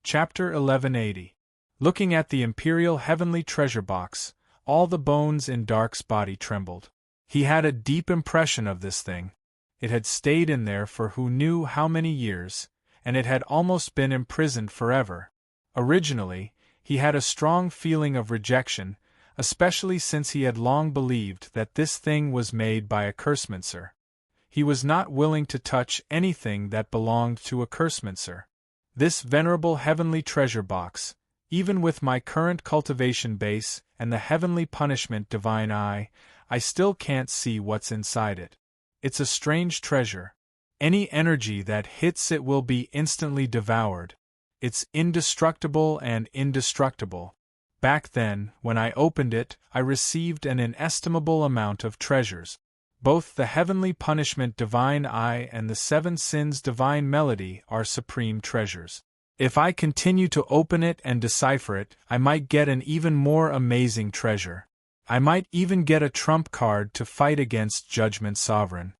Chapter 1180. Looking at the imperial heavenly treasure box, all the bones in Dark's body trembled. He had a deep impression of this thing. It had stayed in there for who knew how many years, and it had almost been imprisoned forever. Originally, he had a strong feeling of rejection, especially since he had long believed that this thing was made by a cursemancer. He was not willing to touch anything that belonged to a cursemancer. This venerable heavenly treasure box, even with my current cultivation base and the heavenly punishment divine eye, I still can't see what's inside it. It's a strange treasure. Any energy that hits it will be instantly devoured. It's indestructible and indestructible. Back then, when I opened it, I received an inestimable amount of treasures. Both the heavenly punishment divine eye and the 7 sins divine melody are supreme treasures. If I continue to open it and decipher it, I might get an even more amazing treasure. I might even get a trump card to fight against Judgment Sovereign.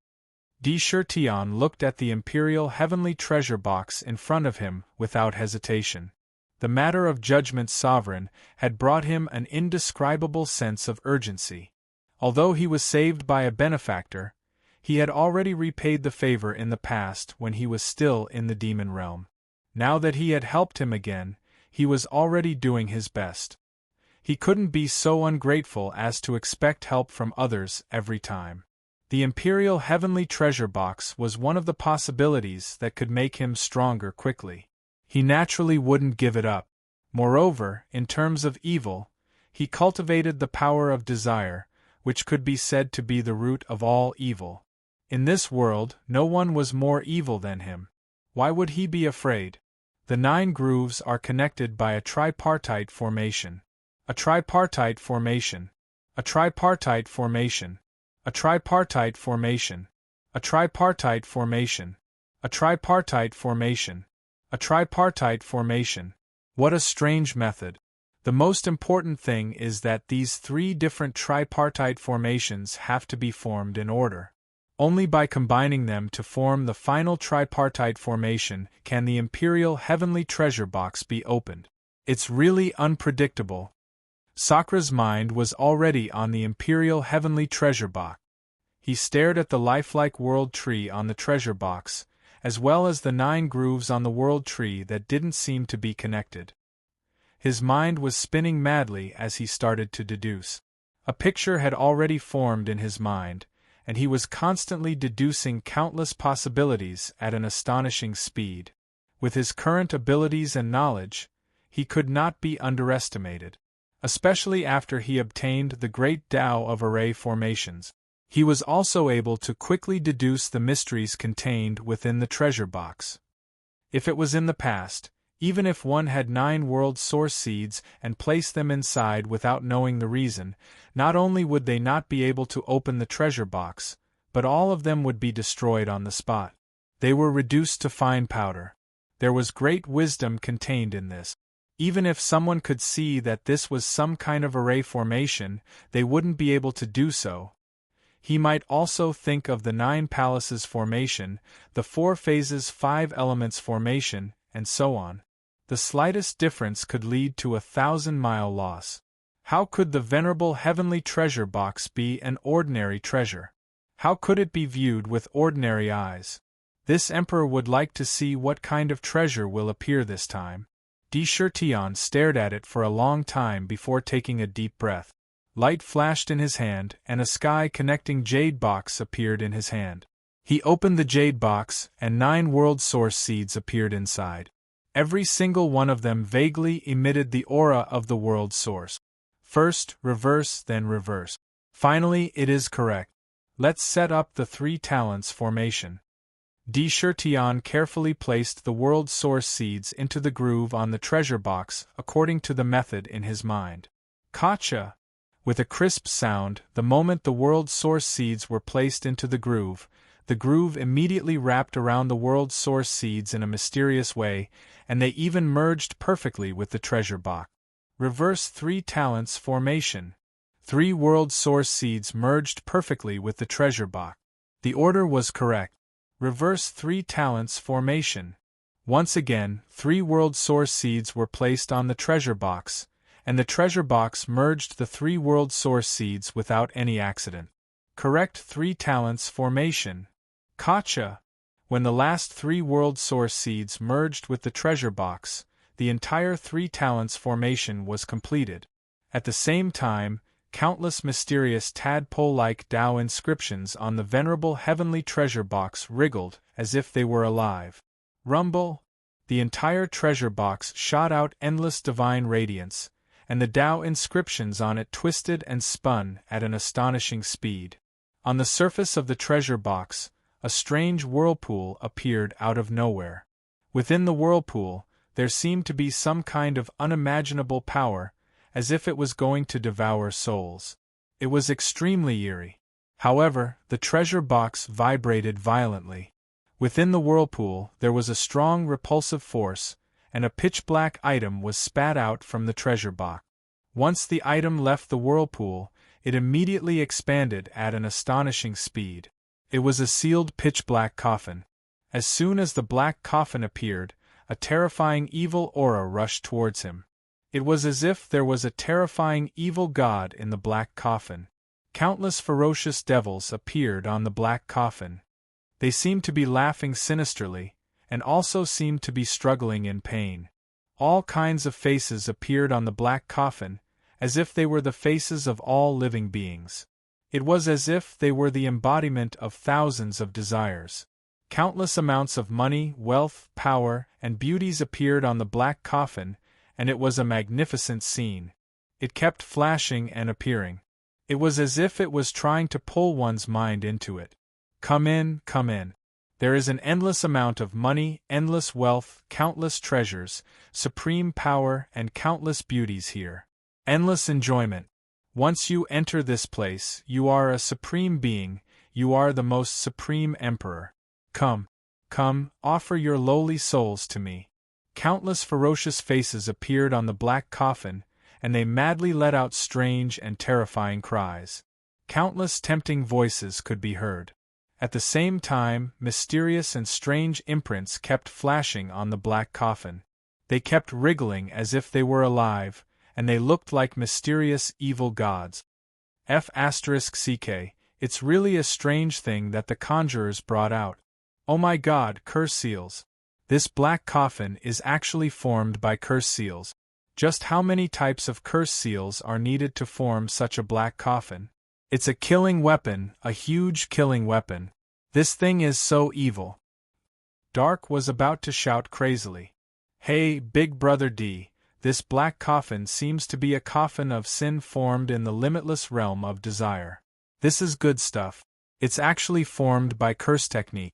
Tion looked at the imperial heavenly treasure box in front of him without hesitation. The matter of Judgment Sovereign had brought him an indescribable sense of urgency. Although he was saved by a benefactor, he had already repaid the favor in the past when he was still in the demon realm. Now that he had helped him again, he was already doing his best. He couldn't be so ungrateful as to expect help from others every time. The imperial heavenly treasure box was one of the possibilities that could make him stronger quickly. He naturally wouldn't give it up. Moreover, in terms of evil, he cultivated the power of desire, which could be said to be the root of all evil. In this world, no one was more evil than him. Why would he be afraid? The 9 grooves are connected by a tripartite formation. A tripartite formation. A tripartite formation. A tripartite formation. A tripartite formation. A tripartite formation. A tripartite formation. What a strange method. The most important thing is that these 3 different tripartite formations have to be formed in order. Only by combining them to form the final tripartite formation can the imperial heavenly treasure box be opened. It's really unpredictable. Sakra's mind was already on the imperial heavenly treasure box. He stared at the lifelike world tree on the treasure box, as well as the 9 grooves on the world tree that didn't seem to be connected. His mind was spinning madly as he started to deduce. A picture had already formed in his mind, and he was constantly deducing countless possibilities at an astonishing speed. With his current abilities and knowledge, he could not be underestimated. Especially after he obtained the great Tao of array formations. He was also able to quickly deduce the mysteries contained within the treasure box. If it was in the past, even if one had 9 world source seeds and placed them inside without knowing the reason, not only would they not be able to open the treasure box, but all of them would be destroyed on the spot. They were reduced to fine powder. There was great wisdom contained in this. Even if someone could see that this was some kind of array formation, they wouldn't be able to do so. He might also think of the 9 palaces formation, the 4 phases 5 elements formation, and so on. The slightest difference could lead to a 1,000-mile loss. How could the venerable heavenly treasure box be an ordinary treasure? How could it be viewed with ordinary eyes? This emperor would like to see what kind of treasure will appear this time. Tion stared at it for a long time before taking a deep breath. Light flashed in his hand, and a sky-connecting jade box appeared in his hand. He opened the jade box, and 9 world source seeds appeared inside. Every single one of them vaguely emitted the aura of the world source. First, reverse, then reverse. Finally, it is correct. Let's set up the 3 talents formation. Tion carefully placed the world source seeds into the groove on the treasure box according to the method in his mind. Kacha! With a crisp sound, the moment the world source seeds were placed into the groove immediately wrapped around the world source seeds in a mysterious way, and they even merged perfectly with the treasure box. Reverse 3 talents formation. 3 world source seeds merged perfectly with the treasure box. The order was correct. Reverse 3 talents formation. Once again, 3 world source seeds were placed on the treasure box, and the treasure box merged the 3 world source seeds without any accident. Correct 3 talents formation. Gotcha! When the last 3 world source seeds merged with the treasure box, the entire 3 talents formation was completed. At the same time, countless mysterious tadpole-like Tao inscriptions on the venerable heavenly treasure box wriggled as if they were alive. Rumble! The entire treasure box shot out endless divine radiance, and the Tao inscriptions on it twisted and spun at an astonishing speed. On the surface of the treasure box, a strange whirlpool appeared out of nowhere. Within the whirlpool, there seemed to be some kind of unimaginable power, as if it was going to devour souls. It was extremely eerie. However, the treasure box vibrated violently. Within the whirlpool, there was a strong repulsive force, and a pitch-black item was spat out from the treasure box. Once the item left the whirlpool, it immediately expanded at an astonishing speed. It was a sealed pitch-black coffin. As soon as the black coffin appeared, a terrifying evil aura rushed towards him. It was as if there was a terrifying evil god in the black coffin. Countless ferocious devils appeared on the black coffin. They seemed to be laughing sinisterly, and also seemed to be struggling in pain. All kinds of faces appeared on the black coffin, as if they were the faces of all living beings. It was as if they were the embodiment of thousands of desires. Countless amounts of money, wealth, power, and beauties appeared on the black coffin, and it was a magnificent scene. It kept flashing and appearing. It was as if it was trying to pull one's mind into it. Come in, come in. There is an endless amount of money, endless wealth, countless treasures, supreme power, and countless beauties here. Endless enjoyment. Once you enter this place, you are a supreme being, you are the most supreme emperor. Come, come, offer your lowly souls to me. Countless ferocious faces appeared on the black coffin, and they madly let out strange and terrifying cries. Countless tempting voices could be heard. At the same time, mysterious and strange imprints kept flashing on the black coffin. They kept wriggling as if they were alive, and they looked like mysterious evil gods. F***ck, it's really a strange thing that the conjurers brought out. Oh my god, curse seals. This black coffin is actually formed by curse seals. Just how many types of curse seals are needed to form such a black coffin? It's a killing weapon, a huge killing weapon. This thing is so evil. Dark was about to shout crazily. Hey, Big Brother D, this black coffin seems to be a coffin of sin formed in the limitless realm of desire. This is good stuff. It's actually formed by curse technique.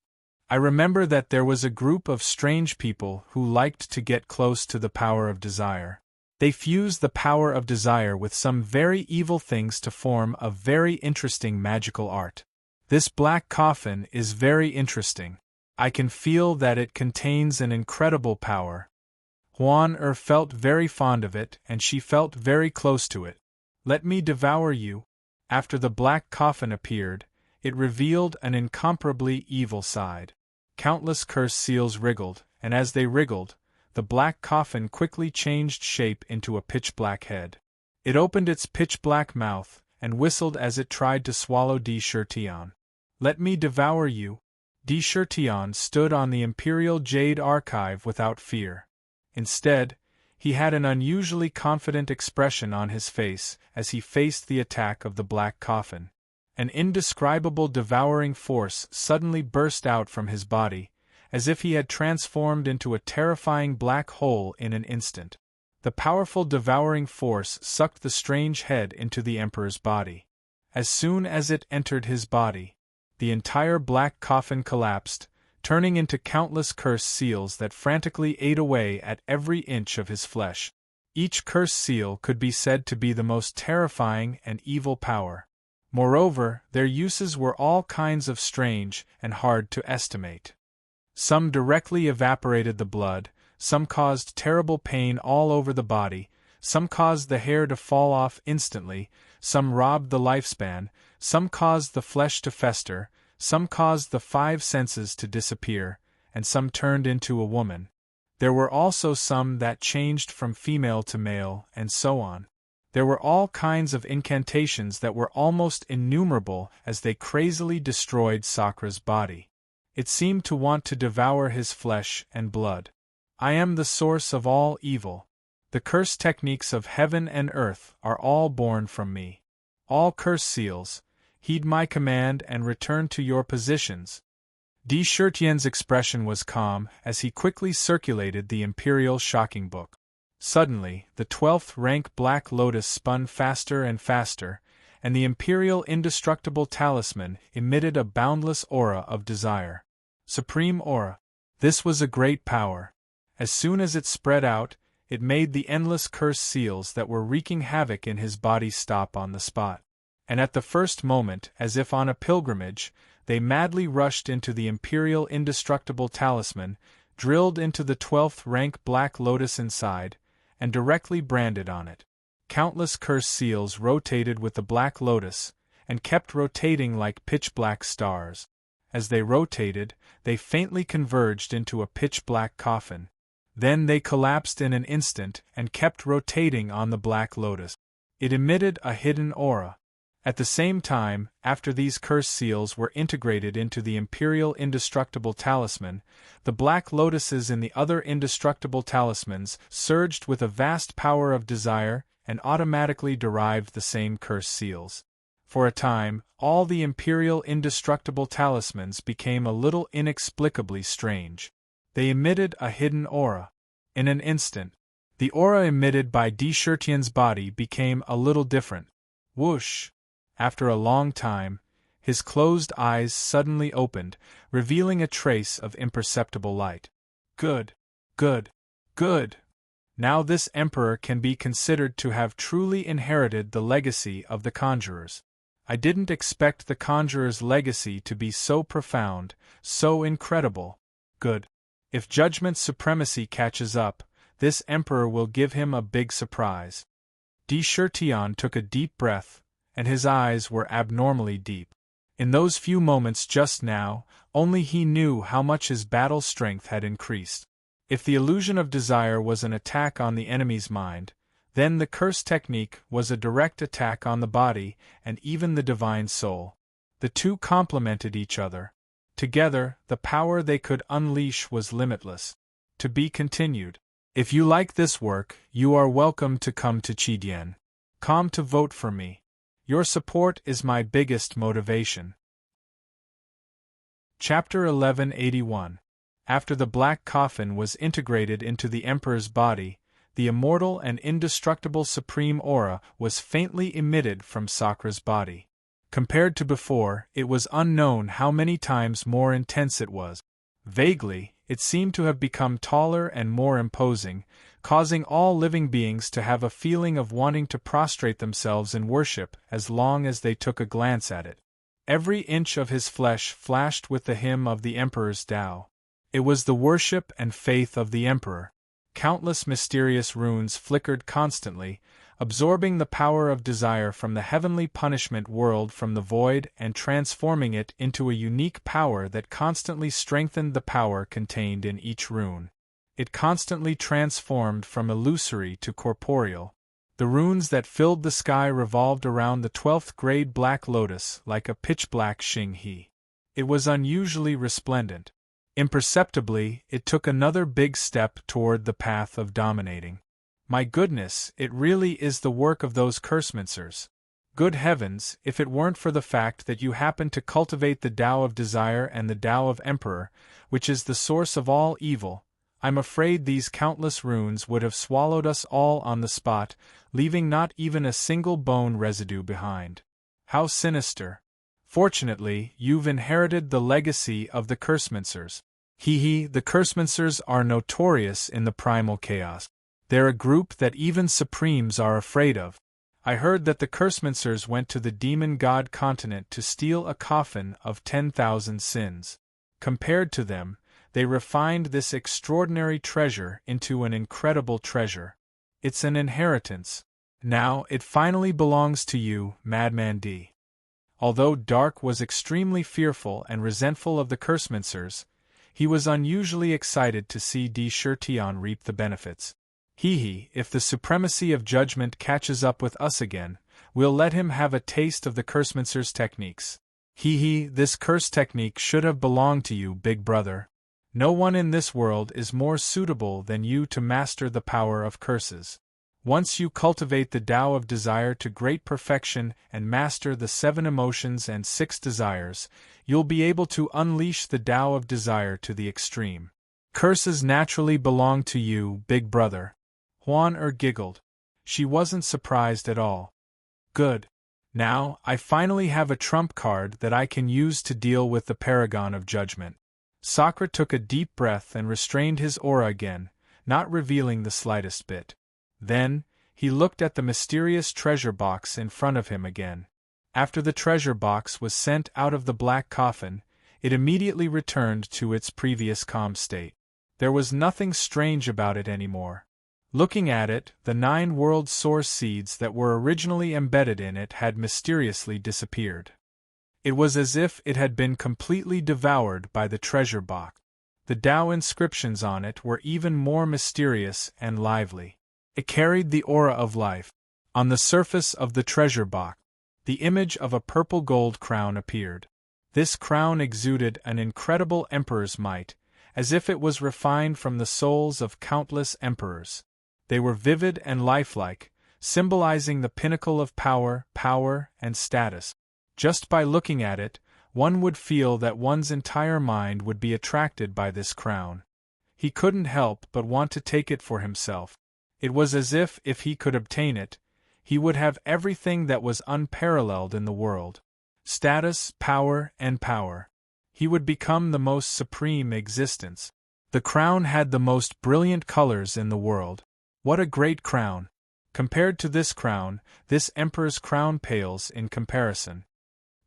I remember that there was a group of strange people who liked to get close to the power of desire. They fused the power of desire with some very evil things to form a very interesting magical art. This black coffin is very interesting. I can feel that it contains an incredible power. Juan felt very fond of it, and she felt very close to it. Let me devour you. After the black coffin appeared, it revealed an incomparably evil side. Countless curse seals wriggled, and as they wriggled, the black coffin quickly changed shape into a pitch-black head. It opened its pitch-black mouth, and whistled as it tried to swallow Chertion. Let me devour you. Chertion stood on the Imperial Jade Archive without fear. Instead, he had an unusually confident expression on his face as he faced the attack of the black coffin. An indescribable devouring force suddenly burst out from his body, as if he had transformed into a terrifying black hole in an instant. The powerful devouring force sucked the strange head into the Emperor's body. As soon as it entered his body, the entire black coffin collapsed, turning into countless cursed seals that frantically ate away at every inch of his flesh. Each cursed seal could be said to be the most terrifying and evil power. Moreover, their uses were all kinds of strange and hard to estimate. Some directly evaporated the blood, some caused terrible pain all over the body, some caused the hair to fall off instantly, some robbed the lifespan, some caused the flesh to fester, some caused the 5 senses to disappear, and some turned into a woman. There were also some that changed from female to male, and so on. There were all kinds of incantations that were almost innumerable as they crazily destroyed Sakra's body. It seemed to want to devour his flesh and blood. I am the source of all evil. The curse techniques of heaven and earth are all born from me. All curse seals, heed my command and return to your positions. Di Shirtian's expression was calm as he quickly circulated the imperial shocking book. Suddenly, the 12th rank Black Lotus spun faster and faster, and the imperial indestructible talisman emitted a boundless aura of desire. Supreme aura. This was a great power. As soon as it spread out, it made the endless curse seals that were wreaking havoc in his body stop on the spot. And at the first moment, as if on a pilgrimage, they madly rushed into the imperial indestructible talisman, drilled into the 12th rank Black Lotus inside, and directly branded on it. Countless curse seals rotated with the Black Lotus, and kept rotating like pitch-black stars. As they rotated, they faintly converged into a pitch-black coffin. Then they collapsed in an instant and kept rotating on the Black Lotus. It emitted a hidden aura. At the same time, after these curse seals were integrated into the imperial indestructible talisman, the Black Lotuses in the other indestructible talismans surged with a vast power of desire and automatically derived the same curse seals. For a time, all the imperial indestructible talismans became a little inexplicably strange. They emitted a hidden aura. In an instant, the aura emitted by Di Shirtian's body became a little different. Whoosh! After a long time, his closed eyes suddenly opened, revealing a trace of imperceptible light. Good! Good! Good! Now this emperor can be considered to have truly inherited the legacy of the conjurers. I didn't expect the conjurer's legacy to be so profound, so incredible. Good. If Judgment's supremacy catches up, this emperor will give him a big surprise. Di Shirtian took a deep breath, and his eyes were abnormally deep. In those few moments just now, only he knew how much his battle strength had increased. If the illusion of desire was an attack on the enemy's mind, then the curse technique was a direct attack on the body and even the divine soul. The two complemented each other. Together, the power they could unleash was limitless. To be continued. If you like this work, you are welcome to come to Qidian. Come to vote for me. Your support is my biggest motivation. Chapter 1181. After the black coffin was integrated into the Emperor's body, the immortal and indestructible supreme aura was faintly emitted from Sakra's body. Compared to before, it was unknown how many times more intense it was. Vaguely, it seemed to have become taller and more imposing, causing all living beings to have a feeling of wanting to prostrate themselves in worship as long as they took a glance at it. Every inch of his flesh flashed with the hymn of the Emperor's Tao. It was the worship and faith of the Emperor. Countless mysterious runes flickered constantly, absorbing the power of desire from the heavenly punishment world from the void and transforming it into a unique power that constantly strengthened the power contained in each rune. It constantly transformed from illusory to corporeal. The runes that filled the sky revolved around the 12th grade Black Lotus like a pitch-black Xing-He. It was unusually resplendent. Imperceptibly, it took another big step toward the path of dominating. My goodness, it really is the work of those cursemancers. Good heavens, if it weren't for the fact that you happen to cultivate the Tao of Desire and the Tao of Emperor, which is the source of all evil, I'm afraid these countless runes would have swallowed us all on the spot, leaving not even a single bone residue behind. How sinister. Fortunately, you've inherited the legacy of the cursemancers. The cursemancers are notorious in the primal chaos. They're a group that even supremes are afraid of. I heard that the cursemancers went to the demon god continent to steal a coffin of 10,000 sins. Compared to them, they refined this extraordinary treasure into an incredible treasure. It's an inheritance. Now it finally belongs to you, Madman D. Although Dark was extremely fearful and resentful of the cursemancers, He was unusually excited to see Tian reap the benefits. If the supremacy of judgment catches up with us again, we'll let him have a taste of the Cursemancer's techniques. This curse technique should have belonged to you, big brother. No one in this world is more suitable than you to master the power of curses. Once you cultivate the Tao of desire to great perfection and master the 7 emotions and 6 desires, you'll be able to unleash the Tao of desire to the extreme. Curses naturally belong to you, big brother. Huan giggled. She wasn't surprised at all. Good. Now, I finally have a trump card that I can use to deal with the Paragon of Judgment. Sakura took a deep breath and restrained his aura again, not revealing the slightest bit. Then, he looked at the mysterious treasure box in front of him again. After the treasure box was sent out of the black coffin, it immediately returned to its previous calm state. There was nothing strange about it anymore. Looking at it, the 9 world source seeds that were originally embedded in it had mysteriously disappeared. It was as if it had been completely devoured by the treasure box. The Tao inscriptions on it were even more mysterious and lively. It carried the aura of life. On the surface of the treasure box, the image of a purple gold crown appeared. This crown exuded an incredible emperor's might, as if it was refined from the souls of countless emperors. They were vivid and lifelike, symbolizing the pinnacle of power, and status. Just by looking at it, one would feel that one's entire mind would be attracted by this crown. He couldn't help but want to take it for himself. It was as if he could obtain it, he would have everything that was unparalleled in the world. Status, power, and power. He would become the most supreme existence. The crown had the most brilliant colors in the world. What a great crown! Compared to this crown, this emperor's crown pales in comparison.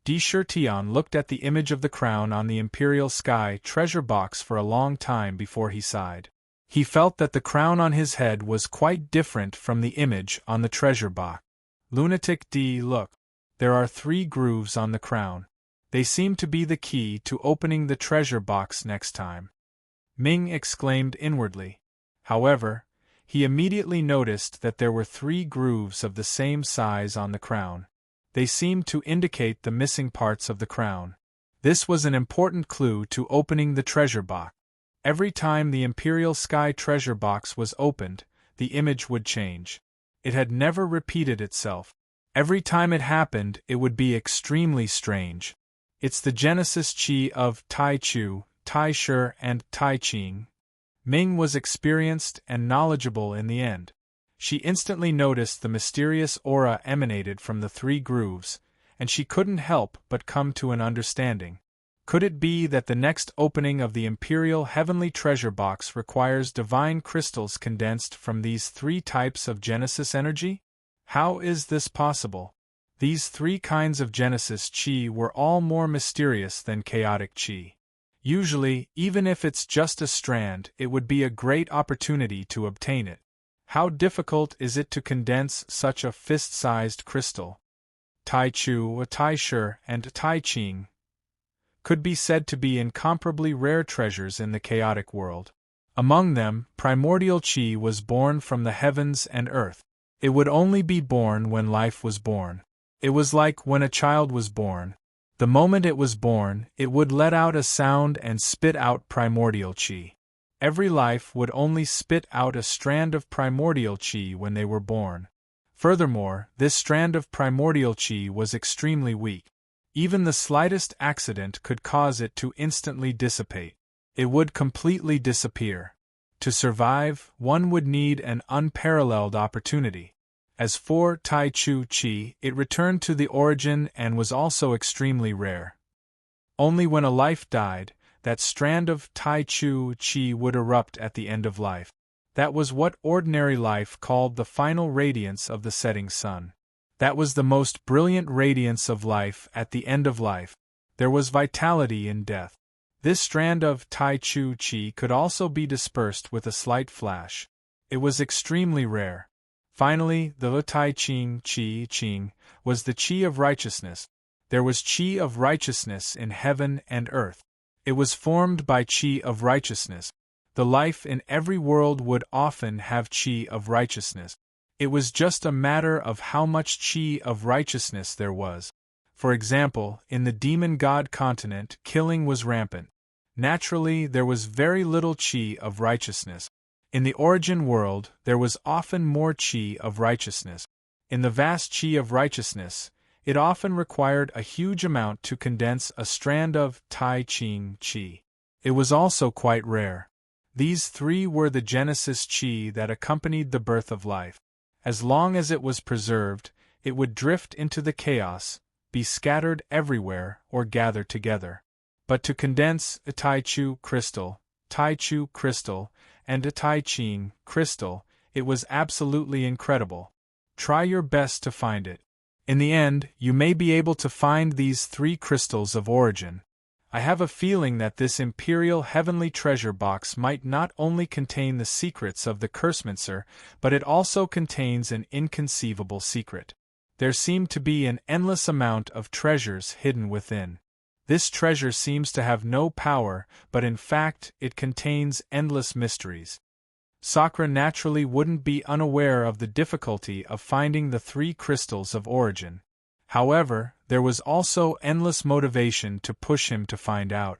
Tian looked at the image of the crown on the imperial sky treasure box for a long time before he sighed. He felt that the crown on his head was quite different from the image on the treasure box. Lunatic look. There are 3 grooves on the crown. They seem to be the key to opening the treasure box next time. Ming exclaimed inwardly. However, he immediately noticed that there were 3 grooves of the same size on the crown. They seemed to indicate the missing parts of the crown. This was an important clue to opening the treasure box. Every time the Imperial Sky treasure box was opened, the image would change. It had never repeated itself. Every time it happened, it would be extremely strange. It's the Genesis Qi of Tai Chu, Tai Shi, and Tai Ching. Ming was experienced and knowledgeable in the end. She instantly noticed the mysterious aura emanated from the 3 grooves, and she couldn't help but come to an understanding. Could it be that the next opening of the Imperial Heavenly Treasure Box requires divine crystals condensed from these 3 types of Genesis energy? How is this possible? These 3 kinds of Genesis Qi were all more mysterious than chaotic Qi. Usually, even if it's just a strand, it would be a great opportunity to obtain it. How difficult is it to condense such a fist-sized crystal? Tai Chu, Tai Shi, and Tai Ching could be said to be incomparably rare treasures in the chaotic world. Among them, primordial Qi was born from the heavens and earth. It would only be born when life was born. It was like when a child was born. The moment it was born, it would let out a sound and spit out primordial Qi. Every life would only spit out a strand of primordial Qi when they were born. Furthermore, this strand of primordial Qi was extremely weak. Even the slightest accident could cause it to instantly dissipate. It would completely disappear. To survive, one would need an unparalleled opportunity. As for Tai Chu Qi, it returned to the origin and was also extremely rare. Only when a life died, that strand of Tai Chu Qi would erupt at the end of life. That was what ordinary life called the final radiance of the setting sun. That was the most brilliant radiance of life at the end of life. There was vitality in death. This strand of Tai Chu Qi could also be dispersed with a slight flash. It was extremely rare. Finally, the Tai Ching Qi was the Qi of righteousness. There was Qi of righteousness in heaven and earth. It was formed by chi of righteousness. The life in every world would often have chi of righteousness. It was just a matter of how much chi of righteousness there was. For example, in the demon god continent, killing was rampant. Naturally, there was very little chi of righteousness. In the origin world, there was often more chi of righteousness. In the vast chi of righteousness, it often required a huge amount to condense a strand of Tai Ching chi. It was also quite rare. These three were the Genesis chi that accompanied the birth of life. As long as it was preserved, it would drift into the chaos, be scattered everywhere, or gather together. But to condense a Tai Chu crystal, and a Tai Ching crystal, it was absolutely incredible. Try your best to find it. In the end, you may be able to find these three crystals of origin. I have a feeling that this imperial heavenly treasure box might not only contain the secrets of the Cursmancer, but it also contains an inconceivable secret. There seem to be an endless amount of treasures hidden within. This treasure seems to have no power, but in fact, it contains endless mysteries. Sakura naturally wouldn't be unaware of the difficulty of finding the three crystals of origin. However, there was also endless motivation to push him to find out.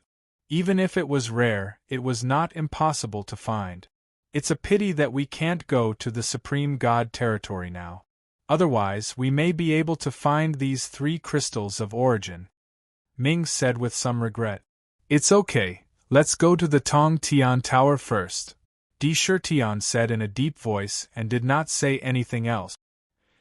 Even if it was rare, it was not impossible to find. It's a pity that we can't go to the Supreme God territory now. Otherwise, we may be able to find these three crystals of origin. Ming said with some regret. It's okay, let's go to the Tong Tian Tower first. Di Shirtian said in a deep voice and did not say anything else.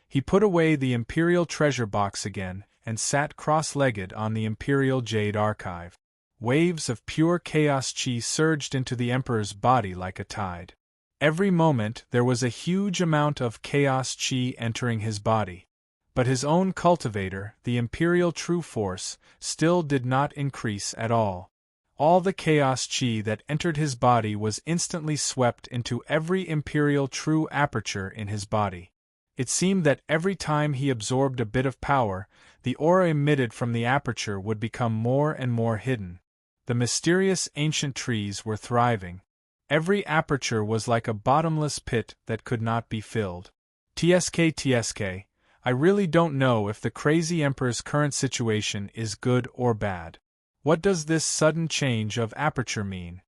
He put away the Imperial treasure box again and sat cross-legged on the Imperial Jade Archive. Waves of pure chaos chi surged into the Emperor's body like a tide. Every moment there was a huge amount of chaos chi entering his body. But his own cultivator, the Imperial True Force, still did not increase at all. All the chaos chi that entered his body was instantly swept into every Imperial True aperture in his body. It seemed that every time he absorbed a bit of power, the aura emitted from the aperture would become more and more hidden. The mysterious ancient trees were thriving. Every aperture was like a bottomless pit that could not be filled. TSK, I really don't know if the crazy Emperor's current situation is good or bad. What does this sudden change of aperture mean?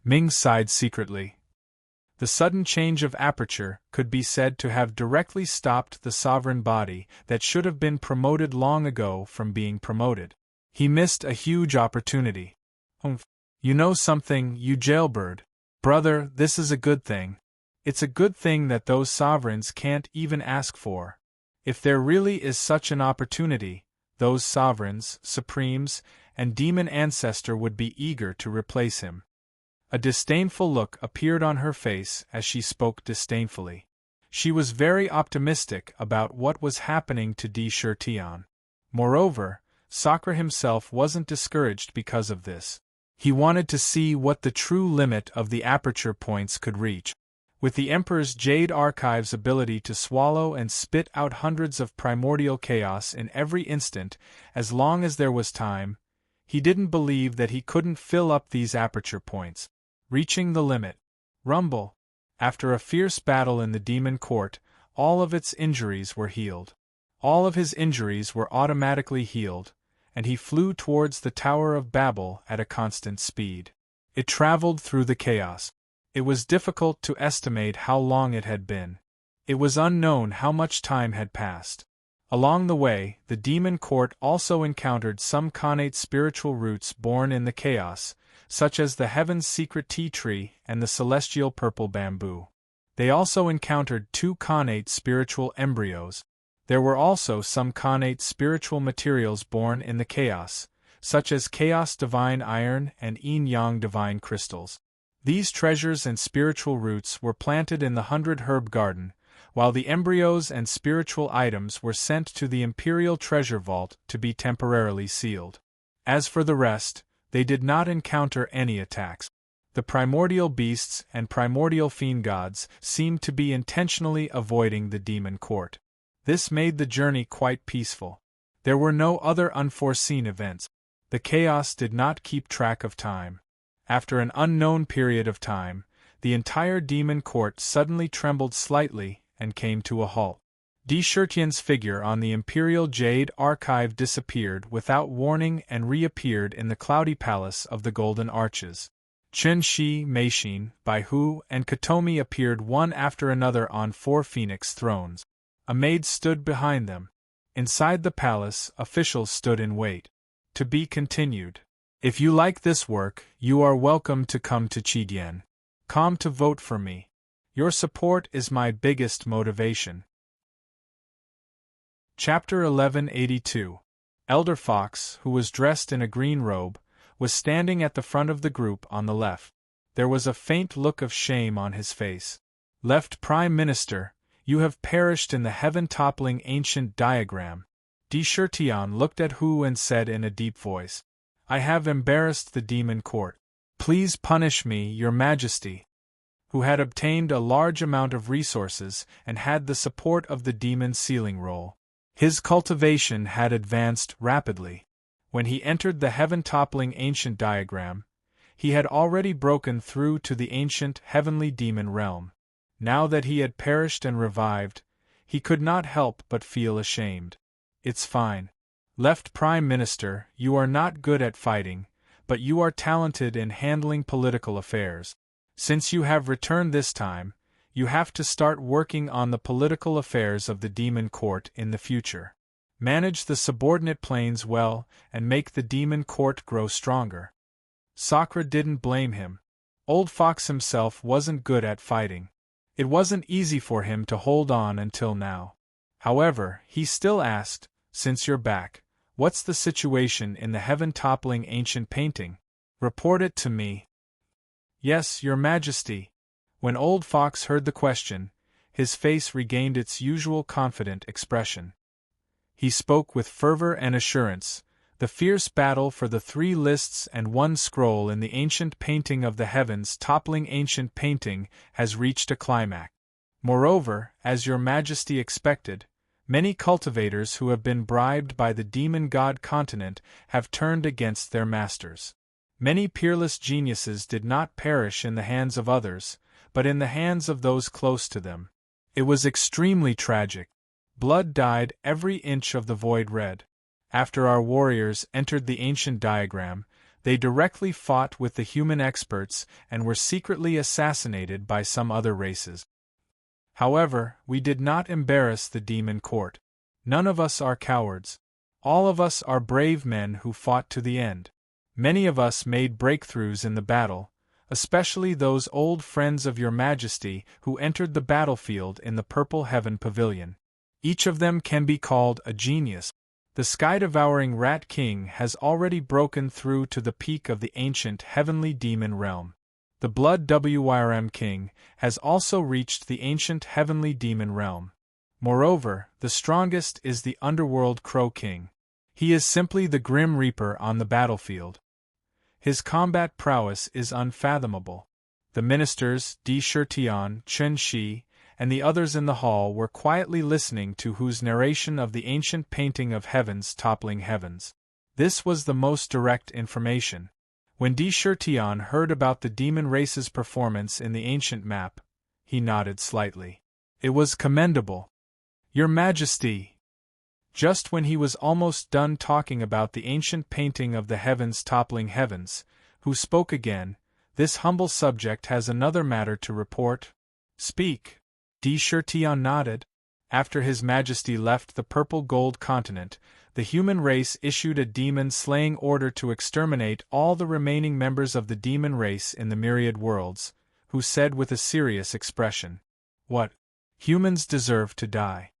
Ming sighed secretly. The sudden change of aperture could be said to have directly stopped the sovereign body that should have been promoted long ago from being promoted. He missed a huge opportunity. You know something, you jailbird? Brother, this is a good thing. It's a good thing that those sovereigns can't even ask for. If there really is such an opportunity, those sovereigns, supremes, and demon ancestor would be eager to replace him. A disdainful look appeared on her face as she spoke disdainfully. She was very optimistic about what was happening to Di Shirtian. Moreover, Sakura himself wasn't discouraged because of this. He wanted to see what the true limit of the aperture points could reach. With the Emperor's Jade Archive's ability to swallow and spit out hundreds of primordial chaos in every instant, as long as there was time, he didn't believe that he couldn't fill up these aperture points. Reaching the limit. Rumble. After a fierce battle in the demon court, all of its injuries were healed. All of his injuries were automatically healed, and he flew towards the Tower of Babel at a constant speed. It traveled through the chaos. It was difficult to estimate how long it had been. It was unknown how much time had passed. Along the way, the demon court also encountered some connate spiritual roots born in the chaos, such as the Heaven's Secret Tea Tree and the Celestial Purple Bamboo. They also encountered 2 connate spiritual embryos. There were also some connate spiritual materials born in the chaos, such as Chaos Divine Iron and Yin-Yang Divine Crystals. These treasures and spiritual roots were planted in the 100 Herb Garden, while the embryos and spiritual items were sent to the Imperial Treasure Vault to be temporarily sealed. As for the rest, they did not encounter any attacks. The primordial beasts and primordial fiend gods seemed to be intentionally avoiding the demon court. This made the journey quite peaceful. There were no other unforeseen events. The chaos did not keep track of time. After an unknown period of time, the entire demon court suddenly trembled slightly and came to a halt. Shurtian's figure on the Imperial Jade Archive disappeared without warning and reappeared in the cloudy palace of the Golden Arches. Chen Shi, Meishin, Baihu, and Katomi appeared one after another on 4 phoenix thrones. A maid stood behind them. Inside the palace, officials stood in wait. To be continued. If you like this work, you are welcome to come to Qigyan. Come to vote for me. Your support is my biggest motivation. Chapter 1182. Elder Fox, who was dressed in a green robe, was standing at the front of the group on the left. There was a faint look of shame on his face. Left Prime Minister, you have perished in the heaven-toppling ancient diagram. Shurtian looked at Hu and said in a deep voice, I have embarrassed the demon court. Please punish me, Your Majesty. Who had obtained a large amount of resources and had the support of the demon sealing roll. His cultivation had advanced rapidly. When he entered the heaven-toppling ancient diagram, he had already broken through to the ancient heavenly demon realm. Now that he had perished and revived, he could not help but feel ashamed. It's fine. Left Prime Minister, you are not good at fighting, but you are talented in handling political affairs. Since you have returned this time, you have to start working on the political affairs of the demon court in the future. Manage the subordinate planes well and make the demon court grow stronger. Sakura didn't blame him. Old Fox himself wasn't good at fighting. It wasn't easy for him to hold on until now. However, he still asked, since you're back, what's the situation in the heaven-toppling ancient painting? Report it to me. Yes, Your Majesty. When Old Fox heard the question, his face regained its usual confident expression. He spoke with fervor and assurance. The fierce battle for the 3 lists and 1 scroll in the ancient painting of the heavens toppling ancient painting has reached a climax. Moreover, as Your Majesty expected, many cultivators who have been bribed by the demon god continent have turned against their masters. Many peerless geniuses did not perish in the hands of others, but in the hands of those close to them. It was extremely tragic. Blood dyed every inch of the void red. After our warriors entered the ancient diagram, they directly fought with the human experts and were secretly assassinated by some other races. However, we did not embarrass the demon court. None of us are cowards. All of us are brave men who fought to the end. Many of us made breakthroughs in the battle, especially those old friends of Your Majesty who entered the battlefield in the Purple Heaven Pavilion. Each of them can be called a genius. The sky-devouring Rat King has already broken through to the peak of the ancient heavenly demon realm. The Blood Wyrm King has also reached the ancient heavenly demon realm. Moreover, the strongest is the underworld Crow King. He is simply the Grim Reaper on the battlefield. His combat prowess is unfathomable. The ministers, Shurtian, Chen Shi, and the others in the hall were quietly listening to Hu's narration of the ancient painting of heavens toppling heavens. This was the most direct information. When Shurtian heard about the demon race's performance in the ancient map, he nodded slightly. It was commendable. Your Majesty! Just when he was almost done talking about the ancient painting of the heavens toppling heavens, Hu spoke again. This humble subject has another matter to report. Speak. Shurtian nodded. After His Majesty left the purple gold continent, the human race issued a demon-slaying order to exterminate all the remaining members of the demon race in the myriad worlds, Hu said with a serious expression. What? Humans deserve to die.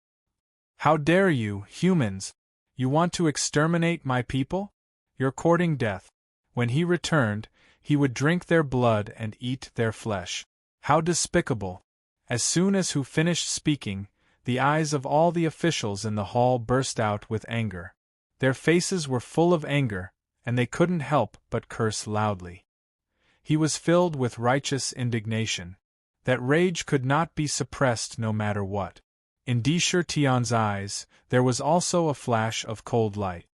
How dare you, humans? You want to exterminate my people? You're courting death. When he returned, he would drink their blood and eat their flesh. How despicable! As soon as Hu finished speaking, the eyes of all the officials in the hall burst out with anger. Their faces were full of anger, and they couldn't help but curse loudly. He was filled with righteous indignation. That rage could not be suppressed no matter what. In Shurtian's eyes, there was also a flash of cold light.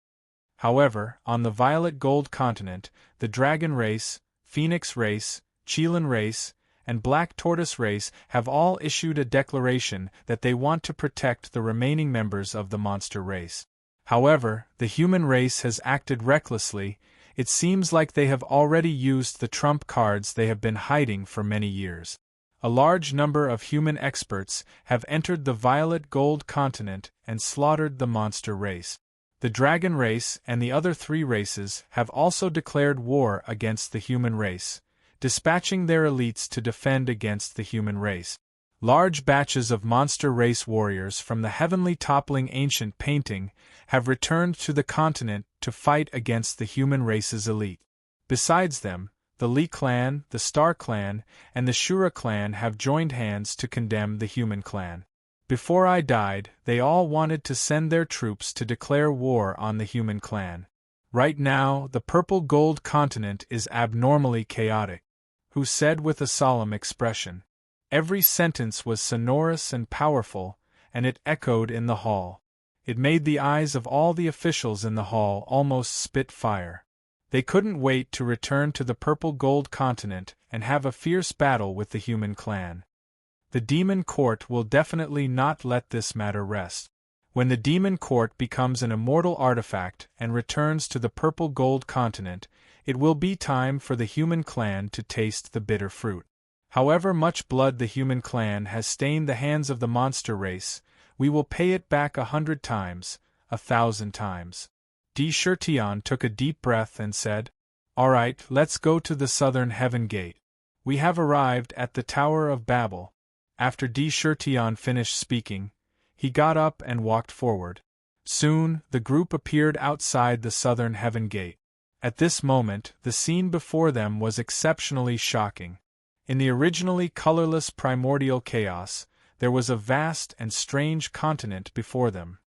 However, on the violet gold continent, the dragon race, phoenix race, Chelan race, and black tortoise race have all issued a declaration that they want to protect the remaining members of the monster race. However, the human race has acted recklessly. It seems like they have already used the trump cards they have been hiding for many years. A large number of human experts have entered the violet gold continent and slaughtered the monster race. The dragon race and the other 3 races have also declared war against the human race, dispatching their elites to defend against the human race. Large batches of monster race warriors from the heavenly toppling ancient painting have returned to the continent to fight against the human race's elite. Besides them, the Li clan, the Star clan, and the Shura clan have joined hands to condemn the human clan. Before I died, they all wanted to send their troops to declare war on the human clan. Right now, the purple gold continent is abnormally chaotic. Who said with a solemn expression. Every sentence was sonorous and powerful, and it echoed in the hall. It made the eyes of all the officials in the hall almost spit fire. They couldn't wait to return to the purple gold continent and have a fierce battle with the human clan. The demon court will definitely not let this matter rest. When the demon court becomes an immortal artifact and returns to the purple gold continent, it will be time for the human clan to taste the bitter fruit. However much blood the human clan has stained the hands of the monster race, we will pay it back 100 times, 1,000 times. Di Shirtion took a deep breath and said, "All right, let's go to the southern heaven gate. We have arrived at the Tower of Babel." After Di Shirtion finished speaking, he got up and walked forward. Soon, the group appeared outside the southern heaven gate. At this moment, the scene before them was exceptionally shocking. In the originally colorless primordial chaos, there was a vast and strange continent before them.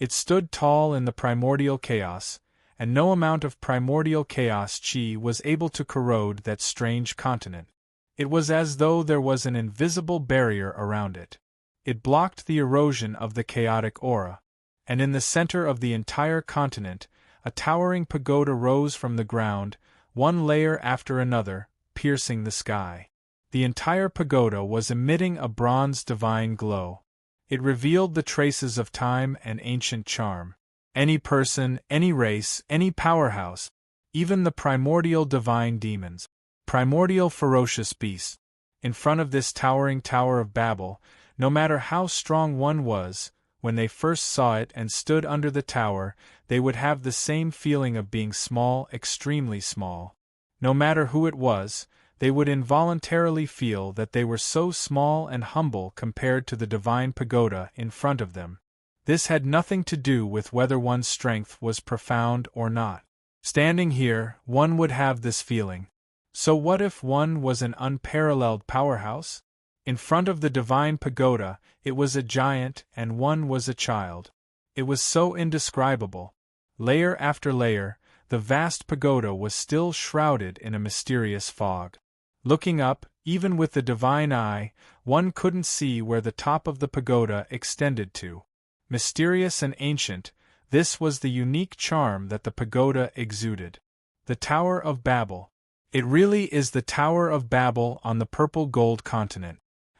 It stood tall in the primordial chaos, and no amount of primordial chaos chi was able to corrode that strange continent. It was as though there was an invisible barrier around it. It blocked the erosion of the chaotic aura, and in the center of the entire continent, a towering pagoda rose from the ground, one layer after another, piercing the sky. The entire pagoda was emitting a bronze divine glow. It revealed the traces of time and ancient charm. Any person, any race, any powerhouse, even the primordial divine demons, primordial ferocious beasts. In front of this towering Tower of Babel, no matter how strong one was, when they first saw it and stood under the tower, they would have the same feeling of being small, extremely small. No matter who it was, they would involuntarily feel that they were so small and humble compared to the divine pagoda in front of them. This had nothing to do with whether one's strength was profound or not. Standing here, one would have this feeling. So what if one was an unparalleled powerhouse? In front of the divine pagoda, it was a giant and one was a child. It was so indescribable. Layer after layer, the vast pagoda was still shrouded in a mysterious fog. Looking up, even with the divine eye, one couldn't see where the top of the pagoda extended to. Mysterious and ancient, this was the unique charm that the pagoda exuded. The Tower of Babel. It really is the Tower of Babel on the purple gold continent.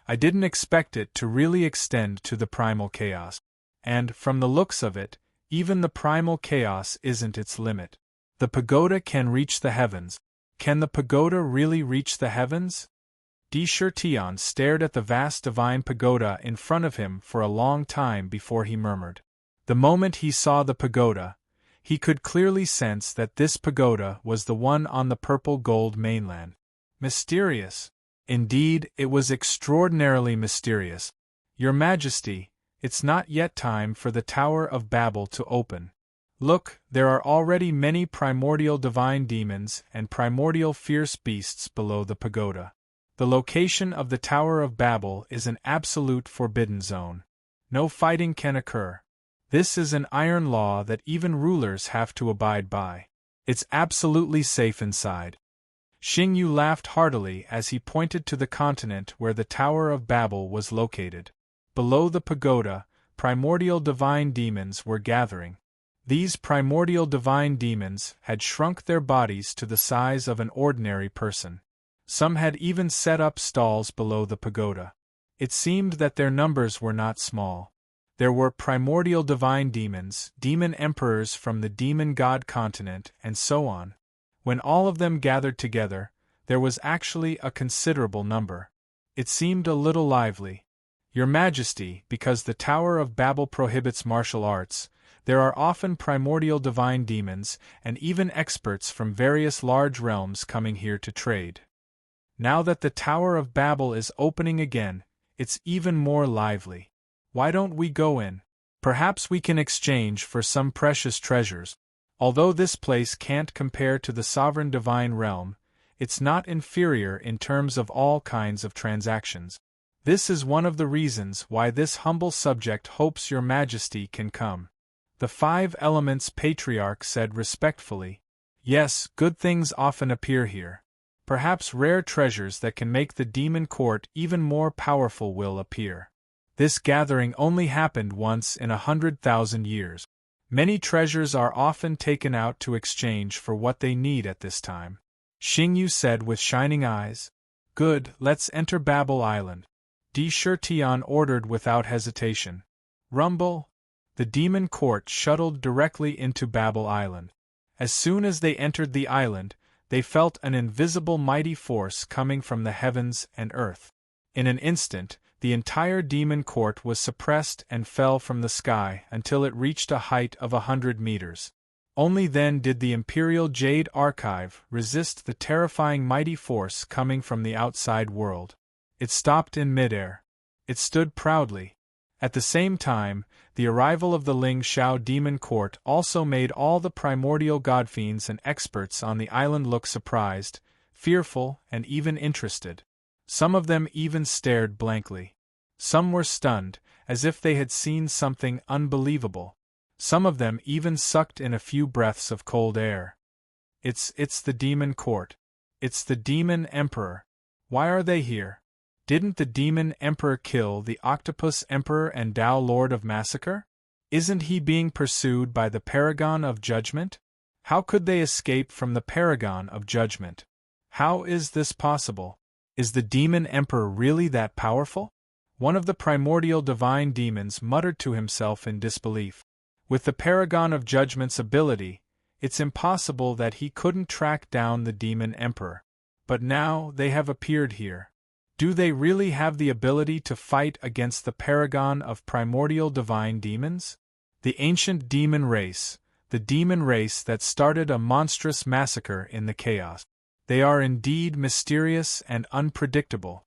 I didn't expect it to really extend to the primal chaos. And, from the looks of it, even the primal chaos isn't its limit. The pagoda can reach the heavens. Can the pagoda really reach the heavens? Di Shirtion stared at the vast divine pagoda in front of him for a long time before he murmured. The moment he saw the pagoda, he could clearly sense that this pagoda was the one on the purple gold mainland. Mysterious. Indeed, it was extraordinarily mysterious. Your Majesty, it's not yet time for the Tower of Babel to open. Look, there are already many primordial divine demons and primordial fierce beasts below the pagoda. The location of the Tower of Babel is an absolute forbidden zone. No fighting can occur. This is an iron law that even rulers have to abide by. It's absolutely safe inside. Xing Yu laughed heartily as he pointed to the continent where the Tower of Babel was located. Below the pagoda, primordial divine demons were gathering. These primordial divine demons had shrunk their bodies to the size of an ordinary person. Some had even set up stalls below the pagoda. It seemed that their numbers were not small. There were primordial divine demons, demon emperors from the demon god continent, and so on. When all of them gathered together, there was actually a considerable number. It seemed a little lively. Your Majesty, because the Tower of Babel prohibits martial arts, there are often primordial divine demons, and even experts from various large realms coming here to trade. Now that the Tower of Babel is opening again, it's even more lively. Why don't we go in? Perhaps we can exchange for some precious treasures. Although this place can't compare to the sovereign divine realm, it's not inferior in terms of all kinds of transactions. This is one of the reasons why this humble subject hopes your Majesty can come. The 5 Elements Patriarch said respectfully. Yes, good things often appear here. Perhaps rare treasures that can make the demon court even more powerful will appear. This gathering only happened once in 100,000 years. Many treasures are often taken out to exchange for what they need at this time. Xingyu said with shining eyes. Good, let's enter Babel Island. Di Shirtian ordered without hesitation. Rumble! The demon court shuttled directly into Babel Island. As soon as they entered the island, they felt an invisible mighty force coming from the heavens and earth. In an instant, the entire demon court was suppressed and fell from the sky until it reached a height of 100 meters. Only then did the Imperial Jade Archive resist the terrifying mighty force coming from the outside world. It stopped in midair. It stood proudly. At the same time, the arrival of the Ling Shao Demon Court also made all the primordial godfiends and experts on the island look surprised, fearful, and even interested. Some of them even stared blankly. Some were stunned, as if they had seen something unbelievable. Some of them even sucked in a few breaths of cold air. It's the demon court. It's the demon emperor. Why are they here? Didn't the demon emperor kill the octopus emperor and Tao Lord of Massacre? Isn't he being pursued by the paragon of judgment? How could they escape from the paragon of judgment? How is this possible? Is the demon emperor really that powerful? One of the primordial divine demons muttered to himself in disbelief. With the paragon of judgment's ability, it's impossible that he couldn't track down the demon emperor. But now they have appeared here. Do they really have the ability to fight against the paragon of primordial divine demons? The ancient demon race, the demon race that started a monstrous massacre in the chaos. They are indeed mysterious and unpredictable.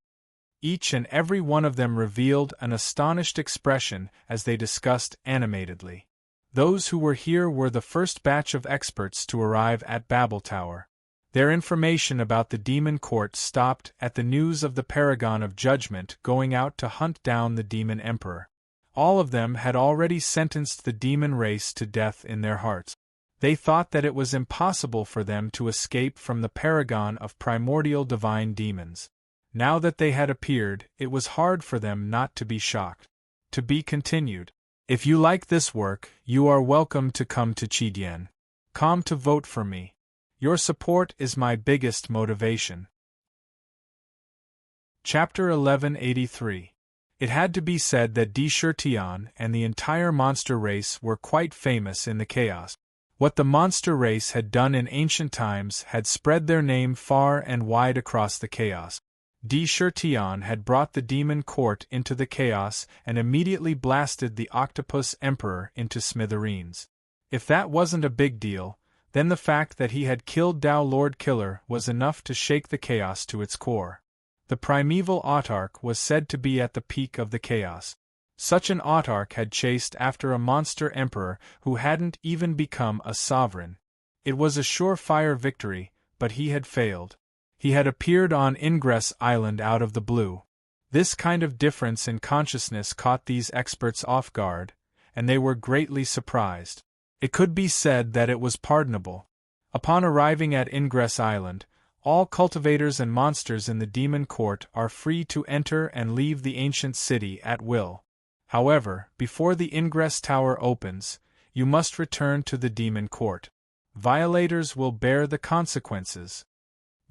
Each and every one of them revealed an astonished expression as they discussed animatedly. Those who were here were the first batch of experts to arrive at Babel Tower. Their information about the demon court stopped at the news of the paragon of judgment going out to hunt down the demon emperor. All of them had already sentenced the demon race to death in their hearts. They thought that it was impossible for them to escape from the paragon of primordial divine demons. Now that they had appeared, it was hard for them not to be shocked. To be continued. If you like this work, you are welcome to come to Qidian. Come to vote for me. Your support is my biggest motivation. Chapter 1183. It had to be said that Di Shirtian and the entire monster race were quite famous in the chaos. What the monster race had done in ancient times had spread their name far and wide across the chaos. Di Shirtian had brought the demon court into the chaos and immediately blasted the octopus emperor into smithereens. If that wasn't a big deal, then the fact that he had killed Tao Lord Killer was enough to shake the chaos to its core. The primeval autarch was said to be at the peak of the chaos. Such an autarch had chased after a monster emperor who hadn't even become a sovereign. It was a surefire victory, but he had failed. He had appeared on Ingress Island out of the blue. This kind of difference in consciousness caught these experts off guard, and they were greatly surprised. It could be said that it was pardonable. Upon arriving at Ingress Island, all cultivators and monsters in the demon court are free to enter and leave the ancient city at will. However, before the Ingress Tower opens, you must return to the demon court. Violators will bear the consequences.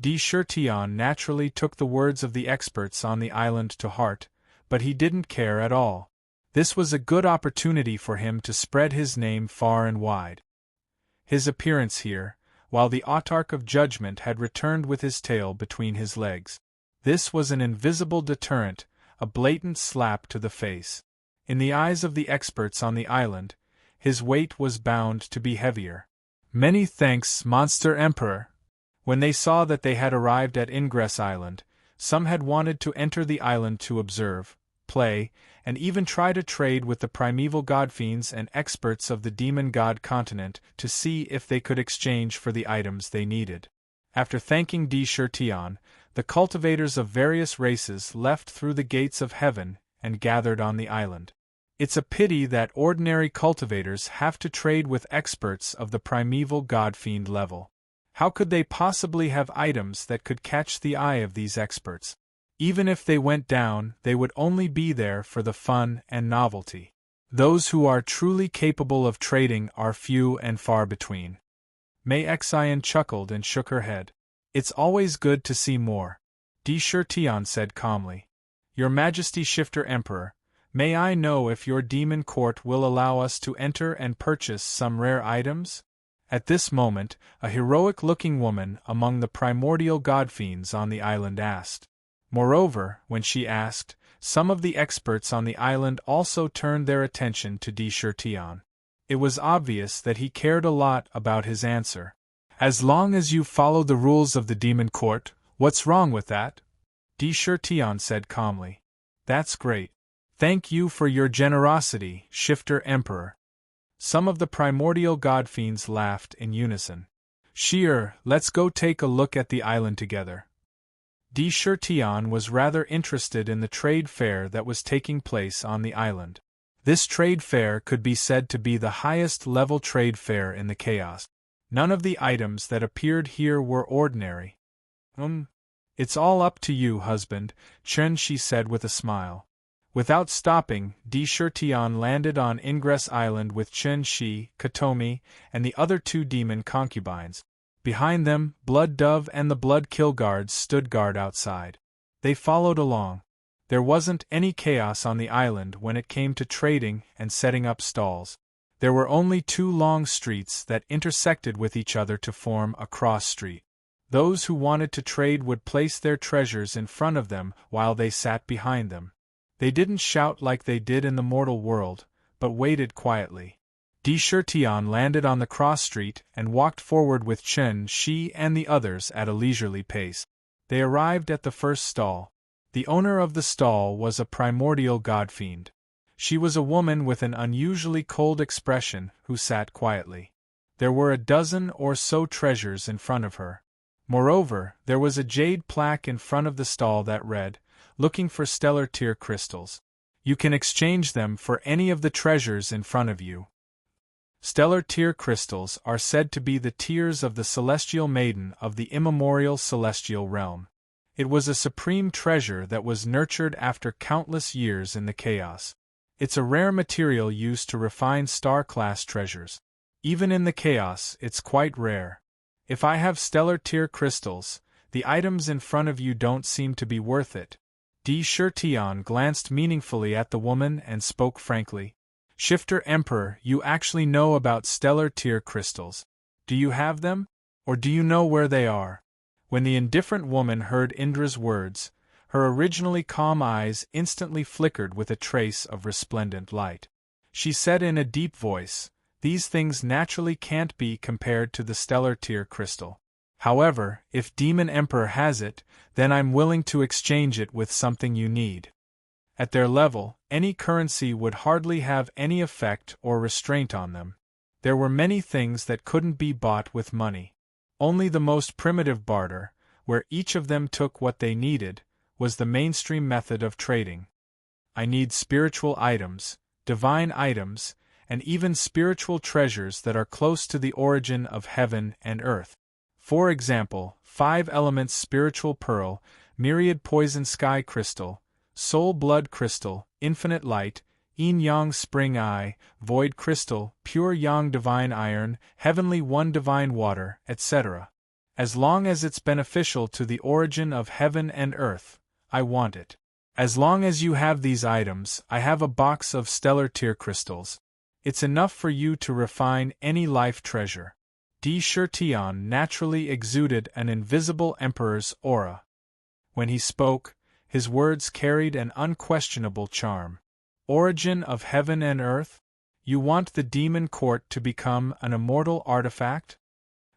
Tion naturally took the words of the experts on the island to heart, but he didn't care at all. This was a good opportunity for him to spread his name far and wide. His appearance here, while the autarch of judgment had returned with his tail between his legs. This was an invisible deterrent, a blatant slap to the face. In the eyes of the experts on the island, his weight was bound to be heavier. Many thanks, Monster Emperor. When they saw that they had arrived at Ingress Island, some had wanted to enter the island to observe, play, and even try to trade with the primeval godfiends and experts of the demon god continent to see if they could exchange for the items they needed. After thanking Tion, the cultivators of various races left through the gates of heaven and gathered on the island. It's a pity that ordinary cultivators have to trade with experts of the primeval godfiend level. How could they possibly have items that could catch the eye of these experts? Even if they went down, they would only be there for the fun and novelty. Those who are truly capable of trading are few and far between. May Xian chuckled and shook her head. It's always good to see more. Tion said calmly. Your Majesty Shifter Emperor, may I know if your demon court will allow us to enter and purchase some rare items? At this moment, a heroic-looking woman among the primordial godfiends on the island asked. Moreover, when she asked, some of the experts on the island also turned their attention to Tion. It was obvious that he cared a lot about his answer. As long as you follow the rules of the demon court, what's wrong with that? Tion said calmly. That's great. Thank you for your generosity, Shifter Emperor. Some of the primordial godfiends laughed in unison. Sheer, let's go take a look at the island together. Tion was rather interested in the trade fair that was taking place on the island. This trade fair could be said to be the highest-level trade fair in the chaos. None of the items that appeared here were ordinary. It's all up to you, husband, Chen-shi said with a smile. Without stopping, Tion landed on Ingress Island with Chen-shi, Katomi, and the other two demon concubines. Behind them, Blood Dove and the Blood Kill Guards stood guard outside. They followed along. There wasn't any chaos on the island when it came to trading and setting up stalls. There were only two long streets that intersected with each other to form a cross street. Those who wanted to trade would place their treasures in front of them while they sat behind them. They didn't shout like they did in the mortal world, but waited quietly. Tion landed on the cross street and walked forward with Chen-shi and the others at a leisurely pace. They arrived at the first stall. The owner of the stall was a primordial godfiend. She was a woman with an unusually cold expression who sat quietly. There were a dozen or so treasures in front of her. Moreover, there was a jade plaque in front of the stall that read, "Looking for stellar tear crystals. You can exchange them for any of the treasures in front of you." Stellar tear crystals are said to be the tears of the celestial maiden of the immemorial celestial realm. It was a supreme treasure that was nurtured after countless years in the chaos. It's a rare material used to refine star-class treasures. Even in the chaos, it's quite rare. If I have stellar tear crystals, the items in front of you don't seem to be worth it. Tion glanced meaningfully at the woman and spoke frankly. Shifter Emperor, you actually know about stellar tear crystals. Do you have them? Or do you know where they are? When the indifferent woman heard Indra's words, her originally calm eyes instantly flickered with a trace of resplendent light. She said in a deep voice, "These things naturally can't be compared to the stellar tear crystal. However, if Demon Emperor has it, then I'm willing to exchange it with something you need." At their level, any currency would hardly have any effect or restraint on them. There were many things that couldn't be bought with money. Only the most primitive barter, where each of them took what they needed, was the mainstream method of trading. I need spiritual items, divine items, and even spiritual treasures that are close to the origin of heaven and earth. For example, 5 elements spiritual pearl, myriad poison sky crystal, soul blood crystal, infinite light, yin yang spring eye, void crystal, pure yang divine iron, heavenly one divine water, etc. As long as it's beneficial to the origin of heaven and earth, I want it. As long as you have these items, I have a box of stellar tear crystals. It's enough for you to refine any life treasure. Di Shirtian naturally exuded an invisible emperor's aura. When he spoke, his words carried an unquestionable charm. Origin of heaven and earth? You want the demon court to become an immortal artifact?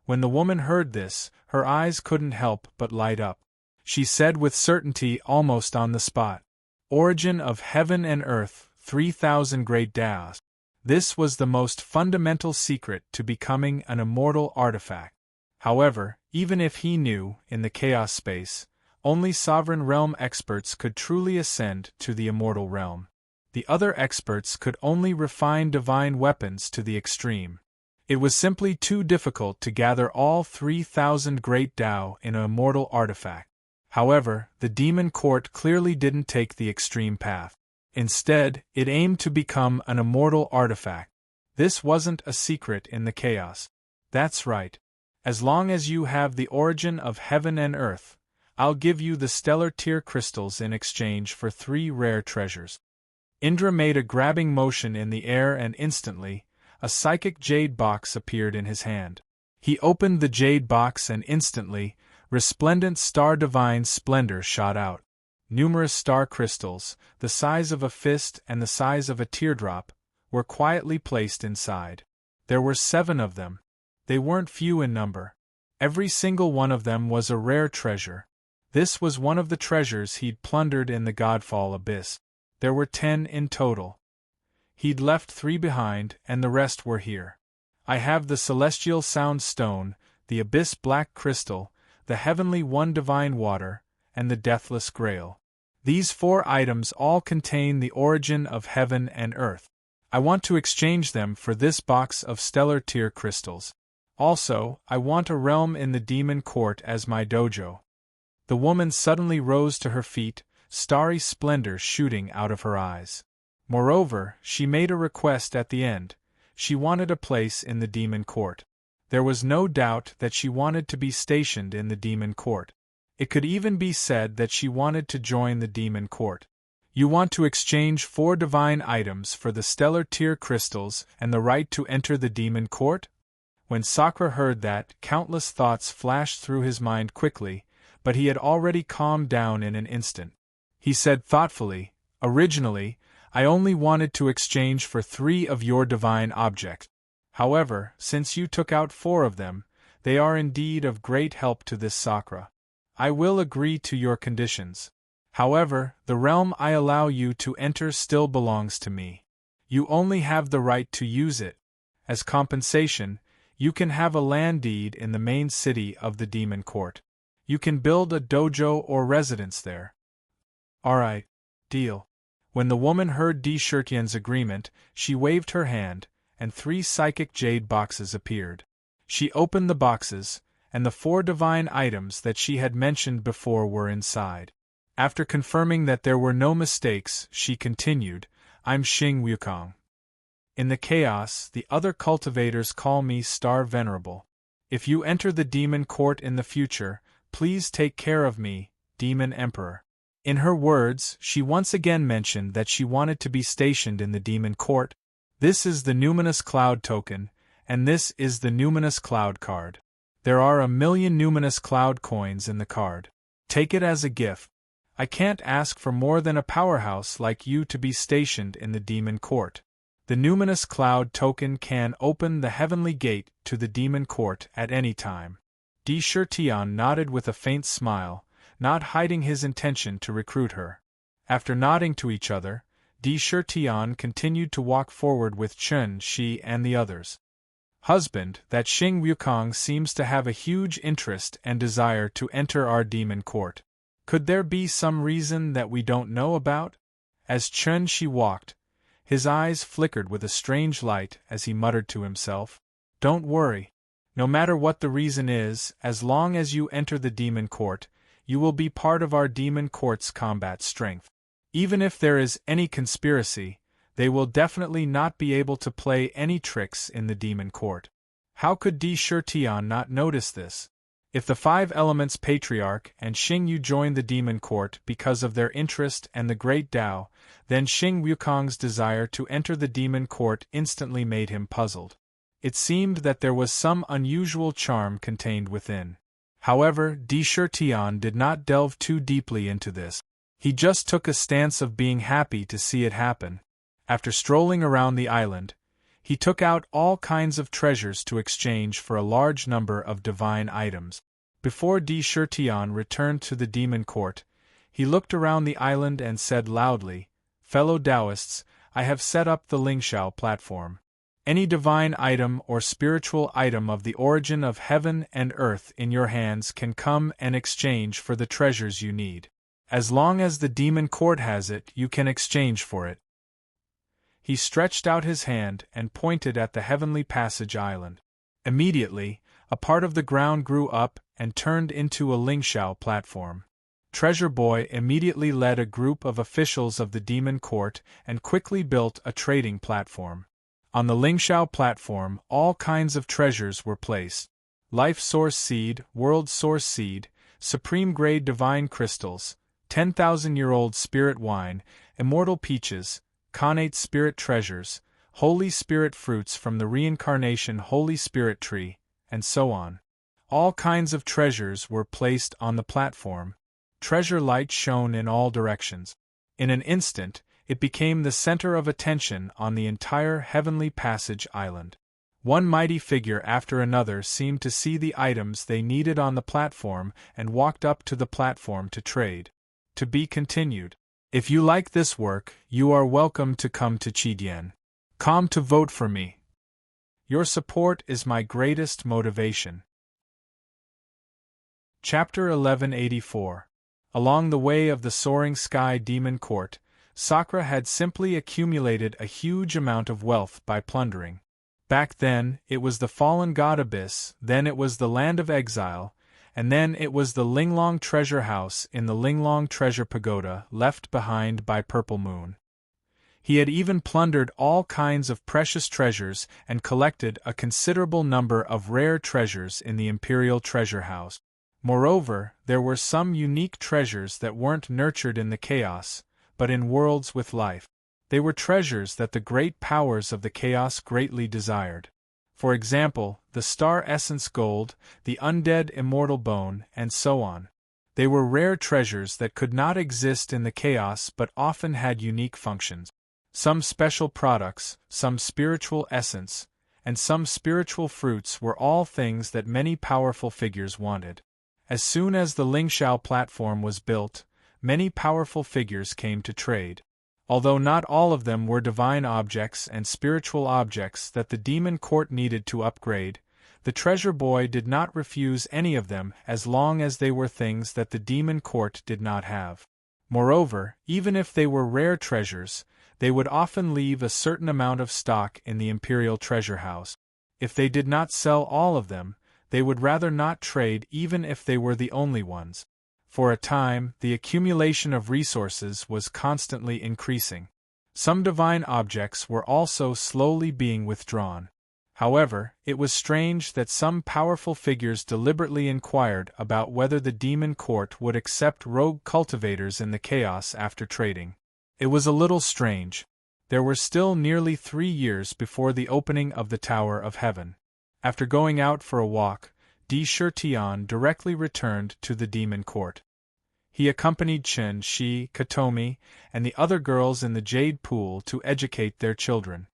When the woman heard this, her eyes couldn't help but light up. She said with certainty almost on the spot, "Origin of heaven and earth, 3,000 great Taos." This was the most fundamental secret to becoming an immortal artifact. However, even if he knew, in the chaos space, only sovereign realm experts could truly ascend to the immortal realm. The other experts could only refine divine weapons to the extreme. It was simply too difficult to gather all 3,000 great Tao in an immortal artifact. However, the demon court clearly didn't take the extreme path. Instead, it aimed to become an immortal artifact. This wasn't a secret in the chaos. That's right. As long as you have the origin of heaven and earth, I'll give you the stellar tear crystals in exchange for 3 rare treasures. Indra made a grabbing motion in the air and instantly, a psychic jade box appeared in his hand. He opened the jade box and instantly, resplendent star divine splendor shot out. Numerous star crystals, the size of a fist and the size of a teardrop, were quietly placed inside. There were 7 of them. They weren't few in number. Every single one of them was a rare treasure. This was one of the treasures he'd plundered in the Godfall abyss. There were 10 in total. He'd left 3 behind, and the rest were here. I have the celestial sound stone, the abyss black crystal, the heavenly one divine water, and the deathless grail. These 4 items all contain the origin of heaven and earth. I want to exchange them for this box of stellar tear crystals. Also, I want a realm in the demon court as my dojo. The woman suddenly rose to her feet, starry splendor shooting out of her eyes. Moreover, she made a request at the end. She wanted a place in the demon court. There was no doubt that she wanted to be stationed in the demon court. It could even be said that she wanted to join the demon court. You want to exchange 4 divine items for the stellar tear crystals and the right to enter the demon court? When Sakra heard that, countless thoughts flashed through his mind quickly, but he had already calmed down in an instant. He said thoughtfully, "Originally, I only wanted to exchange for 3 of your divine objects. However, since you took out 4 of them, they are indeed of great help to this Sakra. I will agree to your conditions. However, the realm I allow you to enter still belongs to me. You only have the right to use it. As compensation, you can have a land deed in the main city of the demon court. You can build a dojo or residence there." "Alright, deal." When the woman heard Di Shirtian's agreement, she waved her hand, and 3 psychic jade boxes appeared. She opened the boxes, and the 4 divine items that she had mentioned before were inside. After confirming that there were no mistakes, she continued, "I'm Xing Wukong. In the chaos, the other cultivators call me Star Venerable. If you enter the demon court in the future, please take care of me, Demon Emperor." In her words, she once again mentioned that she wanted to be stationed in the demon court. This is the numinous cloud token, and this is the numinous cloud card. There are 1,000,000 numinous cloud coins in the card. Take it as a gift. I can't ask for more than a powerhouse like you to be stationed in the demon court. The numinous cloud token can open the heavenly gate to the demon court at any time. Di Shirtian nodded with a faint smile, not hiding his intention to recruit her. After nodding to each other, Di Shirtian continued to walk forward with Chen Shi and the others. "Husband, that Xing Wukong seems to have a huge interest and desire to enter our demon court. Could there be some reason that we don't know about?" As Chen Shi walked, his eyes flickered with a strange light as he muttered to himself, "Don't worry. No matter what the reason is, as long as you enter the demon court, you will be part of our demon court's combat strength. Even if there is any conspiracy, They will definitely not be able to play any tricks in the demon court. How could Di Shurtian not notice this? If the Five Elements Patriarch and Xing Yu joined the demon court because of their interest and the great Tao, then Xing Wukong's desire to enter the demon court instantly made him puzzled. It seemed that there was some unusual charm contained within. However, Di Shurtian did not delve too deeply into this. He just took a stance of being happy to see it happen. After strolling around the island, he took out all kinds of treasures to exchange for a large number of divine items. Before Di Shurtian returned to the demon court, he looked around the island and said loudly, "Fellow Taoists, I have set up the Lingxiao platform. Any divine item or spiritual item of the origin of heaven and earth in your hands can come and exchange for the treasures you need. As long as the demon court has it, you can exchange for it." He stretched out his hand and pointed at the heavenly passage island. Immediately, a part of the ground grew up and turned into a Lingxiao platform. Treasure Boy immediately led a group of officials of the demon court and quickly built a trading platform. On the Lingxiao platform, all kinds of treasures were placed. Life Source Seed, World Source Seed, Supreme Grade Divine Crystals, 10,000-year-old Spirit Wine, Immortal Peaches, Connate Spirit Treasures, Holy Spirit Fruits from the Reincarnation Holy Spirit Tree, and so on. All kinds of treasures were placed on the platform. Treasure light shone in all directions. In an instant, it became the center of attention on the entire Heavenly Passage Island. One mighty figure after another seemed to see the items they needed on the platform and walked up to the platform to trade. To be continued. If you like this work, you are welcome to come to Qidien.com to vote for me. Your support is my greatest motivation. Chapter 1184. Along the way of the soaring sky demon court, Sakura had simply accumulated a huge amount of wealth by plundering. Back then, it was the fallen god abyss, then it was the land of exile, and then it was the Linglong treasure house in the Linglong treasure pagoda left behind by Purple Moon. He had even plundered all kinds of precious treasures and collected a considerable number of rare treasures in the Imperial treasure house. Moreover, there were some unique treasures that weren't nurtured in the chaos, but in worlds with life. They were treasures that the great powers of the chaos greatly desired. For example, the star essence gold, the undead immortal bone, and so on. They were rare treasures that could not exist in the chaos but often had unique functions. Some special products, some spiritual essence, and some spiritual fruits were all things that many powerful figures wanted. As soon as the Lingxiao platform was built, many powerful figures came to trade. Although not all of them were divine objects and spiritual objects that the demon court needed to upgrade, the treasure boy did not refuse any of them as long as they were things that the demon court did not have. Moreover, even if they were rare treasures, they would often leave a certain amount of stock in the imperial treasure house. If they did not sell all of them, they would rather not trade even if they were the only ones. For a time, the accumulation of resources was constantly increasing. Some divine objects were also slowly being withdrawn. However, it was strange that some powerful figures deliberately inquired about whether the demon court would accept rogue cultivators in the chaos after trading. It was a little strange. There were still nearly 3 years before the opening of the Tower of Heaven. After going out for a walk, Di Shurtian directly returned to the demon court. He accompanied Chen, Shi, Katomi, and the other girls in the Jade Pool to educate their children.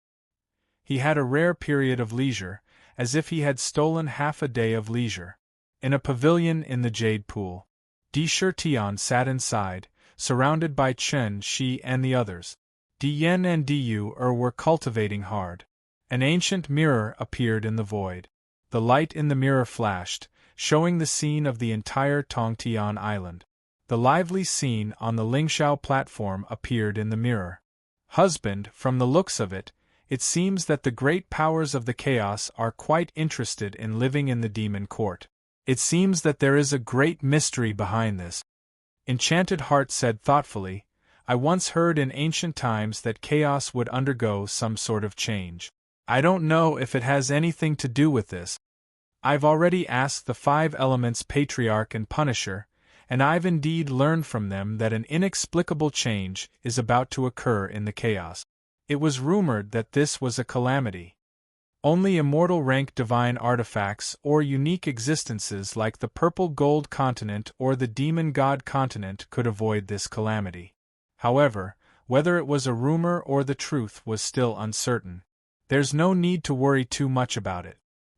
He had a rare period of leisure, as if he had stolen half a day of leisure. In a pavilion in the Jade Pool, Di Shurtian sat inside, surrounded by Chen, Shi, and the others. Di Yen and Di Yu were cultivating hard. An ancient mirror appeared in the void. The light in the mirror flashed, showing the scene of the entire Tongtian Island. The lively scene on the Lingxiao platform appeared in the mirror. Husband, from the looks of it, it seems that the great powers of the chaos are quite interested in living in the demon court. It seems that there is a great mystery behind this. Enchanted Heart said thoughtfully, I once heard in ancient times that chaos would undergo some sort of change. I don't know if it has anything to do with this. I've already asked the 5 elements Patriarch and Punisher, and I've indeed learned from them that an inexplicable change is about to occur in the chaos. It was rumored that this was a calamity. Only immortal rank divine artifacts or unique existences like the purple gold continent or the demon god continent could avoid this calamity. However, whether it was a rumor or the truth was still uncertain. There's no need to worry too much about it,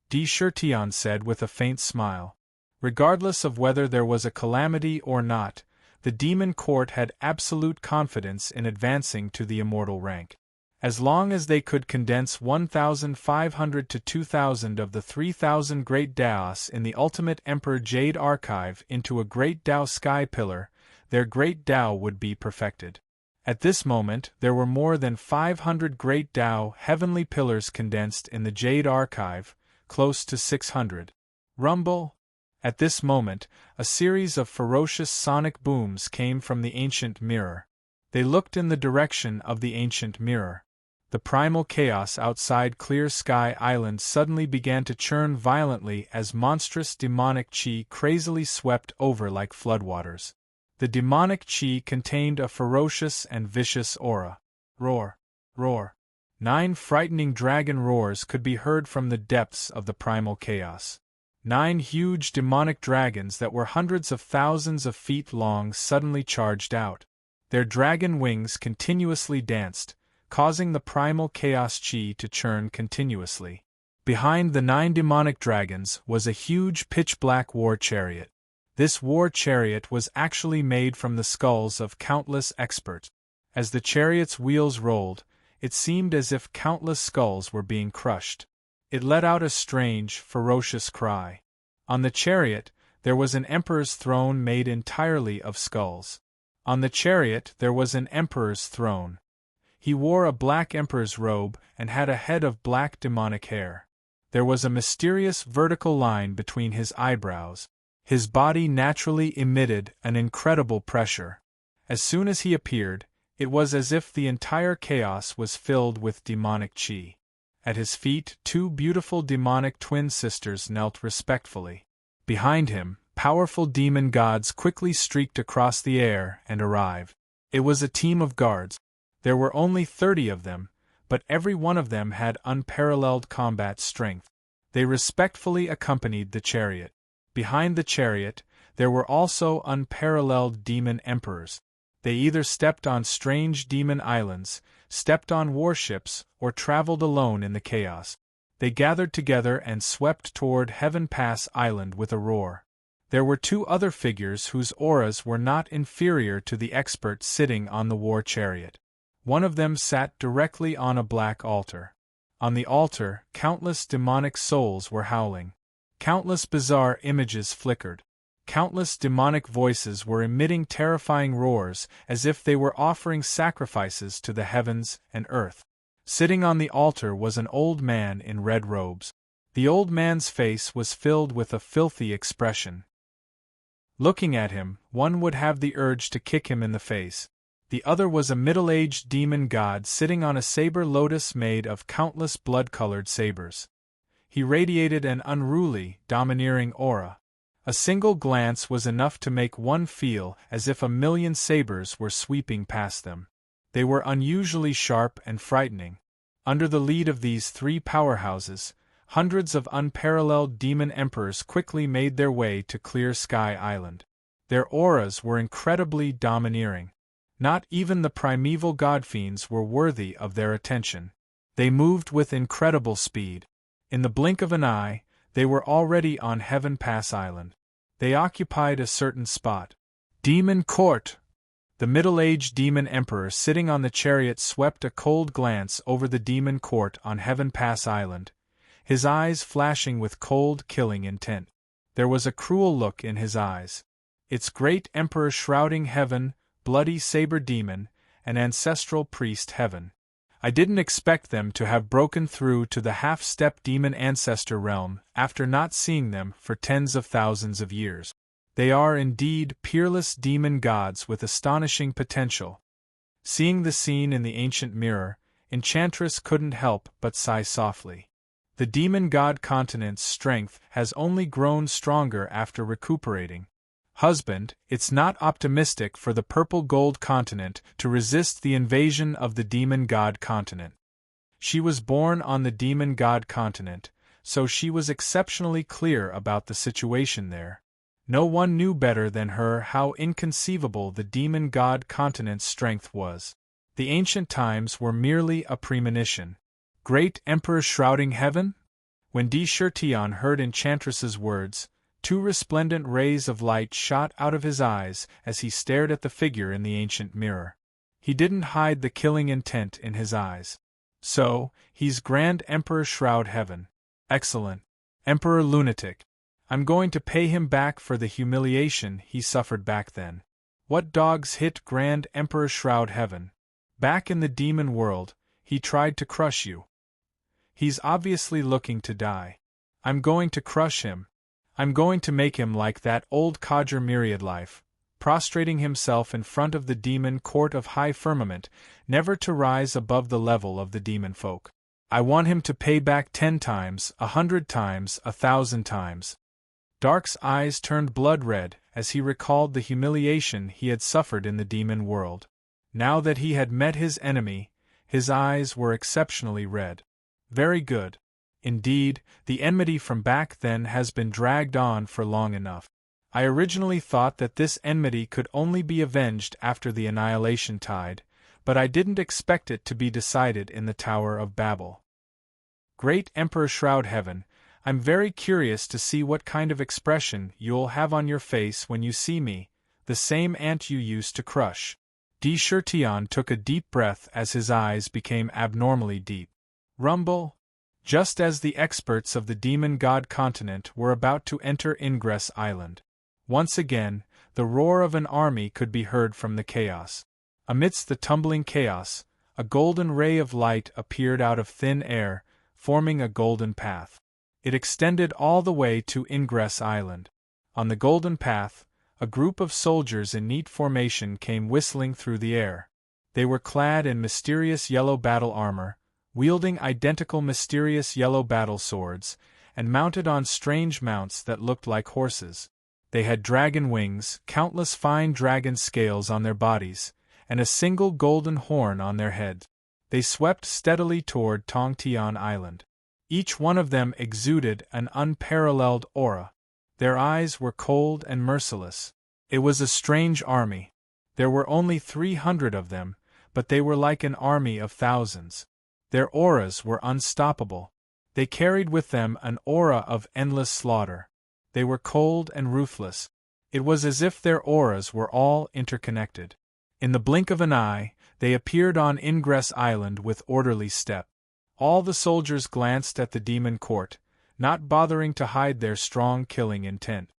De Chertion said with a faint smile. Regardless of whether there was a calamity or not, the demon court had absolute confidence in advancing to the immortal rank. As long as they could condense 1,500 to 2,000 of the 3,000 great Daos in the ultimate Emperor Jade archive into a great Dao sky pillar, their great Dao would be perfected. At this moment, there were more than 500 great Dao heavenly pillars condensed in the Jade archive, close to 600. Rumble! At this moment, a series of ferocious sonic booms came from the ancient mirror. They looked in the direction of the ancient mirror. The primal chaos outside Clear Sky Island suddenly began to churn violently as monstrous demonic chi crazily swept over like floodwaters. The demonic chi contained a ferocious and vicious aura. Roar! Roar! 9 frightening dragon roars could be heard from the depths of the primal chaos. 9 huge demonic dragons that were hundreds of thousands of feet long suddenly charged out. Their dragon wings continuously danced, causing the primal chaos chi to churn continuously. Behind the 9 demonic dragons was a huge pitch-black war chariot. This war chariot was actually made from the skulls of countless experts. As the chariot's wheels rolled, it seemed as if countless skulls were being crushed. It let out a strange, ferocious cry. On the chariot, there was an emperor's throne made entirely of skulls. On the chariot there was an emperor's throne. He wore a black emperor's robe and had a head of black demonic hair. There was a mysterious vertical line between his eyebrows. His body naturally emitted an incredible pressure. As soon as he appeared, it was as if the entire chaos was filled with demonic chi. At his feet, 2 beautiful demonic twin sisters knelt respectfully. Behind him, powerful demon gods quickly streaked across the air and arrived. It was a team of guards. There were only 30 of them, but every one of them had unparalleled combat strength. They respectfully accompanied the chariot. Behind the chariot, there were also unparalleled demon emperors. They either stepped on strange demon islands, stepped on warships, or traveled alone in the chaos. They gathered together and swept toward Heaven Pass Island with a roar. There were 2 other figures whose auras were not inferior to the expert sitting on the war chariot. One of them sat directly on a black altar. On the altar, countless demonic souls were howling. Countless bizarre images flickered. Countless demonic voices were emitting terrifying roars as if they were offering sacrifices to the heavens and earth. Sitting on the altar was an old man in red robes. The old man's face was filled with a filthy expression. Looking at him, one would have the urge to kick him in the face. The other was a middle-aged demon god sitting on a saber lotus made of countless blood-colored sabers. He radiated an unruly, domineering aura. A single glance was enough to make one feel as if a million sabers were sweeping past them. They were unusually sharp and frightening. Under the lead of these 3 powerhouses, hundreds of unparalleled demon emperors quickly made their way to Clear Sky Island. Their auras were incredibly domineering. Not even the primeval godfiends were worthy of their attention. They moved with incredible speed. In the blink of an eye, they were already on Heaven Pass Island. They occupied a certain spot. Demon Court! The middle-aged demon emperor sitting on the chariot swept a cold glance over the demon court on Heaven Pass Island, his eyes flashing with cold, killing intent. There was a cruel look in his eyes. Its great emperor shrouding heaven, bloody saber demon, and ancestral priest heaven. I didn't expect them to have broken through to the half-step demon ancestor realm after not seeing them for tens of thousands of years. They are indeed peerless demon gods with astonishing potential. Seeing the scene in the ancient mirror, Enchantress couldn't help but sigh softly. The demon god continent's strength has only grown stronger after recuperating. Husband, it's not optimistic for the purple gold continent to resist the invasion of the demon god continent. She was born on the demon god continent, so she was exceptionally clear about the situation there. No one knew better than her how inconceivable the demon god continent's strength was. The ancient times were merely a premonition. Great Emperor shrouding heaven? When Di Shirtion heard Enchantress's words, two resplendent rays of light shot out of his eyes as he stared at the figure in the ancient mirror. He didn't hide the killing intent in his eyes. So, he's Grand Emperor Shroud Heaven. Excellent. Emperor Lunatic. I'm going to pay him back for the humiliation he suffered back then. What dogs hit Grand Emperor Shroud Heaven? Back in the demon world, he tried to crush you. He's obviously looking to die. I'm going to crush him. I'm going to make him like that old codger Myriad Life, prostrating himself in front of the demon court of high firmament, never to rise above the level of the demon folk. I want him to pay back 10 times, 100 times, 1,000 times. Dark's eyes turned blood red as he recalled the humiliation he had suffered in the demon world. Now that he had met his enemy, his eyes were exceptionally red. Very good. Indeed, the enmity from back then has been dragged on for long enough. I originally thought that this enmity could only be avenged after the annihilation tide, but I didn't expect it to be decided in the Tower of Babel. Great Emperor Shroud Heaven, I'm very curious to see what kind of expression you'll have on your face when you see me, the same ant you used to crush. Di Shirtion took a deep breath as his eyes became abnormally deep. Rumble. Just as the experts of the demon god continent were about to enter Ingress Island. Once again, the roar of an army could be heard from the chaos. Amidst the tumbling chaos, a golden ray of light appeared out of thin air, forming a golden path. It extended all the way to Ingress Island. On the golden path, a group of soldiers in neat formation came whistling through the air. They were clad in mysterious yellow battle armor, wielding identical mysterious yellow battle swords, and mounted on strange mounts that looked like horses. They had dragon wings, countless fine dragon scales on their bodies, and a single golden horn on their heads. They swept steadily toward Tongtian Island. Each one of them exuded an unparalleled aura. Their eyes were cold and merciless. It was a strange army. There were only 300 of them, but they were like an army of thousands. Their auras were unstoppable. They carried with them an aura of endless slaughter. They were cold and ruthless. It was as if their auras were all interconnected. In the blink of an eye, they appeared on Ingress Island with orderly step. All the soldiers glanced at the demon court, not bothering to hide their strong killing intent.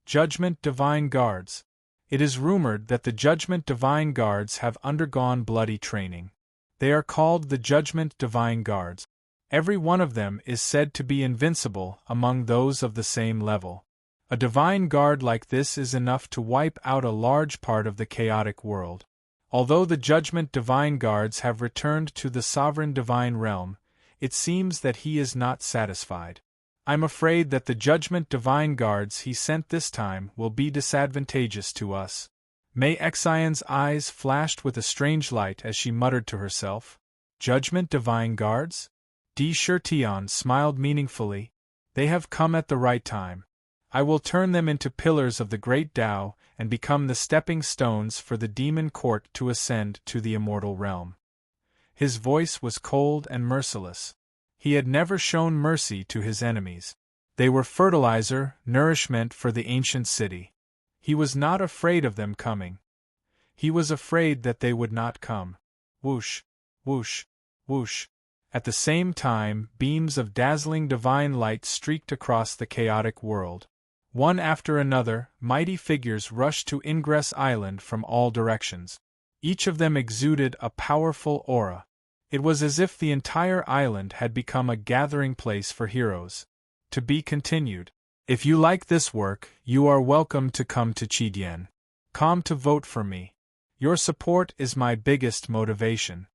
Judgment Divine Guards. It is rumored that the Judgment Divine Guards have undergone bloody training. They are called the Judgment Divine Guards. Every one of them is said to be invincible among those of the same level. A divine guard like this is enough to wipe out a large part of the chaotic world. Although the Judgment Divine Guards have returned to the Sovereign Divine Realm, it seems that he is not satisfied. I'm afraid that the Judgment Divine Guards he sent this time will be disadvantageous to us. Mei Xian's eyes flashed with a strange light as she muttered to herself. Judgment Divine Guards? Di Shirtion smiled meaningfully. They have come at the right time. I will turn them into pillars of the great Tao and become the stepping stones for the demon court to ascend to the immortal realm. His voice was cold and merciless. He had never shown mercy to his enemies. They were fertilizer, nourishment for the ancient city. He was not afraid of them coming. He was afraid that they would not come. Whoosh, whoosh, whoosh. At the same time, beams of dazzling divine light streaked across the chaotic world. One after another, mighty figures rushed to Ingress Island from all directions. Each of them exuded a powerful aura. It was as if the entire island had become a gathering place for heroes. To be continued. If you like this work, you are welcome to come to Qidien. Come to vote for me. Your support is my biggest motivation.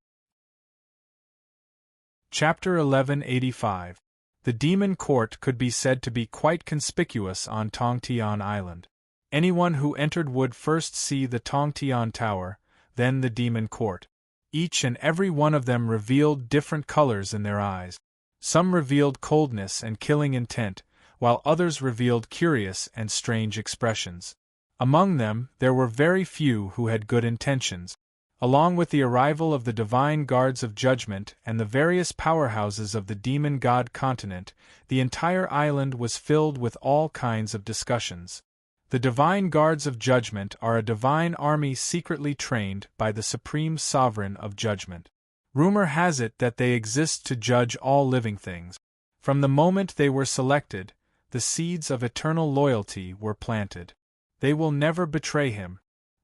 Chapter 1185. The Demon Court could be said to be quite conspicuous on Tongtian Island. Anyone who entered would first see the Tongtian Tower, then the Demon Court. Each and every one of them revealed different colors in their eyes. Some revealed coldness and killing intent, while others revealed curious and strange expressions. Among them, there were very few who had good intentions. Along with the arrival of the divine guards of judgment and the various powerhouses of the demon god continent, the entire island was filled with all kinds of discussions. The divine guards of judgment are a divine army secretly trained by the supreme sovereign of judgment. Rumor has it that they exist to judge all living things. From the moment they were selected, the seeds of eternal loyalty were planted. They will never betray him.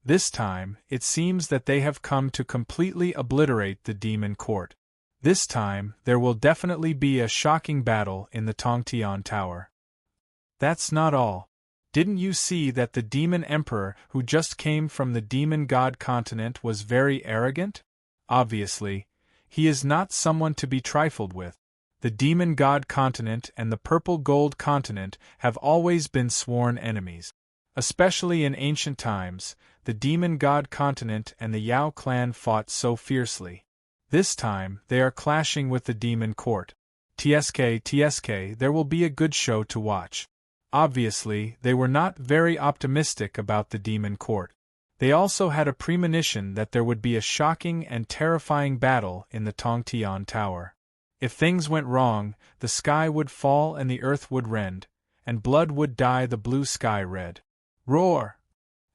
This time, it seems that they have come to completely obliterate the demon court. This time, there will definitely be a shocking battle in the Tongtian Tower. That's not all. Didn't you see that the demon emperor who just came from the demon god continent was very arrogant? Obviously, he is not someone to be trifled with. The demon god continent and the purple gold continent have always been sworn enemies. Especially in ancient times, the demon god continent and the Yao clan fought so fiercely. This time, they are clashing with the demon court. TSK, there will be a good show to watch. Obviously, they were not very optimistic about the demon court. They also had a premonition that there would be a shocking and terrifying battle in the Tongtian Tower. If things went wrong, the sky would fall and the earth would rend, and blood would dye the blue sky red. Roar!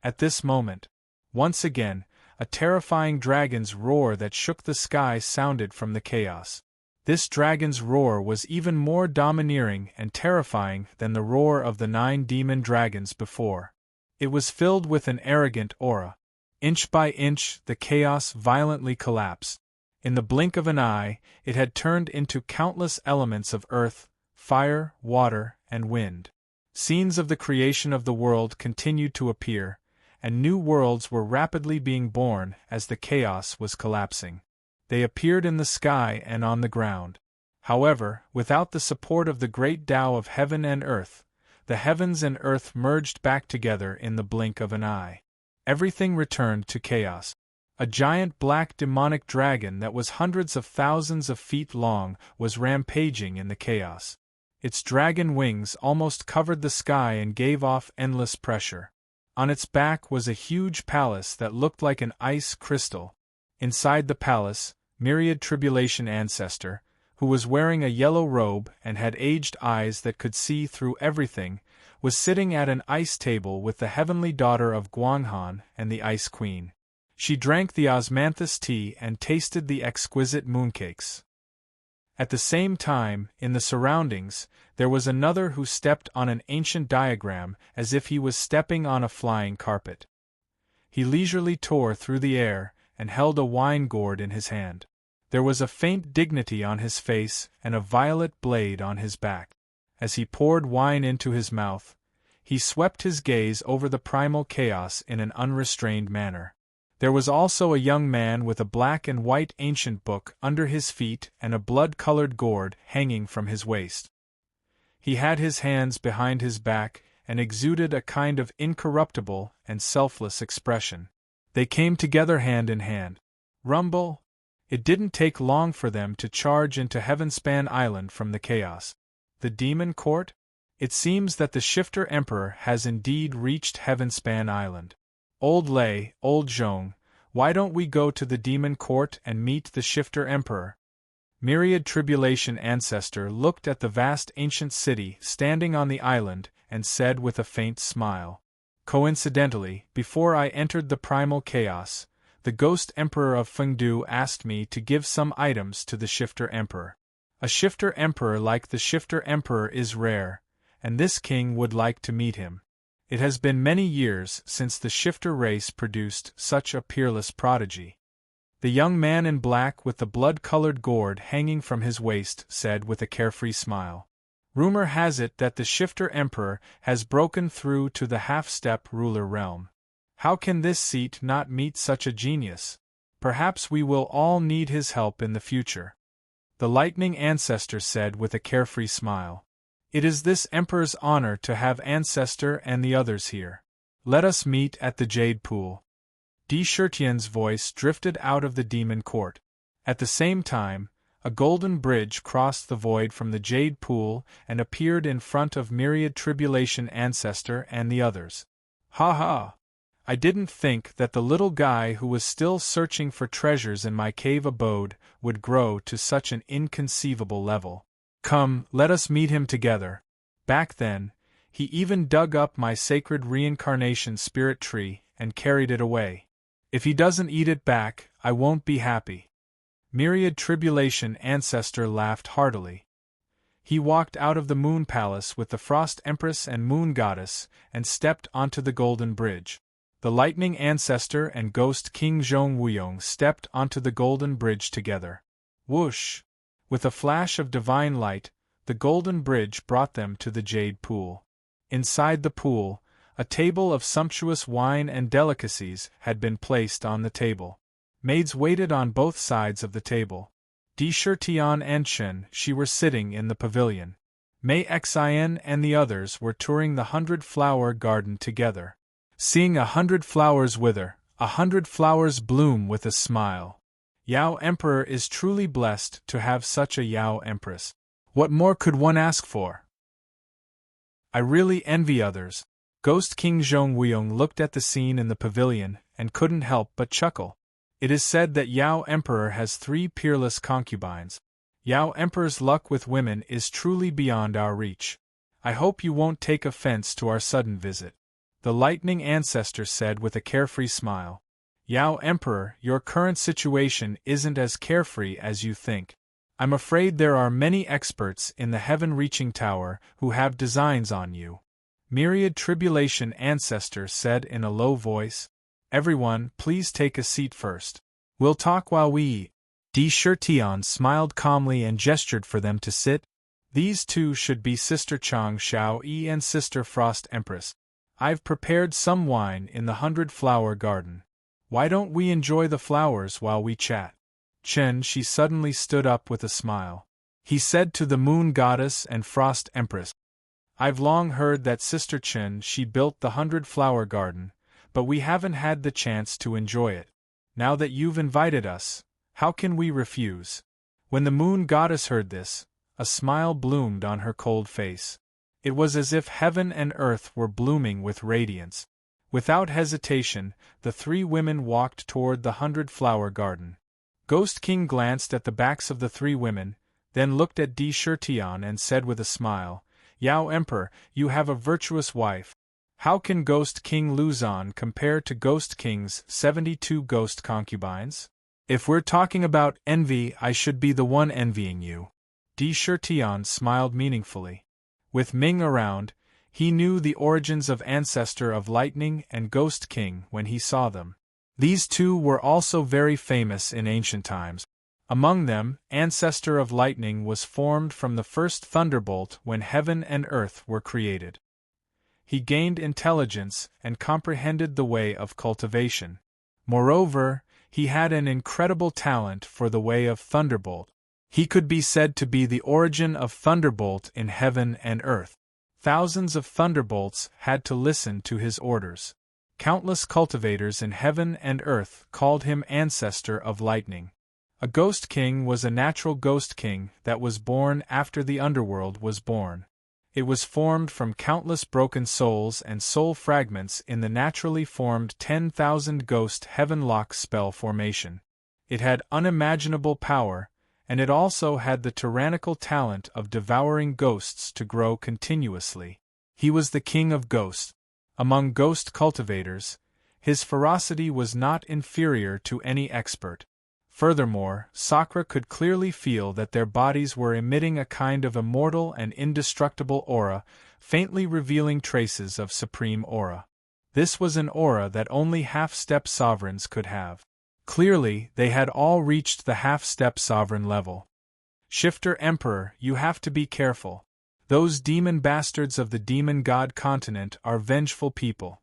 At this moment, once again, a terrifying dragon's roar that shook the sky sounded from the chaos. This dragon's roar was even more domineering and terrifying than the roar of the 9 demon dragons before. It was filled with an arrogant aura. Inch by inch, the chaos violently collapsed. In the blink of an eye, it had turned into countless elements of earth, fire, water, and wind. Scenes of the creation of the world continued to appear, and new worlds were rapidly being born as the chaos was collapsing. They appeared in the sky and on the ground. However, without the support of the great Tao of heaven and earth, the heavens and earth merged back together in the blink of an eye. Everything returned to chaos. A giant black demonic dragon that was hundreds of thousands of feet long was rampaging in the chaos. Its dragon wings almost covered the sky and gave off endless pressure. On its back was a huge palace that looked like an ice crystal. Inside the palace, myriad tribulation Ancestor, who was wearing a yellow robe and had aged eyes that could see through everything, was sitting at an ice table with the heavenly daughter of Guanghan and the Ice Queen. She drank the osmanthus tea and tasted the exquisite mooncakes. At the same time, in the surroundings, there was another who stepped on an ancient diagram as if he was stepping on a flying carpet. He leisurely tore through the air and held a wine gourd in his hand. There was a faint dignity on his face and a violet blade on his back. As he poured wine into his mouth, he swept his gaze over the primal chaos in an unrestrained manner. There was also a young man with a black and white ancient book under his feet and a blood-colored gourd hanging from his waist. He had his hands behind his back and exuded a kind of incorruptible and selfless expression. They came together hand in hand. Rumble! It didn't take long for them to charge into Heavenspan Island from the chaos. The Demon Court? It seems that the Shifter Emperor has indeed reached Heavenspan Island. Old Lei, Old Zhong, why don't we go to the Demon Court and meet the Shifter Emperor? Myriad Tribulation Ancestor looked at the vast ancient city standing on the island and said with a faint smile. Coincidentally, before I entered the primal chaos, the Ghost Emperor of Fengdu asked me to give some items to the Shifter Emperor. A Shifter Emperor like the Shifter Emperor is rare, and this king would like to meet him. It has been many years since the Shifter race produced such a peerless prodigy. The young man in black with the blood-colored gourd hanging from his waist said with a carefree smile. Rumor has it that the Shifter Emperor has broken through to the half-step ruler realm. How can this seat not meet such a genius? Perhaps we will all need his help in the future. The lightning ancestor said with a carefree smile. It is this emperor's honor to have Ancestor and the others here. Let us meet at the Jade Pool. Di Shirtian's voice drifted out of the demon court. At the same time, a golden bridge crossed the void from the Jade Pool and appeared in front of Myriad Tribulation Ancestor and the others. Ha ha! I didn't think that the little guy who was still searching for treasures in my cave abode would grow to such an inconceivable level. Come, let us meet him together. Back then, he even dug up my sacred reincarnation spirit tree and carried it away. If he doesn't eat it back, I won't be happy. Myriad Tribulation Ancestor laughed heartily. He walked out of the Moon Palace with the Frost Empress and Moon Goddess and stepped onto the Golden Bridge. The Lightning Ancestor and Ghost King Zhongwuyong stepped onto the Golden Bridge together. Whoosh! With a flash of divine light, the Golden Bridge brought them to the Jade Pool. Inside the pool, a table of sumptuous wine and delicacies had been placed on the table. Maids waited on both sides of the table. Di Shirtian and Chen Shi were sitting in the pavilion. Mei Xin and the others were touring the 100-flower garden together. Seeing 100 flowers wither, 100 flowers bloom with a smile. Yao Emperor is truly blessed to have such a Yao Empress. What more could one ask for? I really envy others. Ghost King Zhongwuyong looked at the scene in the pavilion and couldn't help but chuckle. It is said that Yao Emperor has 3 peerless concubines. Yao Emperor's luck with women is truly beyond our reach. I hope you won't take offense to our sudden visit. The Lightning Ancestor said with a carefree smile. Yao Emperor, your current situation isn't as carefree as you think. I'm afraid there are many experts in the heaven-reaching tower who have designs on you. Myriad Tribulation Ancestor said in a low voice. Everyone, please take a seat first. We'll talk while we eat. Di Shirtian smiled calmly and gestured for them to sit. These two should be Sister Chang Shao Yi and Sister Frost Empress. I've prepared some wine in the 100-flower garden. Why don't we enjoy the flowers while we chat? Chen Shi suddenly stood up with a smile. He said to the Moon Goddess and Frost Empress, I've long heard that Sister Chen Shi built the 100-flower garden, but we haven't had the chance to enjoy it. Now that you've invited us, how can we refuse? When the Moon Goddess heard this, a smile bloomed on her cold face. It was as if heaven and earth were blooming with radiance. Without hesitation, the 3 women walked toward the 100-flower garden. Ghost King glanced at the backs of the 3 women, then looked at Di Shirtian and said with a smile, Yao Emperor, you have a virtuous wife. How can Ghost King Luzon compare to Ghost King's 72 ghost concubines? If we're talking about envy, I should be the one envying you. Di Shirtian smiled meaningfully. With Ming around, he knew the origins of Ancestor of Lightning and Ghost King when he saw them. These two were also very famous in ancient times. Among them, Ancestor of Lightning was formed from the first thunderbolt when heaven and earth were created. He gained intelligence and comprehended the way of cultivation. Moreover, he had an incredible talent for the way of thunderbolt. He could be said to be the origin of thunderbolt in heaven and earth. Thousands of thunderbolts had to listen to his orders. Countless cultivators in heaven and earth called him Ancestor of Lightning. A ghost king was a natural ghost king that was born after the underworld was born. It was formed from countless broken souls and soul fragments in the naturally formed 10,000 ghost heavenlock spell formation. It had unimaginable power, and it also had the tyrannical talent of devouring ghosts to grow continuously. He was the king of ghosts. Among ghost cultivators, his ferocity was not inferior to any expert. Furthermore, Sakura could clearly feel that their bodies were emitting a kind of immortal and indestructible aura, faintly revealing traces of supreme aura. This was an aura that only half-step sovereigns could have. Clearly, they had all reached the half-step sovereign level. Shifter Emperor, you have to be careful. Those demon bastards of the demon god continent are vengeful people.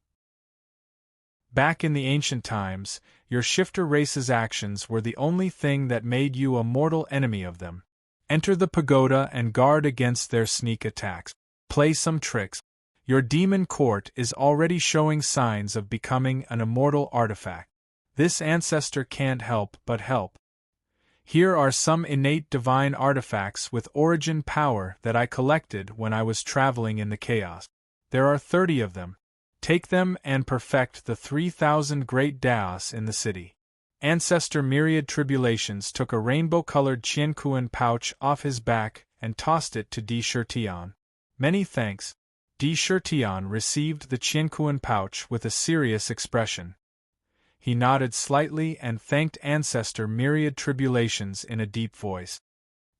Back in the ancient times, your shifter race's actions were the only thing that made you a mortal enemy of them. Enter the pagoda and guard against their sneak attacks. Play some tricks. Your demon court is already showing signs of becoming an immortal artifact. This ancestor can't help but help. Here are some innate divine artifacts with origin power that I collected when I was traveling in the chaos. There are 30 of them. Take them and perfect the 3,000 great Daos in the city. Ancestor Myriad Tribulations took a rainbow-colored Qiankuan pouch off his back and tossed it to Di Shirtian. Many thanks. Di Shirtian received the Qiankuan pouch with a serious expression. He nodded slightly and thanked Ancestor Myriad Tribulations in a deep voice.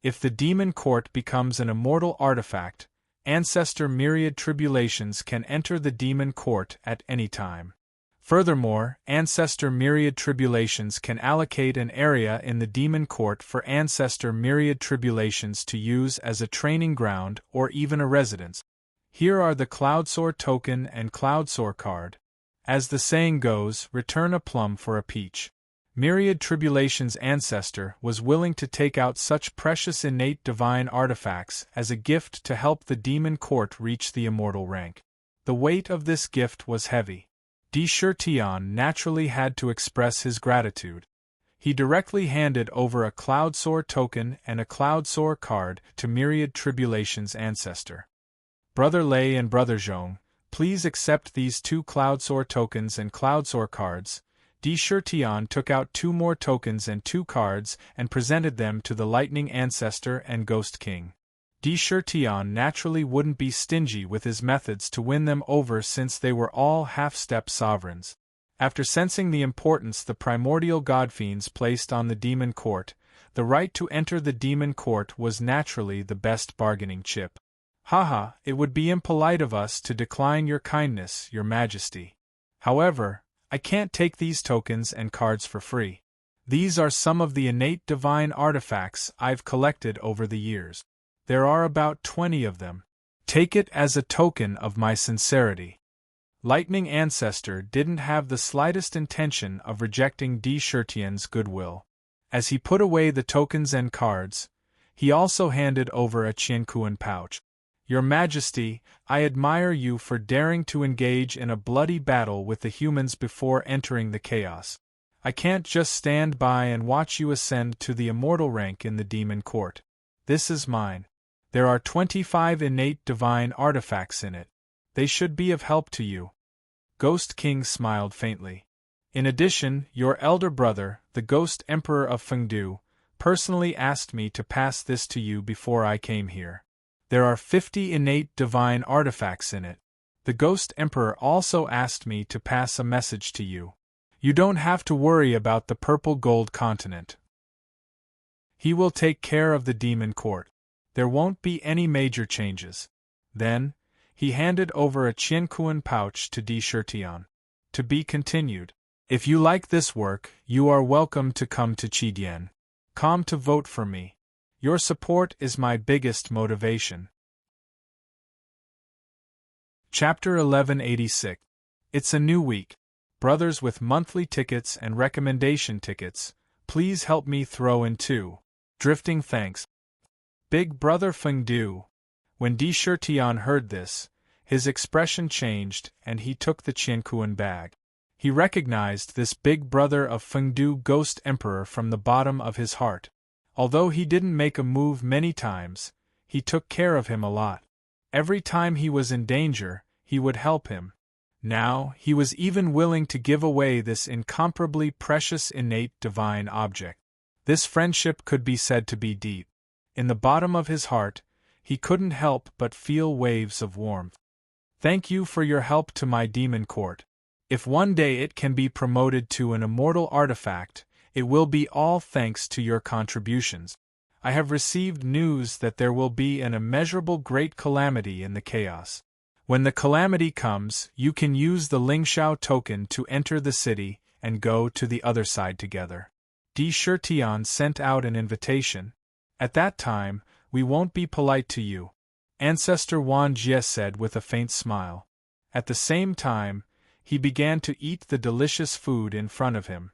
If the demon court becomes an immortal artifact, Ancestor Myriad Tribulations can enter the demon court at any time. Furthermore, Ancestor Myriad Tribulations can allocate an area in the demon court for Ancestor Myriad Tribulations to use as a training ground or even a residence. Here are the Cloudsoar token and Cloudsoar card. As the saying goes, return a plum for a peach. Myriad Tribulations' ancestor was willing to take out such precious innate divine artifacts as a gift to help the demon court reach the immortal rank. The weight of this gift was heavy. Di Shirtian naturally had to express his gratitude. He directly handed over a Cloudsoar token and a Cloudsoar card to Myriad Tribulations' ancestor. Brother Lei and Brother Zhong, please accept these 2 Cloudsoar tokens and Cloudsoar cards. Di Shirtian took out 2 more tokens and 2 cards and presented them to the Lightning Ancestor and Ghost King. Di Shirtian naturally wouldn't be stingy with his methods to win them over since they were all half-step sovereigns. After sensing the importance the primordial godfiends placed on the demon court, the right to enter the demon court was naturally the best bargaining chip. Haha, it would be impolite of us to decline your kindness, your majesty. However, I can't take these tokens and cards for free. These are some of the innate divine artifacts I've collected over the years. There are about 20 of them. Take it as a token of my sincerity. Lightning Ancestor didn't have the slightest intention of rejecting Di Shirtian's goodwill. As he put away the tokens and cards, he also handed over a Qiankuan pouch. Your Majesty, I admire you for daring to engage in a bloody battle with the humans before entering the chaos. I can't just stand by and watch you ascend to the immortal rank in the demon court. This is mine. There are 25 innate divine artifacts in it. They should be of help to you. Ghost King smiled faintly. In addition, your elder brother, the Ghost Emperor of Fengdu, personally asked me to pass this to you before I came here. There are 50 innate divine artifacts in it. The Ghost Emperor also asked me to pass a message to you. You don't have to worry about the purple gold continent. He will take care of the demon court. There won't be any major changes. Then, he handed over a Qiankuan pouch to Di Shirtian. To be continued. If you like this work, you are welcome to come to Qidian. Come to vote for me. Your support is my biggest motivation. Chapter 1186. It's a new week. Brothers with monthly tickets and recommendation tickets, please help me throw in 2. Drifting thanks. Big Brother Fengdu. When Di Shirtian heard this, his expression changed and he took the Qiankuan bag. He recognized this Big Brother of Fengdu Ghost Emperor from the bottom of his heart. Although he didn't make a move many times, he took care of him a lot. Every time he was in danger, he would help him. Now, he was even willing to give away this incomparably precious innate divine object. This friendship could be said to be deep. In the bottom of his heart, he couldn't help but feel waves of warmth. Thank you for your help to my demon court. If one day it can be promoted to an immortal artifact, it will be all thanks to your contributions. I have received news that there will be an immeasurable great calamity in the chaos. When the calamity comes, you can use the Lingxiao token to enter the city and go to the other side together. Di Shirtian sent out an invitation. At that time, we won't be polite to you, Ancestor Wan Jie said with a faint smile. At the same time, he began to eat the delicious food in front of him.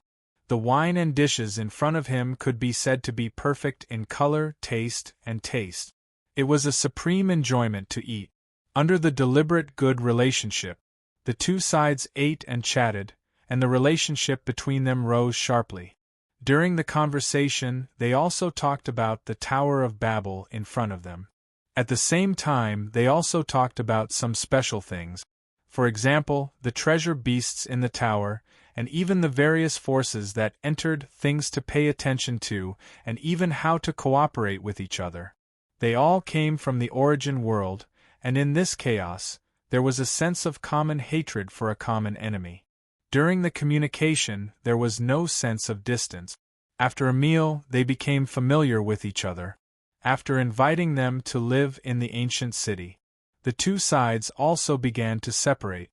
The wine and dishes in front of him could be said to be perfect in color, taste, and taste. It was a supreme enjoyment to eat. Under the deliberate good relationship, the two sides ate and chatted, and the relationship between them rose sharply. During the conversation, they also talked about the Tower of Babel in front of them. At the same time, they also talked about some special things. For example, the treasure beasts in the tower, and even the various forces that entered, things to pay attention to, and even how to cooperate with each other. They all came from the origin world, and in this chaos, there was a sense of common hatred for a common enemy. During the communication, there was no sense of distance. After a meal, they became familiar with each other. After inviting them to live in the ancient city, the two sides also began to separate.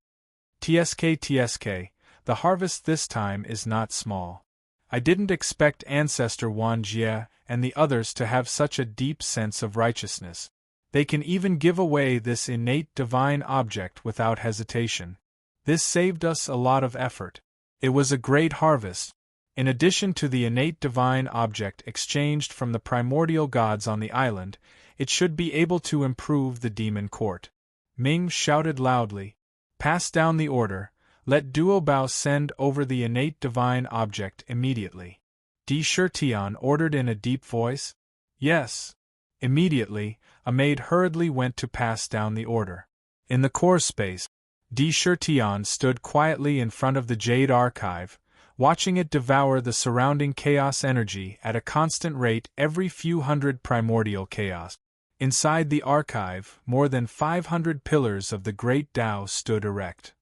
TSK, the harvest this time is not small. I didn't expect Ancestor Wan Jie and the others to have such a deep sense of righteousness. They can even give away this innate divine object without hesitation. This saved us a lot of effort. It was a great harvest. In addition to the innate divine object exchanged from the primordial gods on the island, it should be able to improve the demon court. Ming shouted loudly, "Pass down the order, let Duo Bao send over the innate divine object immediately." Di Shirtian ordered in a deep voice. "Yes." Immediately, a maid hurriedly went to pass down the order. In the core space, Di Shirtian stood quietly in front of the Jade Archive, watching it devour the surrounding chaos energy at a constant rate every few hundred primordial chaos. Inside the archive, more than 500 pillars of the Great Tao stood erect.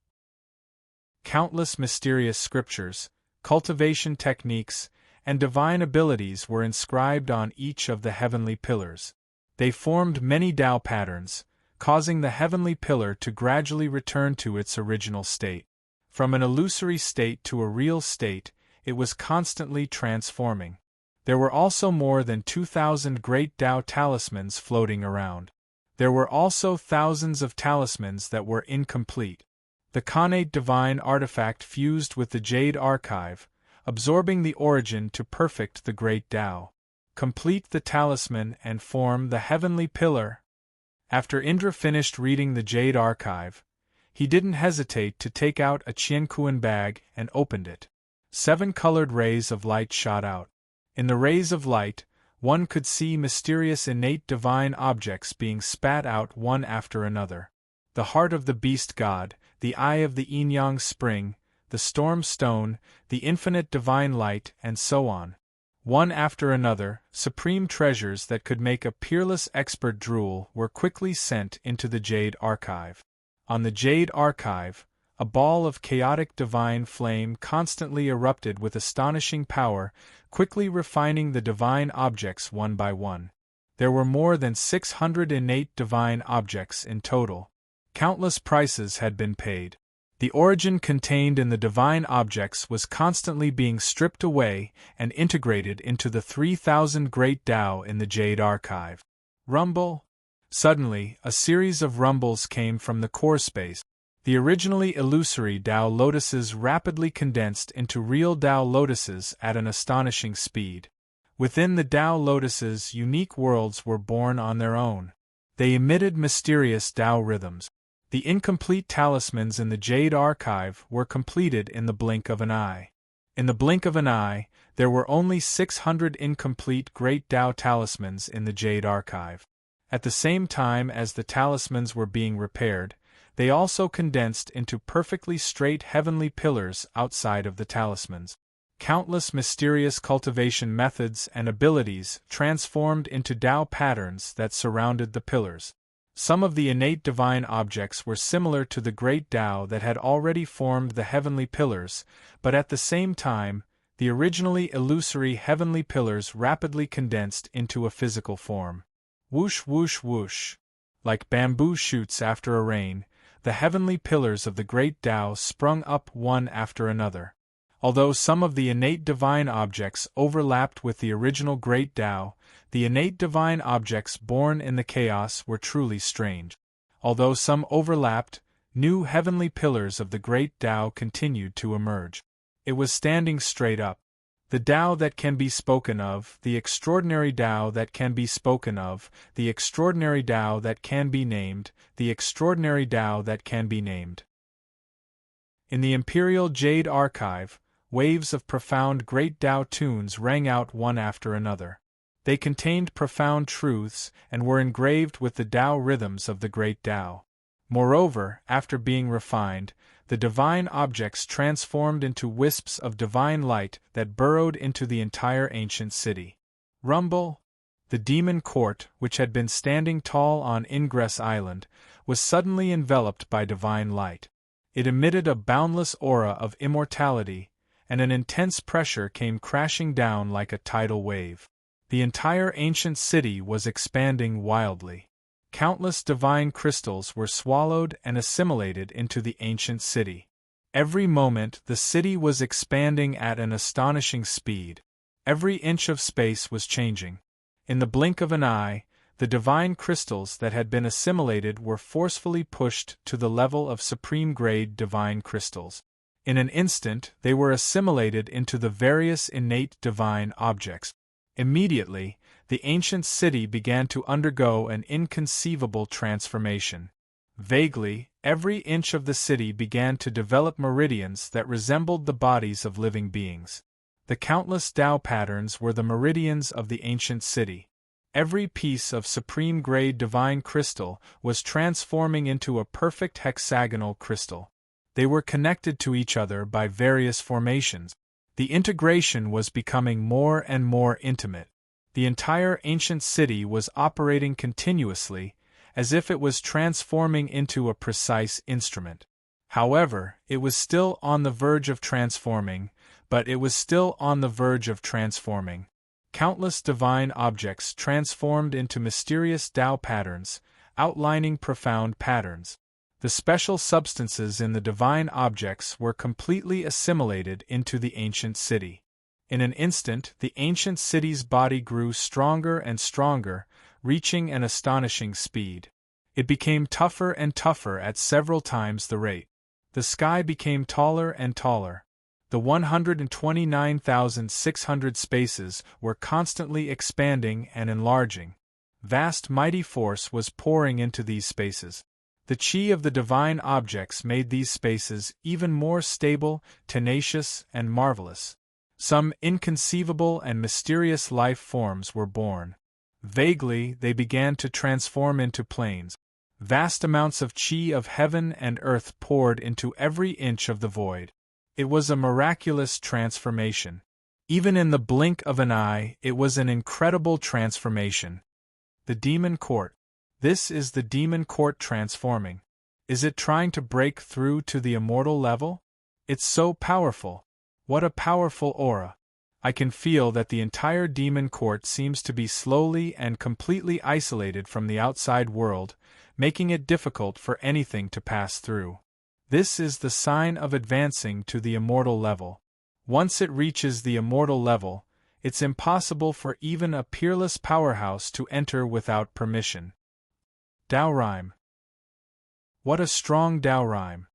Countless mysterious scriptures, cultivation techniques, and divine abilities were inscribed on each of the heavenly pillars. They formed many Tao patterns, causing the heavenly pillar to gradually return to its original state. From an illusory state to a real state, it was constantly transforming. There were also more than 2,000 great Tao talismans floating around. There were also thousands of talismans that were incomplete. The Khanate divine artifact fused with the Jade Archive, absorbing the origin to perfect the great Tao. Complete the talisman and form the heavenly pillar. After Indra finished reading the Jade Archive, he didn't hesitate to take out a Qiankuan bag and opened it. 7 colored rays of light shot out. In the rays of light, one could see mysterious innate divine objects being spat out one after another. The heart of the beast god, the eye of the yin-yang spring, the storm stone, the infinite divine light, and so on. One after another, supreme treasures that could make a peerless expert drool were quickly sent into the Jade Archive. On the Jade Archive, a ball of chaotic divine flame constantly erupted with astonishing power, quickly refining the divine objects one by one. There were more than 600 innate divine objects in total. Countless prices had been paid. The origin contained in the divine objects was constantly being stripped away and integrated into the 3,000 great Tao in the Jade Archive. Rumble! Suddenly, a series of rumbles came from the core space. The originally illusory Tao lotuses rapidly condensed into real Tao lotuses at an astonishing speed. Within the Tao lotuses, unique worlds were born on their own. They emitted mysterious Tao rhythms. The incomplete talismans in the Jade Archive were completed in the blink of an eye. In the blink of an eye, there were only 600 incomplete Great Tao talismans in the Jade Archive. At the same time as the talismans were being repaired, they also condensed into perfectly straight heavenly pillars outside of the talismans. Countless mysterious cultivation methods and abilities transformed into Tao patterns that surrounded the pillars. Some of the innate divine objects were similar to the great Tao that had already formed the heavenly pillars, but at the same time, the originally illusory heavenly pillars rapidly condensed into a physical form. Whoosh whoosh whoosh. Like bamboo shoots after a rain, the heavenly pillars of the great Tao sprung up one after another. Although some of the innate divine objects overlapped with the original great Tao, the innate divine objects born in the chaos were truly strange. Although some overlapped, New heavenly pillars of the great Tao continued to emerge. It was standing straight up. The Tao that can be spoken of, the extraordinary Tao that can be spoken of, the extraordinary Tao that can be named, the extraordinary Tao that can be named. In the Imperial Jade Archive, waves of profound great Tao tunes rang out one after another. They contained profound truths and were engraved with the Tao rhythms of the great Tao. Moreover, after being refined, the divine objects transformed into wisps of divine light that burrowed into the entire ancient city. Rumble! The demon court, which had been standing tall on Ingress Island, was suddenly enveloped by divine light. It emitted a boundless aura of immortality, and an intense pressure came crashing down like a tidal wave. The entire ancient city was expanding wildly. Countless divine crystals were swallowed and assimilated into the ancient city. Every moment the city was expanding at an astonishing speed. Every inch of space was changing. In the blink of an eye, the divine crystals that had been assimilated were forcefully pushed to the level of supreme-grade divine crystals. In an instant they were assimilated into the various innate divine objects. Immediately, the ancient city began to undergo an inconceivable transformation. Vaguely, every inch of the city began to develop meridians that resembled the bodies of living beings. The countless Tao patterns were the meridians of the ancient city. Every piece of supreme-grade divine crystal was transforming into a perfect hexagonal crystal. They were connected to each other by various formations. The integration was becoming more and more intimate. The entire ancient city was operating continuously, as if it was transforming into a precise instrument. However, it was still on the verge of transforming, but it was still on the verge of transforming. Countless divine objects transformed into mysterious Tao patterns, outlining profound patterns. The special substances in the divine objects were completely assimilated into the ancient city. In an instant, the ancient city's body grew stronger and stronger, reaching an astonishing speed. It became tougher and tougher at several times the rate. The sky became taller and taller. The 129,600 spaces were constantly expanding and enlarging. Vast mighty force was pouring into these spaces. The chi of the divine objects made these spaces even more stable, tenacious, and marvelous. Some inconceivable and mysterious life forms were born. Vaguely, they began to transform into planes. Vast amounts of chi of heaven and earth poured into every inch of the void. It was a miraculous transformation. Even in the blink of an eye, it was an incredible transformation. The demon court. This is the demon court transforming. Is it trying to break through to the immortal level? It's so powerful. What a powerful aura. I can feel that the entire demon court seems to be slowly and completely isolated from the outside world, making it difficult for anything to pass through. This is the sign of advancing to the immortal level. Once it reaches the immortal level, it's impossible for even a peerless powerhouse to enter without permission. Tao rhyme. What a strong Tao rhyme.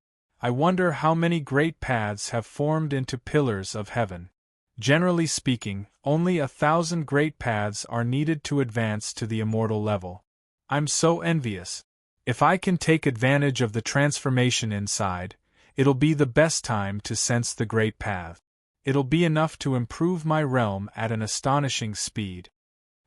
I wonder how many great paths have formed into pillars of heaven. Generally speaking, only 1,000 great paths are needed to advance to the immortal level. I'm so envious. If I can take advantage of the transformation inside, it'll be the best time to sense the great path. It'll be enough to improve my realm at an astonishing speed.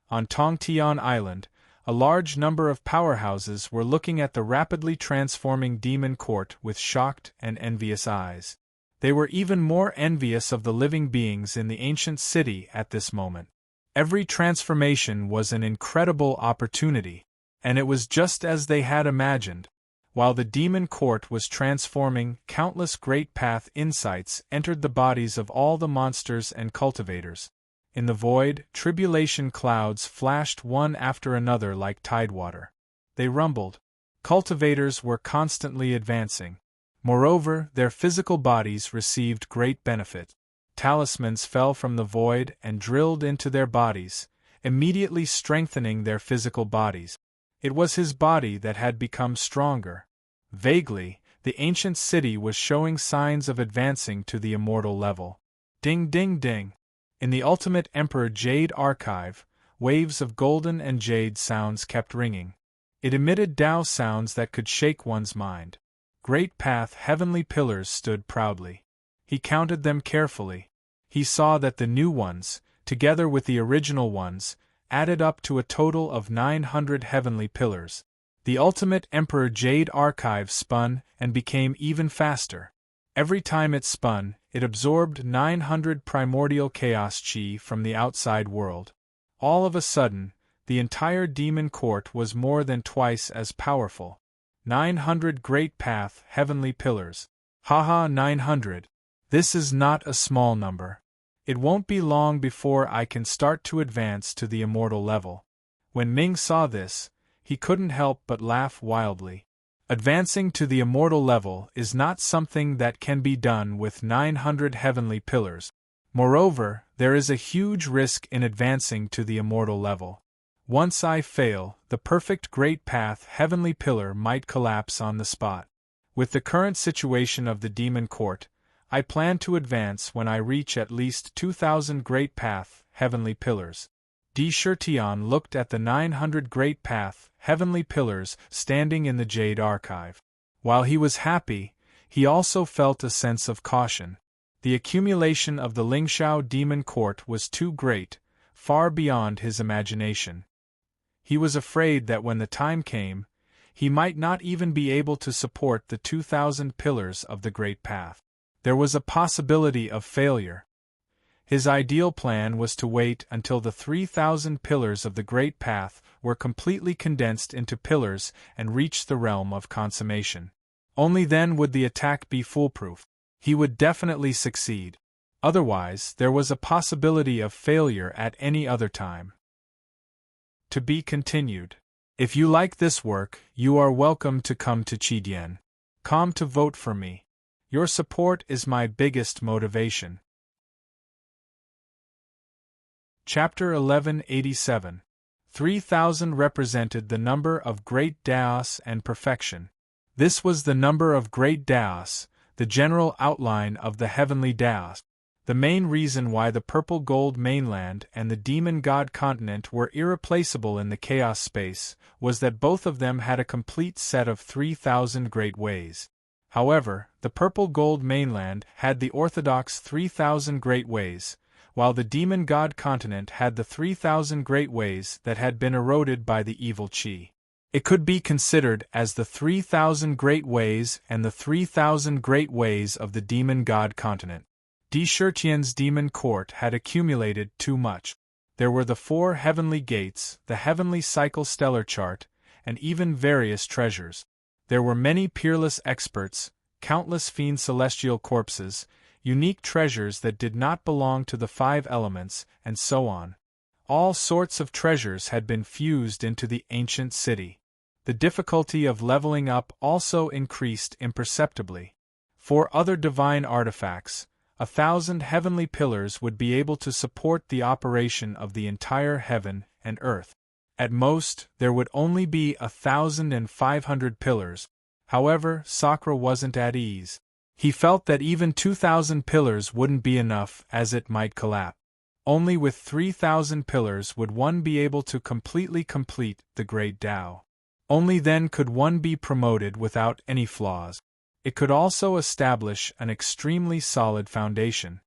On Tongtian Island, a large number of powerhouses were looking at the rapidly transforming demon court with shocked and envious eyes. They were even more envious of the living beings in the ancient city at this moment. Every transformation was an incredible opportunity, and it was just as they had imagined. While the demon court was transforming, countless great path insights entered the bodies of all the monsters and cultivators. In the void, tribulation clouds flashed one after another like tidewater. They rumbled. Cultivators were constantly advancing. Moreover, their physical bodies received great benefit. Talismans fell from the void and drilled into their bodies, immediately strengthening their physical bodies. It was his body that had become stronger. Vaguely, The ancient city was showing signs of advancing to the immortal level. Ding ding ding. In the ultimate Emperor Jade archive, waves of golden and jade sounds kept ringing. It emitted Tao sounds that could shake one's mind. Great path heavenly pillars stood proudly. He counted them carefully. He saw that the new ones, together with the original ones, added up to a total of 900 heavenly pillars. The ultimate Emperor Jade archive spun and became even faster. Every time it spun, it absorbed 900 primordial chaos chi from the outside world. All of a sudden, the entire demon court was more than twice as powerful. 900 great path heavenly pillars. Haha, 900. This is not a small number. It won't be long before I can start to advance to the immortal level. When Ming saw this, he couldn't help but laugh wildly. Advancing to the immortal level is not something that can be done with 900 heavenly pillars. Moreover, there is a huge risk in advancing to the immortal level. Once I fail, the perfect great path heavenly pillar might collapse on the spot. With the current situation of the demon court, I plan to advance when I reach at least 2,000 great path heavenly pillars. Di Shirtian looked at the 900 great path heavenly pillars standing in the Jade archive. While he was happy, he also felt a sense of caution. The accumulation of the Lingxiao demon court was too great, far beyond his imagination. He was afraid that when the time came, he might not even be able to support the 2,000 pillars of the great path. There was a possibility of failure. His ideal plan was to wait until the 3,000 pillars of the great path were completely condensed into pillars and reach the realm of consummation. Only then would the attack be foolproof. He would definitely succeed. Otherwise, there was a possibility of failure at any other time. To be continued. If you like this work, you are welcome to come to Chidian.com to vote for me. Your support is my biggest motivation. Chapter 1187. 3,000 represented the number of great Daos and perfection. This was the number of great Daos, the general outline of the heavenly Daos. The main reason why the purple gold mainland and the demon god continent were irreplaceable in the chaos space was that both of them had a complete set of 3,000 great ways. However, the purple gold mainland had the orthodox 3,000 great ways, while the demon god continent had the 3,000 great ways that had been eroded by the evil chi. It could be considered as the 3,000 great ways and the 3,000 great ways of the demon god continent. Di Shirtian's demon court had accumulated too much. There were the 4 heavenly gates, the heavenly cycle stellar chart, and even various treasures. There were many peerless experts, countless fiend celestial corpses, unique treasures that did not belong to the 5 elements, and so on. All sorts of treasures had been fused into the ancient city. The difficulty of leveling up also increased imperceptibly. 4 other divine artifacts, 1,000 heavenly pillars would be able to support the operation of the entire heaven and earth. At most, there would only be 1,500 pillars. However, Sakura wasn't at ease. He felt that even 2,000 pillars wouldn't be enough, as it might collapse. Only with 3,000 pillars would one be able to completely complete the Great Tao. Only then could one be promoted without any flaws. It could also establish an extremely solid foundation.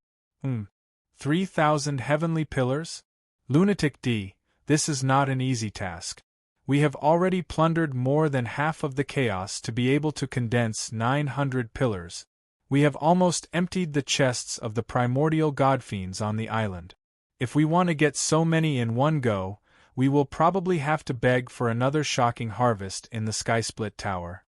3,000 heavenly pillars? Lunatic D, this is not an easy task. We have already plundered more than half of the chaos to be able to condense 900 pillars. We have almost emptied the chests of the primordial godfiends on the island. If we want to get so many in one go, we will probably have to beg for another shocking harvest in the Skysplit Tower.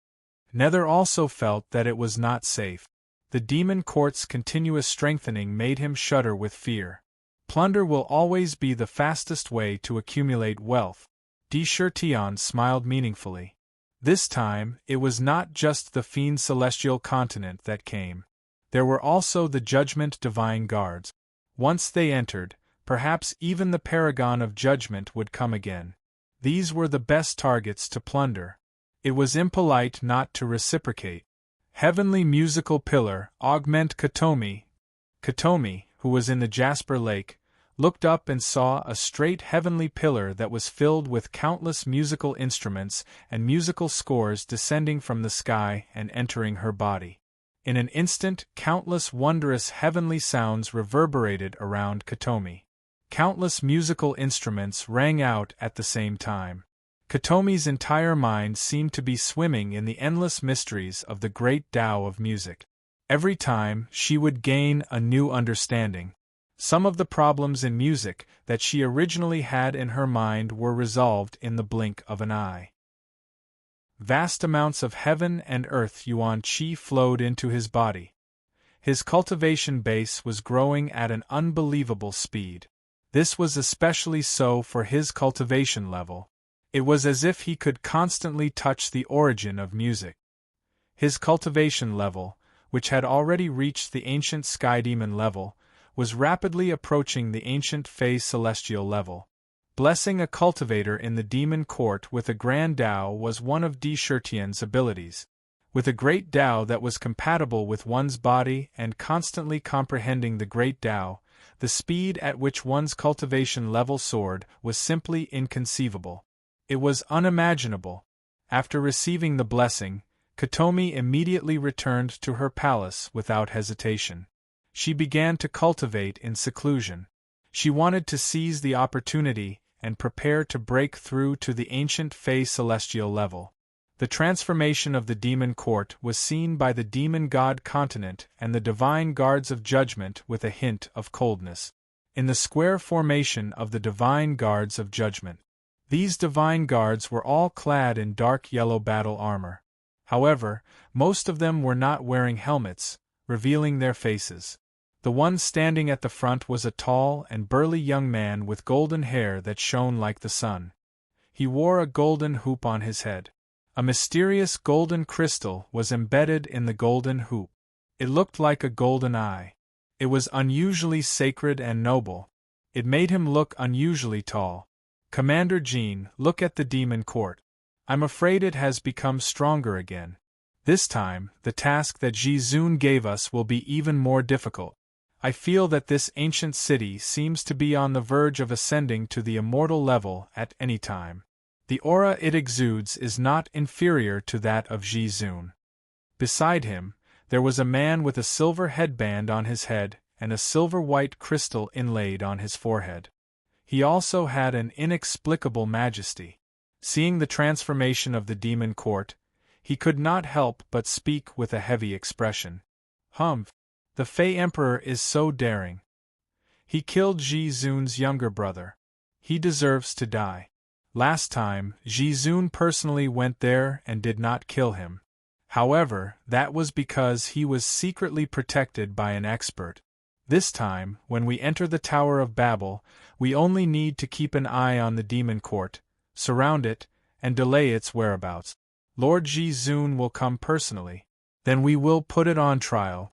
Nether also felt that it was not safe. The demon court's continuous strengthening made him shudder with fear. Plunder will always be the fastest way to accumulate wealth. Di Shirtian smiled meaningfully. This time, it was not just the fiend celestial continent that came. There were also the judgment divine guards. Once they entered, perhaps even the paragon of judgment would come again. These were the best targets to plunder. It was impolite not to reciprocate. Heavenly musical pillar, augment Katomi. Katomi, who was in the Jasper Lake, looked up and saw a straight heavenly pillar that was filled with countless musical instruments and musical scores descending from the sky and entering her body. In an instant, countless wondrous heavenly sounds reverberated around Katomi. Countless musical instruments rang out at the same time. Katomi's entire mind seemed to be swimming in the endless mysteries of the great Tao of music. Every time, she would gain a new understanding. Some of the problems in music that she originally had in her mind were resolved in the blink of an eye. Vast amounts of heaven and earth yuan qi flowed into his body. His cultivation base was growing at an unbelievable speed. This was especially so for his cultivation level. It was as if he could constantly touch the origin of music. His cultivation level, which had already reached the ancient sky demon level, was rapidly approaching the ancient Fey celestial level. Blessing a cultivator in the demon court with a grand Tao was one of Di Shirtian's abilities. With a great Tao that was compatible with one's body and constantly comprehending the great Tao, the speed at which one's cultivation level soared was simply inconceivable. It was unimaginable. After receiving the blessing, Katomi immediately returned to her palace without hesitation. She began to cultivate in seclusion. She wanted to seize the opportunity and prepare to break through to the ancient Fey celestial level. The transformation of the demon court was seen by the demon god continent and the divine guards of judgment with a hint of coldness. In the square formation of the divine guards of judgment, these divine guards were all clad in dark yellow battle armor. However, most of them were not wearing helmets, revealing their faces. The one standing at the front was a tall and burly young man with golden hair that shone like the sun. He wore a golden hoop on his head. A mysterious golden crystal was embedded in the golden hoop. It looked like a golden eye. It was unusually sacred and noble. It made him look unusually tall. Commander Jean, look at the demon court. I'm afraid it has become stronger again. This time, the task that Ji Zun gave us will be even more difficult. I feel that this ancient city seems to be on the verge of ascending to the immortal level at any time. The aura it exudes is not inferior to that of Ji Zun. Beside him, there was a man with a silver headband on his head and a silver-white crystal inlaid on his forehead. He also had an inexplicable majesty. Seeing the transformation of the demon court, he could not help but speak with a heavy expression. The Fey Emperor is so daring. He killed Ji Zun's younger brother. He deserves to die. Last time, Ji Zun personally went there and did not kill him. However, that was because he was secretly protected by an expert. This time, when we enter the Tower of Babel, we only need to keep an eye on the demon court, surround it, and delay its whereabouts. Lord Ji Zun will come personally. Then we will put it on trial.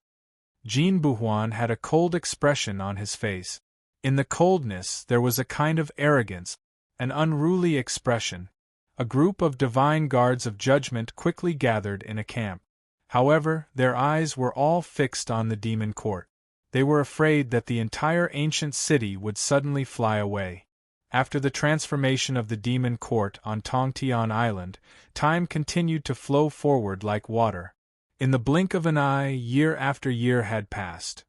Jean Buhuan had a cold expression on his face. In the coldness there was a kind of arrogance, an unruly expression. A group of divine guards of judgment quickly gathered in a camp. However, their eyes were all fixed on the demon court. They were afraid that the entire ancient city would suddenly fly away. After the transformation of the demon court on Tongtian Island, time continued to flow forward like water. In the blink of an eye, year after year had passed.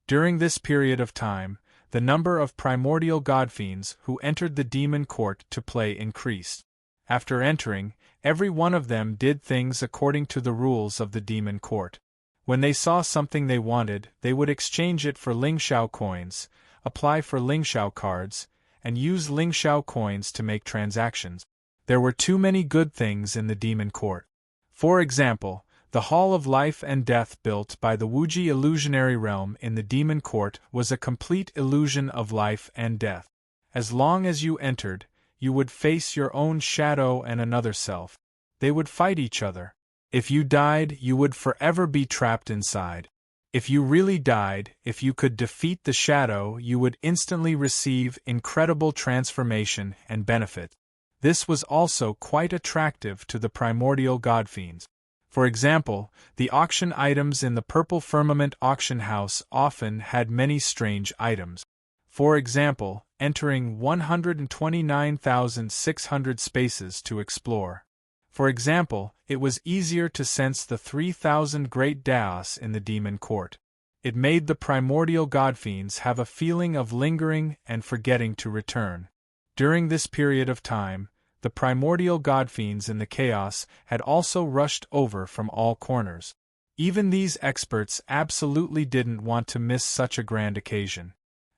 During this period of time, the number of primordial godfiends who entered the demon court to play increased. After entering, every one of them did things according to the rules of the demon court. When they saw something they wanted, they would exchange it for Lingxiao coins, apply for Lingxiao cards, and use Lingxiao coins to make transactions. There were too many good things in the demon court. For example, the Hall of Life and Death built by the Wuji illusionary realm in the demon court was a complete illusion of life and death. As long as you entered, you would face your own shadow and another self. They would fight each other. If you died, you would forever be trapped inside. If you really died, if you could defeat the shadow, you would instantly receive incredible transformation and benefit. This was also quite attractive to the primordial godfiends. For example, the auction items in the Purple Firmament auction house often had many strange items. For example, entering 129,600 spaces to explore. For example, it was easier to sense the 3,000 great Daos in the demon court. It made the primordial godfiends have a feeling of lingering and forgetting to return. During this period of time, the primordial godfiends in the chaos had also rushed over from all corners. Even these experts absolutely didn't want to miss such a grand occasion.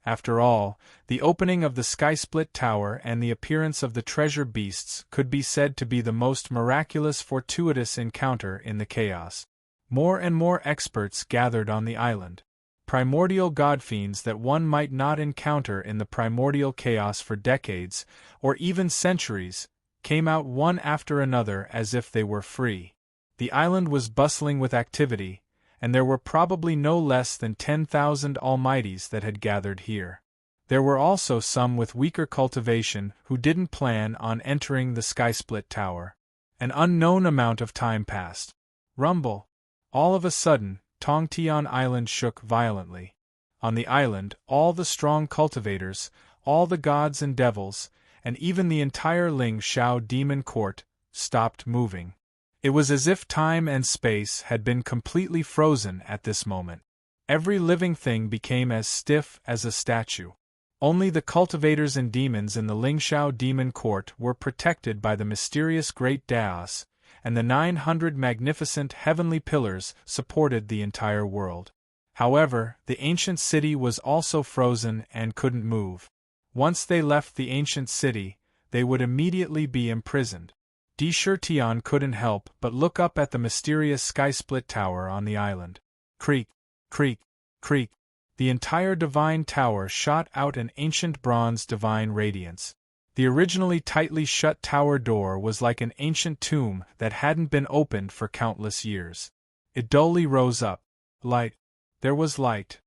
After all, the opening of the sky-split tower and the appearance of the treasure beasts could be said to be the most miraculous fortuitous encounter in the chaos. More and more experts gathered on the island. Primordial godfiends that one might not encounter in the primordial chaos for decades, or even centuries, came out one after another as if they were free. The island was bustling with activity, and there were probably no less than 10,000 almighties that had gathered here. There were also some with weaker cultivation who didn't plan on entering the sky-split tower. An unknown amount of time passed. Rumble. All of a sudden, Tongtian Island shook violently. On the island, all the strong cultivators, all the gods and devils, and even the entire Ling Shao demon court, stopped moving. It was as if time and space had been completely frozen at this moment. Every living thing became as stiff as a statue. Only the cultivators and demons in the Ling Shao demon court were protected by the mysterious great Daos, and the 900 magnificent heavenly pillars supported the entire world. However, the ancient city was also frozen and couldn't move. Once they left the ancient city, they would immediately be imprisoned. Di Shirtian couldn't help but look up at the mysterious sky-split tower on the island. Creak, creak, creak. The entire divine tower shot out an ancient bronze divine radiance. The originally tightly shut tower door was like an ancient tomb that hadn't been opened for countless years. It dully rose up. Light. There was light.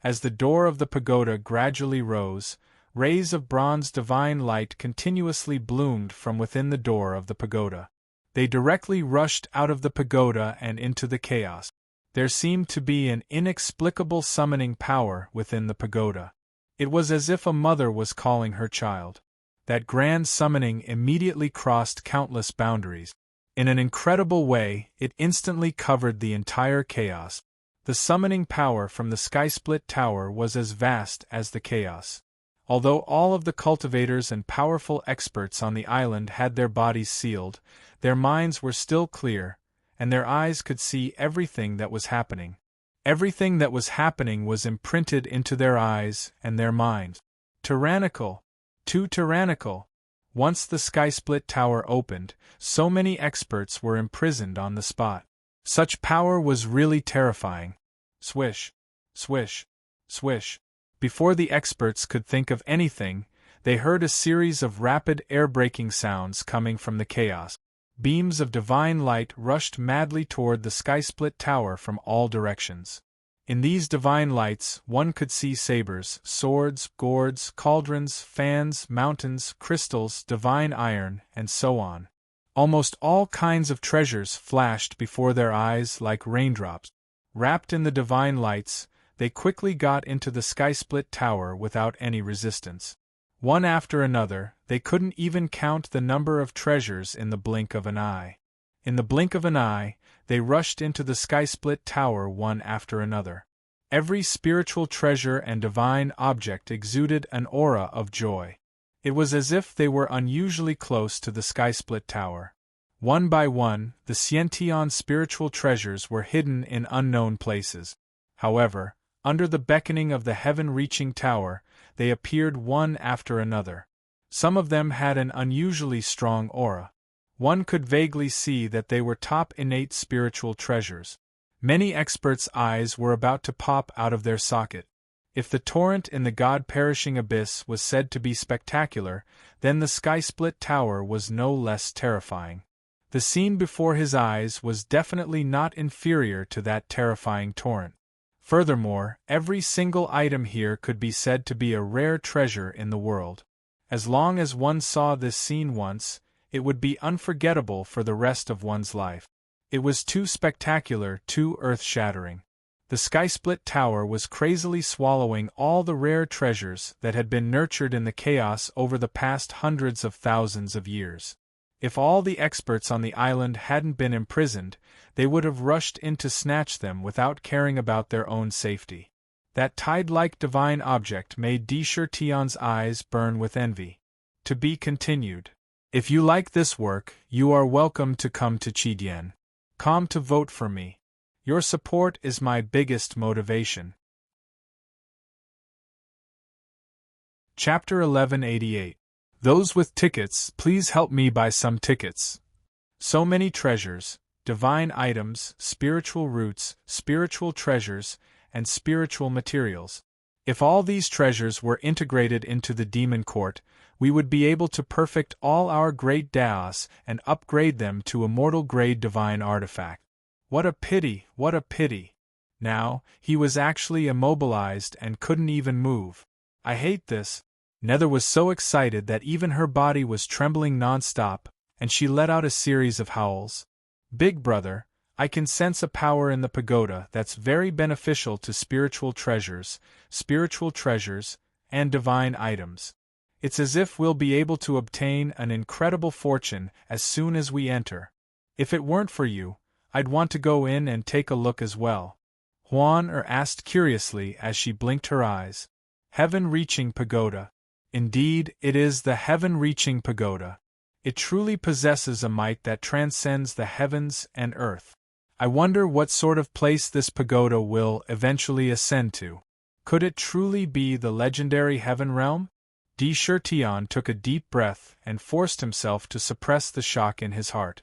As the door of the pagoda gradually rose, rays of bronze divine light continuously bloomed from within the door of the pagoda. They directly rushed out of the pagoda and into the chaos. There seemed to be an inexplicable summoning power within the pagoda. It was as if a mother was calling her child. That grand summoning immediately crossed countless boundaries. In an incredible way, it instantly covered the entire chaos. The summoning power from the sky-split tower was as vast as the chaos. Although all of the cultivators and powerful experts on the island had their bodies sealed, their minds were still clear, and their eyes could see everything that was happening. Everything that was happening was imprinted into their eyes and their minds. Tyrannical. Too tyrannical. Once the sky-split tower opened, so many experts were imprisoned on the spot. Such power was really terrifying. Swish. Swish. Swish. Before the experts could think of anything, they heard a series of rapid air-breaking sounds coming from the chaos. Beams of divine light rushed madly toward the sky-split tower from all directions. In these divine lights, one could see sabers, swords, gourds, cauldrons, fans, mountains, crystals, divine iron, and so on. Almost all kinds of treasures flashed before their eyes like raindrops. Wrapped in the divine lights, they quickly got into the sky-split tower without any resistance. One after another, they couldn't even count the number of treasures in the blink of an eye. In the blink of an eye, they rushed into the sky-split tower one after another. Every spiritual treasure and divine object exuded an aura of joy. It was as if they were unusually close to the sky-split tower. One by one, the Xiantian spiritual treasures were hidden in unknown places. However, under the beckoning of the heaven-reaching tower, they appeared one after another. Some of them had an unusually strong aura. One could vaguely see that they were top innate spiritual treasures. Many experts' eyes were about to pop out of their socket. If the torrent in the god-perishing abyss was said to be spectacular, then the sky-split tower was no less terrifying. The scene before his eyes was definitely not inferior to that terrifying torrent. Furthermore, every single item here could be said to be a rare treasure in the world. As long as one saw this scene once, It would be unforgettable for the rest of one's life. It was too spectacular, too earth-shattering. The sky-split tower was crazily swallowing all the rare treasures that had been nurtured in the chaos over the past hundreds of thousands of years. If all the experts on the island hadn't been imprisoned, they would have rushed in to snatch them without caring about their own safety. That tide-like divine object made Tion's eyes burn with envy. To be continued. If you like this work, you are welcome to come to Come to vote for me. Your support is my biggest motivation. Chapter 1188. Those with tickets, please help me buy some tickets. So many treasures, divine items, spiritual roots, spiritual treasures, and spiritual materials. If all these treasures were integrated into the demon court, we would be able to perfect all our great daos and upgrade them to immortal-grade divine artifact. What a pity, what a pity. Now, he was actually immobilized and couldn't even move. I hate this. Nether was so excited that even her body was trembling non-stop, and she let out a series of howls. Big brother, I can sense a power in the pagoda that's very beneficial to spiritual treasures, and divine items. It's as if we'll be able to obtain an incredible fortune as soon as we enter. If it weren't for you, I'd want to go in and take a look as well. Huan asked curiously as she blinked her eyes. Heaven-reaching pagoda. Indeed, it is the heaven-reaching pagoda. It truly possesses a might that transcends the heavens and earth. I wonder what sort of place this pagoda will eventually ascend to. Could it truly be the legendary heaven realm? Tion took a deep breath and forced himself to suppress the shock in his heart.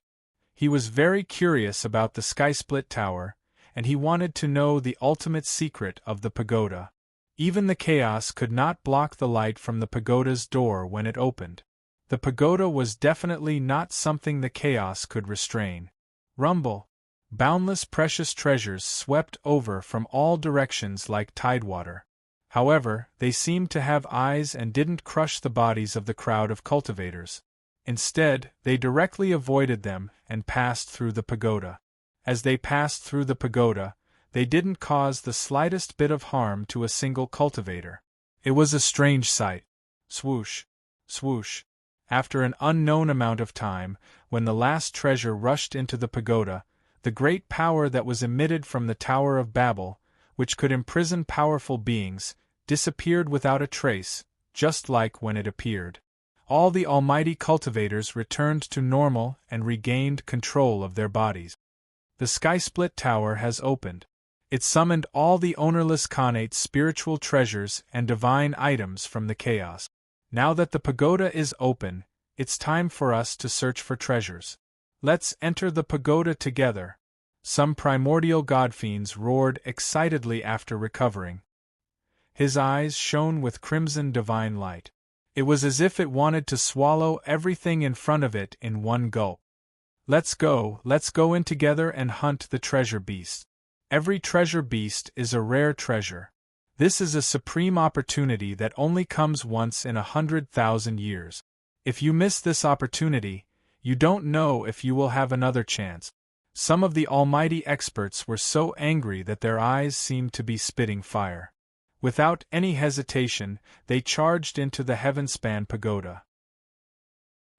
He was very curious about the sky-split tower, and he wanted to know the ultimate secret of the pagoda. Even the chaos could not block the light from the pagoda's door when it opened. The pagoda was definitely not something the chaos could restrain. Rumble. Boundless precious treasures swept over from all directions like tidewater. However, they seemed to have eyes and didn't crush the bodies of the crowd of cultivators. Instead, they directly avoided them and passed through the pagoda. As they passed through the pagoda, they didn't cause the slightest bit of harm to a single cultivator. It was a strange sight. Swoosh, swoosh. After an unknown amount of time, when the last treasure rushed into the pagoda, the great power that was emitted from the Tower of Babel, which could imprison powerful beings, disappeared without a trace, just like when it appeared. All the almighty cultivators returned to normal and regained control of their bodies. The sky-split tower has opened. It summoned all the ownerless Khanate's spiritual treasures and divine items from the chaos. Now that the pagoda is open, it's time for us to search for treasures. Let's enter the pagoda together. Some primordial godfiends roared excitedly after recovering. His eyes shone with crimson divine light. It was as if it wanted to swallow everything in front of it in one gulp. Let's go in together and hunt the treasure beast. Every treasure beast is a rare treasure. This is a supreme opportunity that only comes once in 100,000 years. If you miss this opportunity, you don't know if you will have another chance. Some of the almighty experts were so angry that their eyes seemed to be spitting fire. Without any hesitation, they charged into the heaven-span pagoda.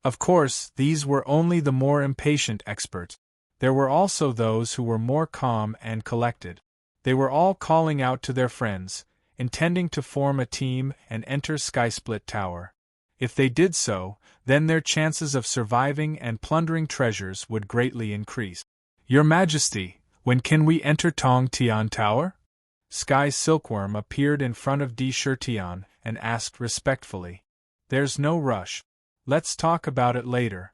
Of course, these were only the more impatient experts. There were also those who were more calm and collected. They were all calling out to their friends, intending to form a team and enter Skysplit Tower. If they did so, then their chances of surviving and plundering treasures would greatly increase. Your Majesty, when can we enter Tong Tian Tower? Sky Silkworm appeared in front of Tion and asked respectfully. There's no rush. Let's talk about it later.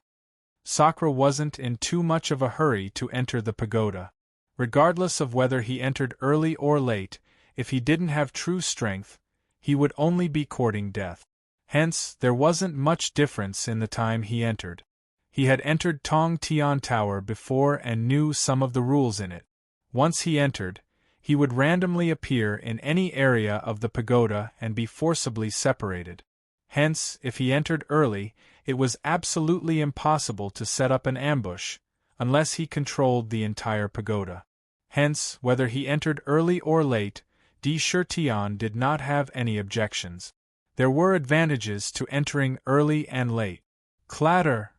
Sakura wasn't in too much of a hurry to enter the pagoda. Regardless of whether he entered early or late, if he didn't have true strength, he would only be courting death. Hence, there wasn't much difference in the time he entered. He had entered Tong Tian Tower before and knew some of the rules in it. Once he entered, he would randomly appear in any area of the pagoda and be forcibly separated. Hence, if he entered early, It was absolutely impossible to set up an ambush, unless he controlled the entire pagoda. Hence, whether he entered early or late, Di Shirtian did not have any objections. There were advantages to entering early and late. Clatter!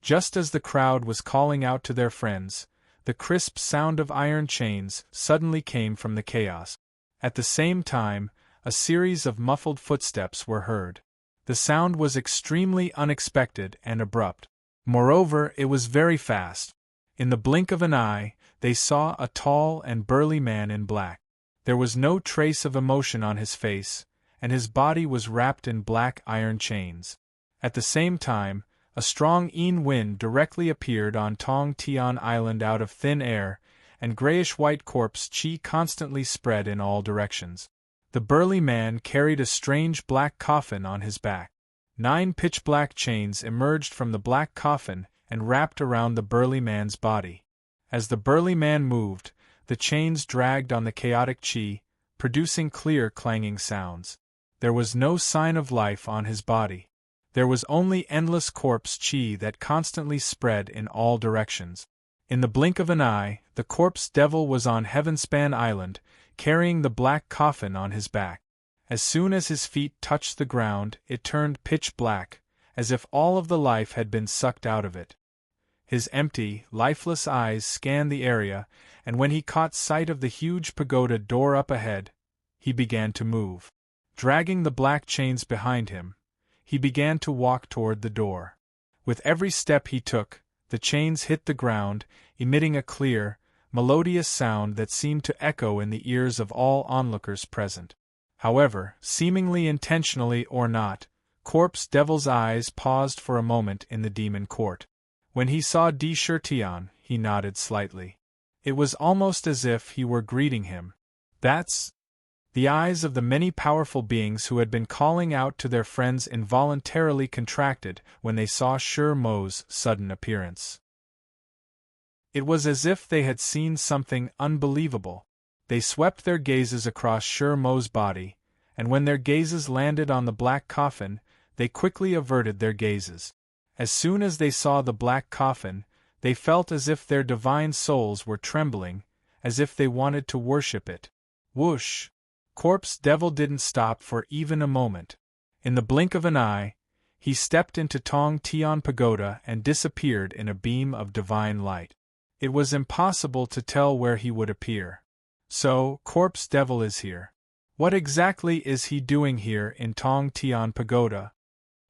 Just as the crowd was calling out to their friends, the crisp sound of iron chains suddenly came from the chaos. At the same time, a series of muffled footsteps were heard. The sound was extremely unexpected and abrupt. Moreover, it was very fast. In the blink of an eye, they saw a tall and burly man in black. There was no trace of emotion on his face, and his body was wrapped in black iron chains. At the same time, a strong wind directly appeared on Tong Tian Island out of thin air, and grayish-white corpse chi constantly spread in all directions. The burly man carried a strange black coffin on his back. 9 pitch-black chains emerged from the black coffin and wrapped around the burly man's body. As the burly man moved, the chains dragged on the chaotic chi, producing clear clanging sounds. There was no sign of life on his body. There was only endless corpse chi that constantly spread in all directions. In the blink of an eye, the corpse devil was on Heavenspan Island, carrying the black coffin on his back. As soon as his feet touched the ground, it turned pitch black, as if all of the life had been sucked out of it. His empty, lifeless eyes scanned the area, and when he caught sight of the huge pagoda door up ahead, he began to move. Dragging the black chains behind him, he began to walk toward the door. With every step he took, the chains hit the ground, emitting a clear, melodious sound that seemed to echo in the ears of all onlookers present. However, seemingly intentionally or not, Corpse Devil's eyes paused for a moment in the demon court. When he saw Di Shirtian, he nodded slightly. It was almost as if he were greeting him. That's... The eyes of the many powerful beings who had been calling out to their friends involuntarily contracted when they saw Shur Mo's sudden appearance. It was as if they had seen something unbelievable. They swept their gazes across Shur Mo's body, and when their gazes landed on the black coffin, they quickly averted their gazes. As soon as they saw the black coffin, they felt as if their divine souls were trembling, as if they wanted to worship it. Whoosh! Corpse Devil didn't stop for even a moment. In the blink of an eye, he stepped into Tong Tian Pagoda and disappeared in a beam of divine light. It was impossible to tell where he would appear. So, Corpse Devil is here. What exactly is he doing here in Tong Tian Pagoda?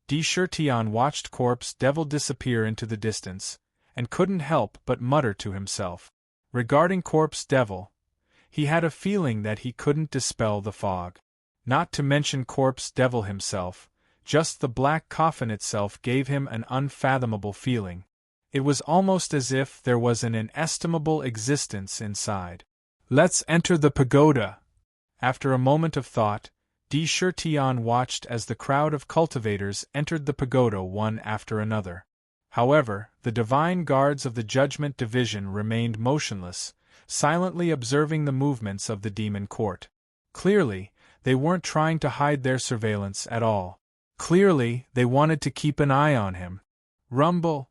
Di Shirtian watched Corpse Devil disappear into the distance, and couldn't help but mutter to himself. Regarding Corpse Devil, he had a feeling that he couldn't dispel the fog. Not to mention Corpse Devil himself, just the black coffin itself gave him an unfathomable feeling. It was almost as if there was an inestimable existence inside. Let's enter the pagoda! After a moment of thought, Di Shirtian watched as the crowd of cultivators entered the pagoda one after another. However, the divine guards of the Judgment Division remained motionless, silently observing the movements of the demon court. Clearly, they weren't trying to hide their surveillance at all. Clearly, they wanted to keep an eye on him. Rumble!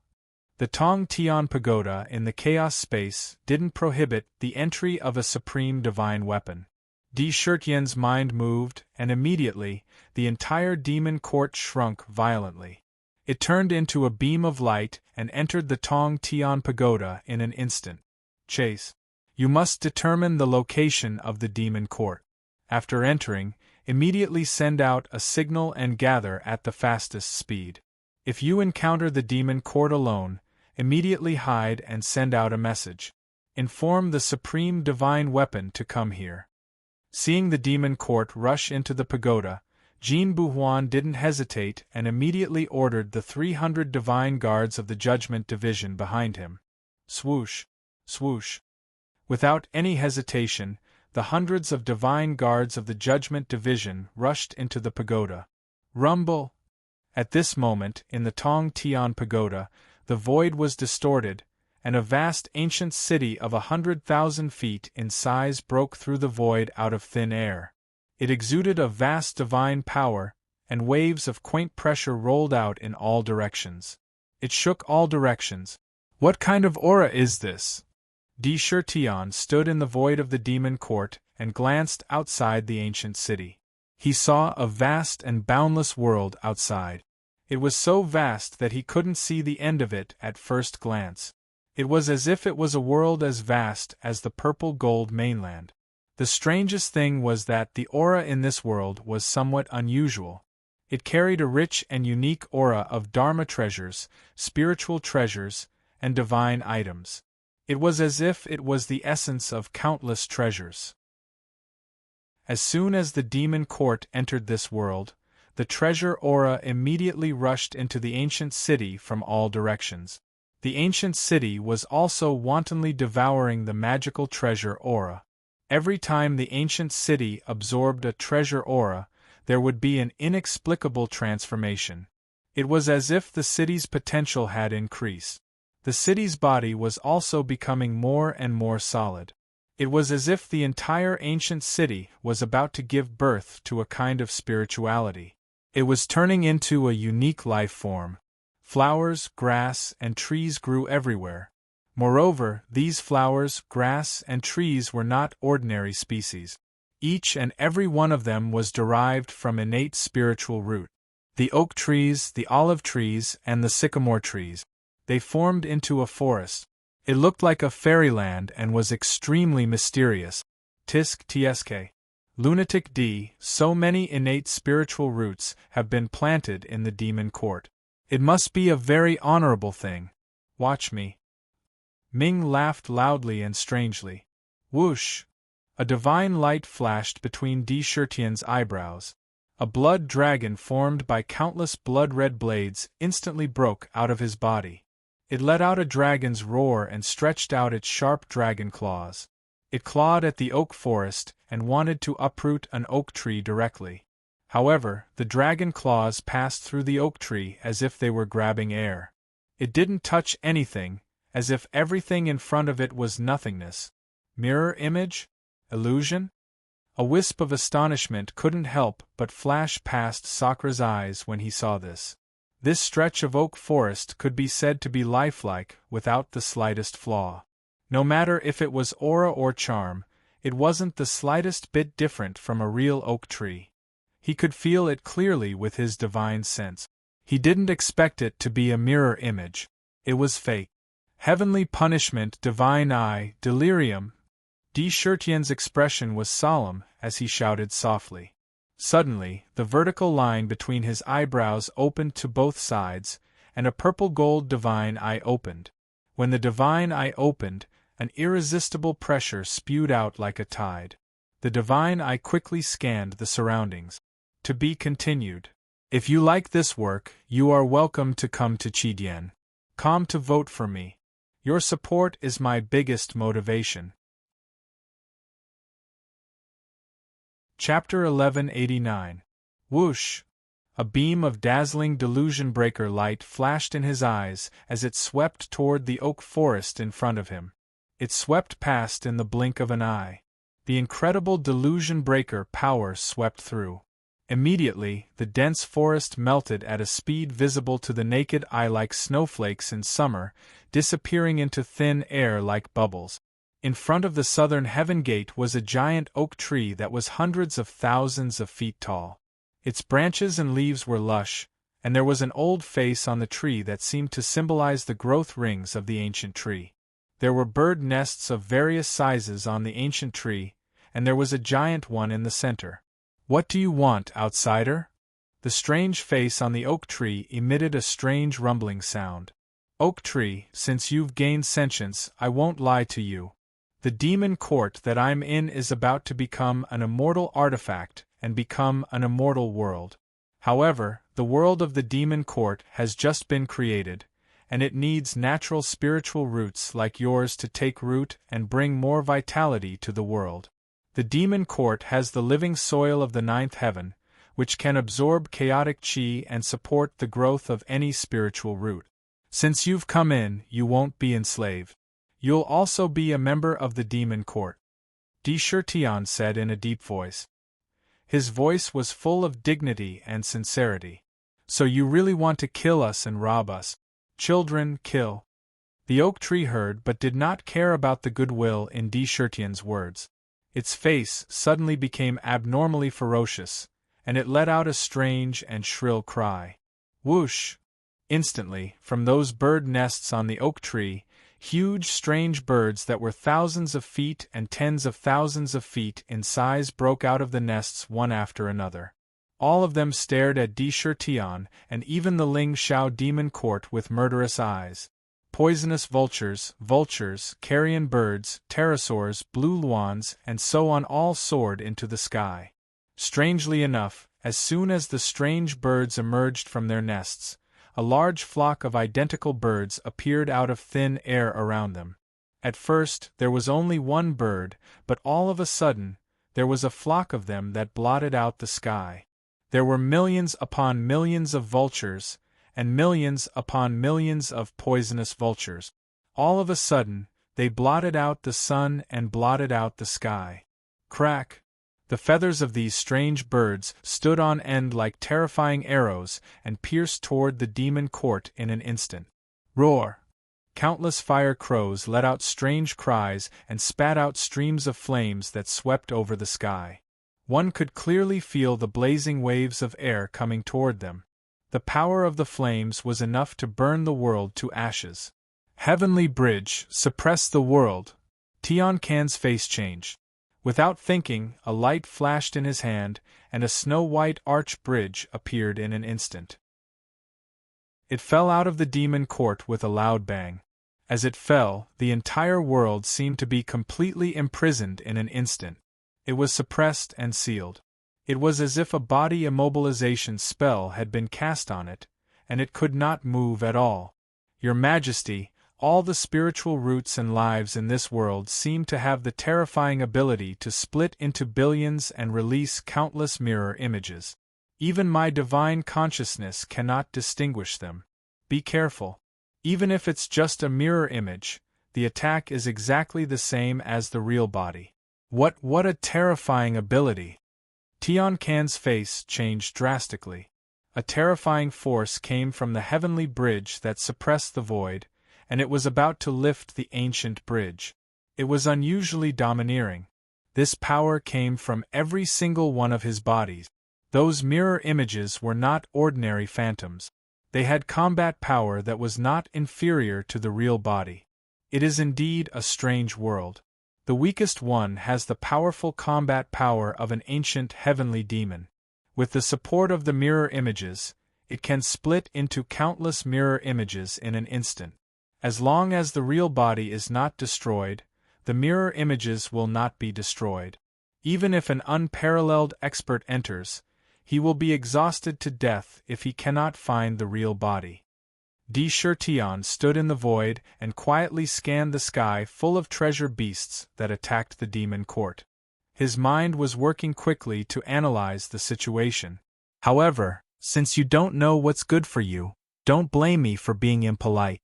The Tong Tian Pagoda in the chaos space didn't prohibit the entry of a supreme divine weapon. Di Shirtian's mind moved, and immediately, the entire demon court shrunk violently. It turned into a beam of light and entered the Tong Tian Pagoda in an instant. Chase. You must determine the location of the demon court. After entering, immediately send out a signal and gather at the fastest speed. If you encounter the demon court alone, immediately hide and send out a message. Inform the supreme divine weapon to come here. Seeing the demon court rush into the pagoda, Jin Buhuan didn't hesitate and immediately ordered the 300 divine guards of the Judgment Division behind him. Swoosh! Swoosh! Without any hesitation, the hundreds of divine guards of the Judgment Division rushed into the pagoda. Rumble! At this moment, in the Tong Tian Pagoda, the void was distorted, and a vast ancient city of 100,000 feet in size broke through the void out of thin air. It exuded a vast divine power, and waves of quaint pressure rolled out in all directions. It shook all directions. What kind of aura is this? Tion stood in the void of the demon court and glanced outside the ancient city. He saw a vast and boundless world outside. It was so vast that he couldn't see the end of it at first glance. It was as if it was a world as vast as the purple gold mainland. The strangest thing was that the aura in this world was somewhat unusual. It carried a rich and unique aura of Dharma treasures, spiritual treasures, and divine items. It was as if it was the essence of countless treasures. As soon as the demon court entered this world, the treasure aura immediately rushed into the ancient city from all directions. The ancient city was also wantonly devouring the magical treasure aura. Every time the ancient city absorbed a treasure aura, there would be an inexplicable transformation. It was as if the city's potential had increased. The city's body was also becoming more and more solid. It was as if the entire ancient city was about to give birth to a kind of spirituality. It was turning into a unique life form. Flowers, grass, and trees grew everywhere. Moreover, these flowers, grass, and trees were not ordinary species. Each and every one of them was derived from innate spiritual root. The oak trees, the olive trees, and the sycamore trees. They formed into a forest. It looked like a fairyland and was extremely mysterious. Tisk tsk. Lunatic D. So many innate spiritual roots have been planted in the demon court. It must be a very honorable thing. Watch me. Ming laughed loudly and strangely. Whoosh! A divine light flashed between Tion's eyebrows. A blood dragon formed by countless blood-red blades instantly broke out of his body. It let out a dragon's roar and stretched out its sharp dragon claws. It clawed at the oak forest and wanted to uproot an oak tree directly. However, the dragon claws passed through the oak tree as if they were grabbing air. It didn't touch anything, as if everything in front of it was nothingness. Mirror image? Illusion? A wisp of astonishment couldn't help but flash past Sakra's eyes when he saw this. This stretch of oak forest could be said to be lifelike without the slightest flaw. No matter if it was aura or charm, it wasn't the slightest bit different from a real oak tree. He could feel it clearly with his divine sense. He didn't expect it to be a mirror image. It was fake. Heavenly punishment, divine eye, delirium. Tion's expression was solemn as he shouted softly. Suddenly, the vertical line between his eyebrows opened to both sides, and a purple-gold divine eye opened. When the divine eye opened, an irresistible pressure spewed out like a tide. The divine eye quickly scanned the surroundings. To be continued. If you like this work, you are welcome to come to Qidien. Come to vote for me. Your support is my biggest motivation. Chapter 1189. Whoosh! A beam of dazzling delusion-breaker light flashed in his eyes as it swept toward the oak forest in front of him. It swept past in the blink of an eye. The incredible delusion-breaker power swept through. Immediately, the dense forest melted at a speed visible to the naked eye like snowflakes in summer, disappearing into thin air like bubbles. In front of the southern heaven gate was a giant oak tree that was hundreds of thousands of feet tall. Its branches and leaves were lush, and there was an old face on the tree that seemed to symbolize the growth rings of the ancient tree. There were bird nests of various sizes on the ancient tree, and there was a giant one in the center. What do you want, outsider? The strange face on the oak tree emitted a strange rumbling sound. Oak tree, since you've gained sentience, I won't lie to you. The demon court that I'm in is about to become an immortal artifact and become an immortal world. However, the world of the demon court has just been created, and it needs natural spiritual roots like yours to take root and bring more vitality to the world. The demon court has the living soil of the ninth heaven, which can absorb chaotic chi and support the growth of any spiritual root. Since you've come in, you won't be enslaved. You'll also be a member of the demon court. Tion said in a deep voice. His voice was full of dignity and sincerity. "So you really want to kill us and rob us? Children, kill." The oak tree heard but did not care about the goodwill in Chertian's words. Its face suddenly became abnormally ferocious, and it let out a strange and shrill cry. Whoosh! Instantly, from those bird nests on the oak tree, huge strange birds that were thousands of feet and tens of thousands of feet in size broke out of the nests one after another. All of them stared at Chertian and even the Ling Shao demon court with murderous eyes. Poisonous vultures, carrion birds, pterosaurs, blue luans, and so on all soared into the sky. Strangely enough, as soon as the strange birds emerged from their nests, a large flock of identical birds appeared out of thin air around them. At first, there was only one bird, but all of a sudden, there was a flock of them that blotted out the sky. There were millions upon millions of vultures, and millions upon millions of poisonous vultures. All of a sudden, they blotted out the sun and blotted out the sky. Crack! The feathers of these strange birds stood on end like terrifying arrows and pierced toward the demon court in an instant. Roar! Countless fire crows let out strange cries and spat out streams of flames that swept over the sky. One could clearly feel the blazing waves of air coming toward them. The power of the flames was enough to burn the world to ashes. Heavenly bridge, suppress the world! Tian Can's face changed. Without thinking, a light flashed in his hand, and a snow-white arch bridge appeared in an instant. It fell out of the demon court with a loud bang. As it fell, the entire world seemed to be completely imprisoned in an instant. It was suppressed and sealed. It was as if a body immobilization spell had been cast on it, and it could not move at all. Your Majesty, all the spiritual roots and lives in this world seem to have the terrifying ability to split into billions and release countless mirror images. Even my divine consciousness cannot distinguish them. Be careful. Even if it's just a mirror image, the attack is exactly the same as the real body. What a terrifying ability! Tian Can's face changed drastically. A terrifying force came from the heavenly bridge that suppressed the void, and it was about to lift the ancient bridge. It was unusually domineering. This power came from every single one of his bodies. Those mirror images were not ordinary phantoms. They had combat power that was not inferior to the real body. It is indeed a strange world. The weakest one has the powerful combat power of an ancient heavenly demon. With the support of the mirror images, it can split into countless mirror images in an instant. As long as the real body is not destroyed, the mirror images will not be destroyed. Even if an unparalleled expert enters, he will be exhausted to death if he cannot find the real body. Chertian stood in the void and quietly scanned the sky full of treasure beasts that attacked the demon court. His mind was working quickly to analyze the situation. However, since you don't know what's good for you, don't blame me for being impolite.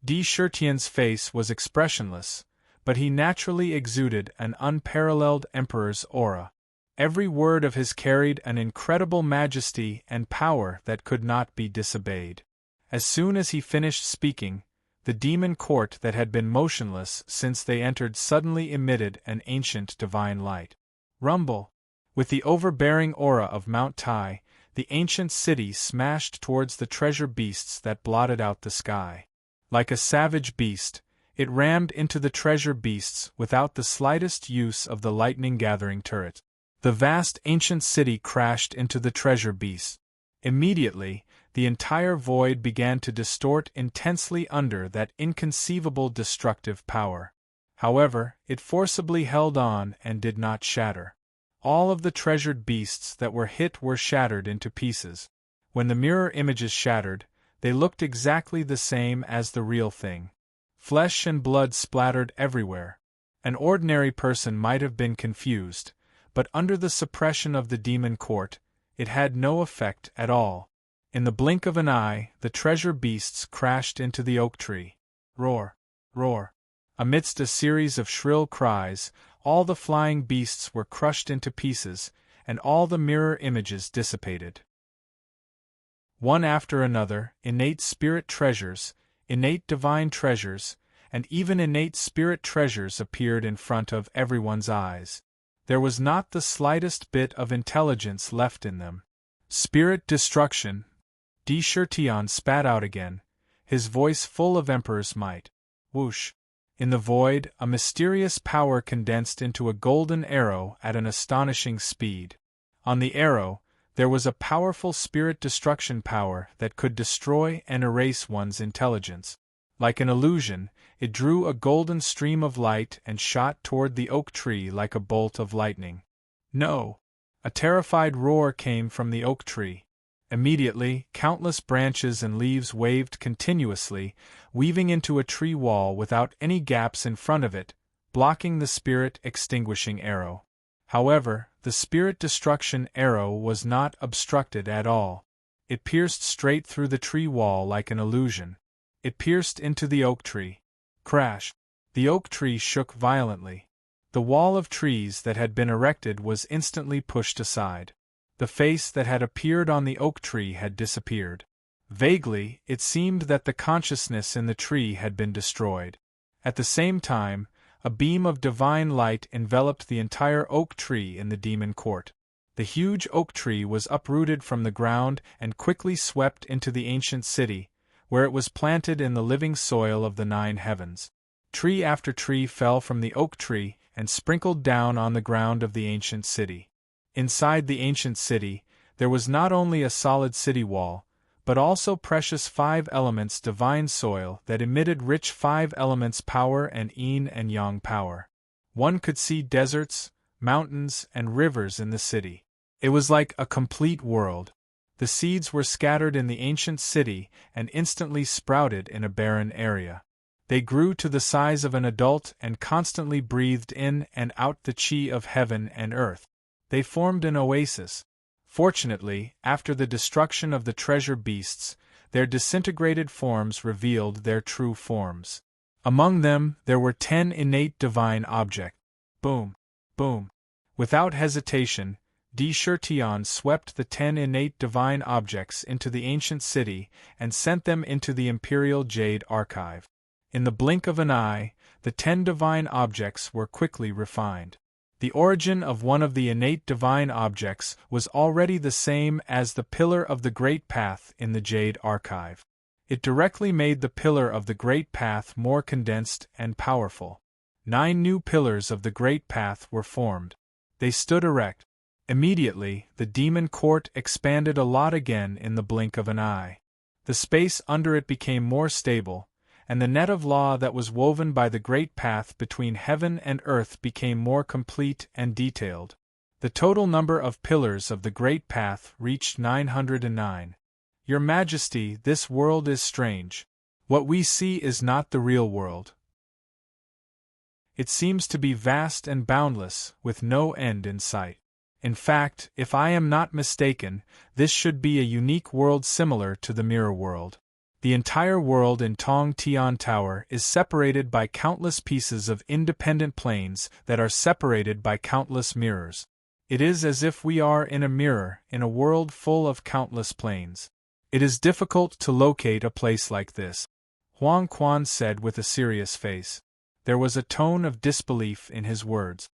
Chertian's face was expressionless, but he naturally exuded an unparalleled emperor's aura. Every word of his carried an incredible majesty and power that could not be disobeyed. As soon as he finished speaking, the demon court that had been motionless since they entered suddenly emitted an ancient divine light. Rumble! With the overbearing aura of Mount Tai, the ancient city smashed towards the treasure beasts that blotted out the sky. Like a savage beast, it rammed into the treasure beasts without the slightest use of the lightning-gathering turret. The vast ancient city crashed into the treasure beasts. Immediately, the entire void began to distort intensely under that inconceivable destructive power. However, it forcibly held on and did not shatter. All of the treasured beasts that were hit were shattered into pieces. When the mirror images shattered, they looked exactly the same as the real thing. Flesh and blood splattered everywhere. An ordinary person might have been confused, but under the suppression of the demon court, it had no effect at all. In the blink of an eye, the treasure beasts crashed into the oak tree. Roar! Roar! Amidst a series of shrill cries, all the flying beasts were crushed into pieces, and all the mirror images dissipated. One after another, innate spirit treasures, innate divine treasures, and even innate spirit treasures appeared in front of everyone's eyes. There was not the slightest bit of intelligence left in them. Spirit destruction. Tion spat out again, his voice full of emperor's might. Whoosh! In the void, a mysterious power condensed into a golden arrow at an astonishing speed. On the arrow, there was a powerful spirit destruction power that could destroy and erase one's intelligence. Like an illusion, it drew a golden stream of light and shot toward the oak tree like a bolt of lightning. No! A terrified roar came from the oak tree. Immediately, countless branches and leaves waved continuously, weaving into a tree wall without any gaps in front of it, blocking the spirit-extinguishing arrow. However, the spirit-destruction arrow was not obstructed at all. It pierced straight through the tree wall like an illusion. It pierced into the oak tree. Crash! The oak tree shook violently. The wall of trees that had been erected was instantly pushed aside. The face that had appeared on the oak tree had disappeared. Vaguely, it seemed that the consciousness in the tree had been destroyed. At the same time, a beam of divine light enveloped the entire oak tree in the demon court. The huge oak tree was uprooted from the ground and quickly swept into the ancient city, where it was planted in the living soil of the 9 heavens. Tree after tree fell from the oak tree and sprinkled down on the ground of the ancient city. Inside the ancient city, there was not only a solid city wall, but also precious 5 elements divine soil that emitted rich 5 elements power and yin and yang power. One could see deserts, mountains, and rivers in the city. It was like a complete world. The seeds were scattered in the ancient city and instantly sprouted in a barren area. They grew to the size of an adult and constantly breathed in and out the chi of heaven and earth. They formed an oasis. Fortunately, after the destruction of the treasure beasts, their disintegrated forms revealed their true forms. Among them, there were 10 innate divine objects. Boom! Boom! Without hesitation, Tion swept the 10 innate divine objects into the ancient city and sent them into the Imperial Jade Archive. In the blink of an eye, the 10 divine objects were quickly refined. The origin of one of the innate divine objects was already the same as the pillar of the Great Path in the Jade Archive. It directly made the pillar of the Great Path more condensed and powerful. 9 new pillars of the Great Path were formed. They stood erect. Immediately, the demon court expanded a lot again in the blink of an eye. The space under it became more stable, and the net of law that was woven by the great path between heaven and earth became more complete and detailed. The total number of pillars of the great path reached 909. Your Majesty, this world is strange. What we see is not the real world. It seems to be vast and boundless, with no end in sight. In fact, if I am not mistaken, this should be a unique world similar to the mirror world. The entire world in Tong Tian Tower is separated by countless pieces of independent planes that are separated by countless mirrors. It is as if we are in a mirror in a world full of countless planes. It is difficult to locate a place like this, Huang Quan said with a serious face. There was a tone of disbelief in his words.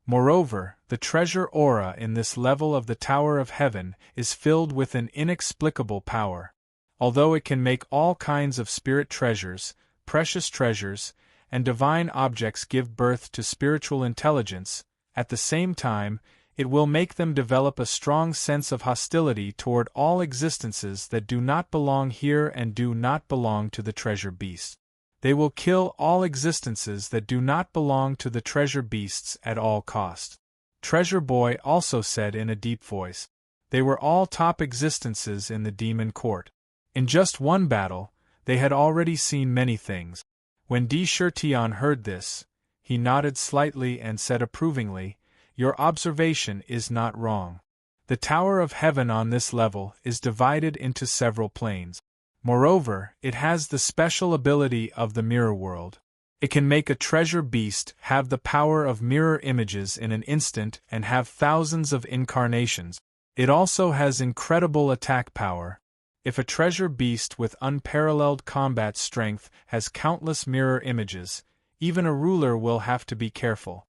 Moreover, the treasure aura in this level of the Tower of Heaven is filled with an inexplicable power. Although it can make all kinds of spirit treasures, precious treasures, and divine objects give birth to spiritual intelligence, at the same time, it will make them develop a strong sense of hostility toward all existences that do not belong here and do not belong to the treasure beast. They will kill all existences that do not belong to the treasure beasts at all cost. Treasure Boy also said in a deep voice. They were all top existences in the demon court. In just one battle, they had already seen many things. When Tion heard this, he nodded slightly and said approvingly, "Your observation is not wrong. The Tower of Heaven on this level is divided into several planes. Moreover, it has the special ability of the mirror world. It can make a treasure beast have the power of mirror images in an instant and have thousands of incarnations. It also has incredible attack power. If a treasure beast with unparalleled combat strength has countless mirror images, even a ruler will have to be careful.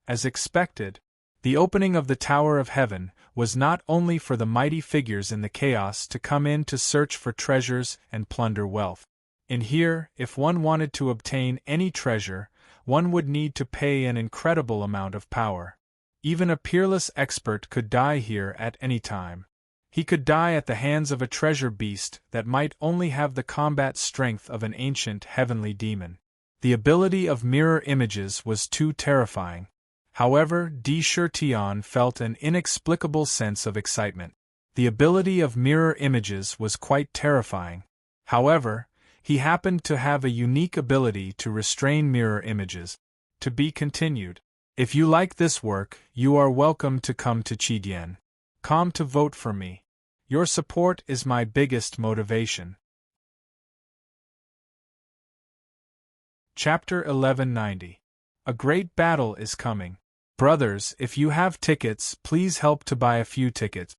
As expected, the opening of the Tower of Heaven was not only for the mighty figures in the chaos to come in to search for treasures and plunder wealth. In here, if one wanted to obtain any treasure, one would need to pay an incredible amount of power. Even a peerless expert could die here at any time. He could die at the hands of a treasure beast that might only have the combat strength of an ancient heavenly demon. The ability of mirror images was too terrifying. However, Tion felt an inexplicable sense of excitement. The ability of mirror images was quite terrifying. However, he happened to have a unique ability to restrain mirror images. To be continued. If you like this work, you are welcome to come to Chidien.com to vote for me. Your support is my biggest motivation. Chapter 1190. A great battle is coming. Brothers, if you have tickets, please help to buy a few tickets.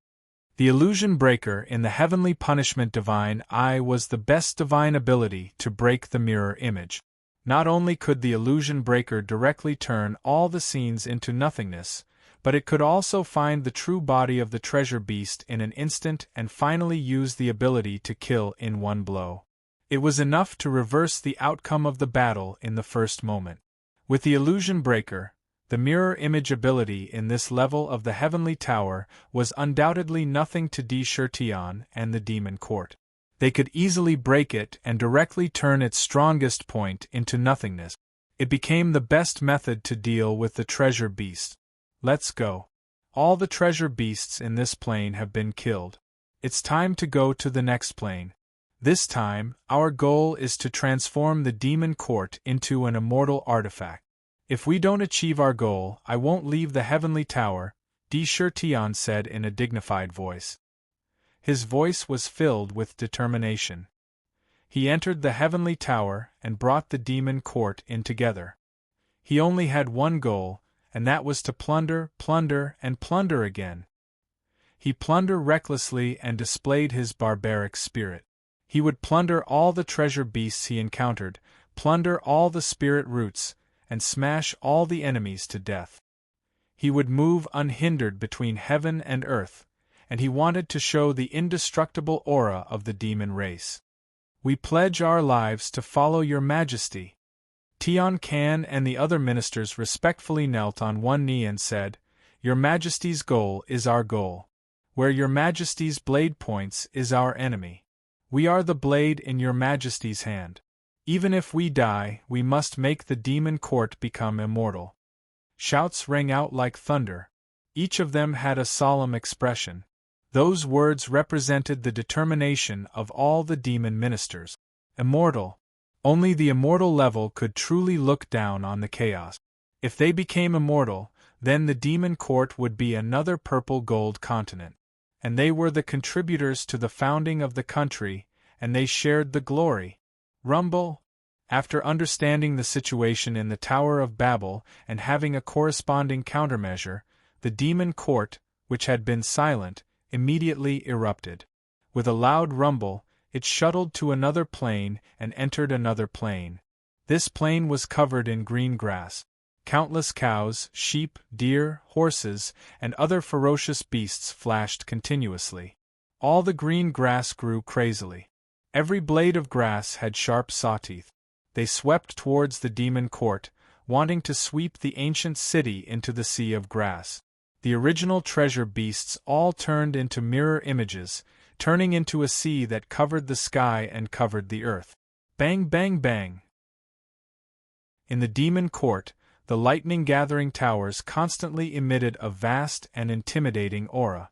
The illusion breaker in the heavenly punishment divine eye was the best divine ability to break the mirror image. Not only could the illusion breaker directly turn all the scenes into nothingness, but it could also find the true body of the treasure beast in an instant and finally use the ability to kill in one blow. It was enough to reverse the outcome of the battle in the first moment. With the illusion breaker, the mirror image ability in this level of the heavenly tower was undoubtedly nothing to Tion and the demon court. They could easily break it and directly turn its strongest point into nothingness. It became the best method to deal with the treasure beast. Let's go. All the treasure beasts in this plane have been killed. It's time to go to the next plane. This time, our goal is to transform the demon court into an immortal artifact. If we don't achieve our goal, I won't leave the heavenly tower, Tion said in a dignified voice. His voice was filled with determination. He entered the heavenly tower and brought the demon court in together. He only had one goal, and that was to plunder, plunder, and plunder again. He plundered recklessly and displayed his barbaric spirit. He would plunder all the treasure beasts he encountered, plunder all the spirit roots, and smash all the enemies to death. He would move unhindered between heaven and earth, and he wanted to show the indestructible aura of the demon race. We pledge our lives to follow your majesty. Tian Can and the other ministers respectfully knelt on one knee and said, Your majesty's goal is our goal. Where your majesty's blade points is our enemy. We are the blade in your majesty's hand. Even if we die, we must make the demon court become immortal. Shouts rang out like thunder. Each of them had a solemn expression. Those words represented the determination of all the demon ministers. Immortal. Only the immortal level could truly look down on the chaos. If they became immortal, then the demon court would be another purple gold continent. And they were the contributors to the founding of the country, and they shared the glory. Rumble. After understanding the situation in the Tower of Babel and having a corresponding countermeasure, the demon court, which had been silent, immediately erupted. With a loud rumble, it shuttled to another plane and entered another plane. This plane was covered in green grass. Countless cows, sheep, deer, horses, and other ferocious beasts flashed continuously. All the green grass grew crazily. Every blade of grass had sharp saw-teeth. They swept towards the demon court, wanting to sweep the ancient city into the sea of grass. The original treasure beasts all turned into mirror images, turning into a sea that covered the sky and covered the earth. Bang, bang, bang! In the demon court, the lightning-gathering towers constantly emitted a vast and intimidating aura.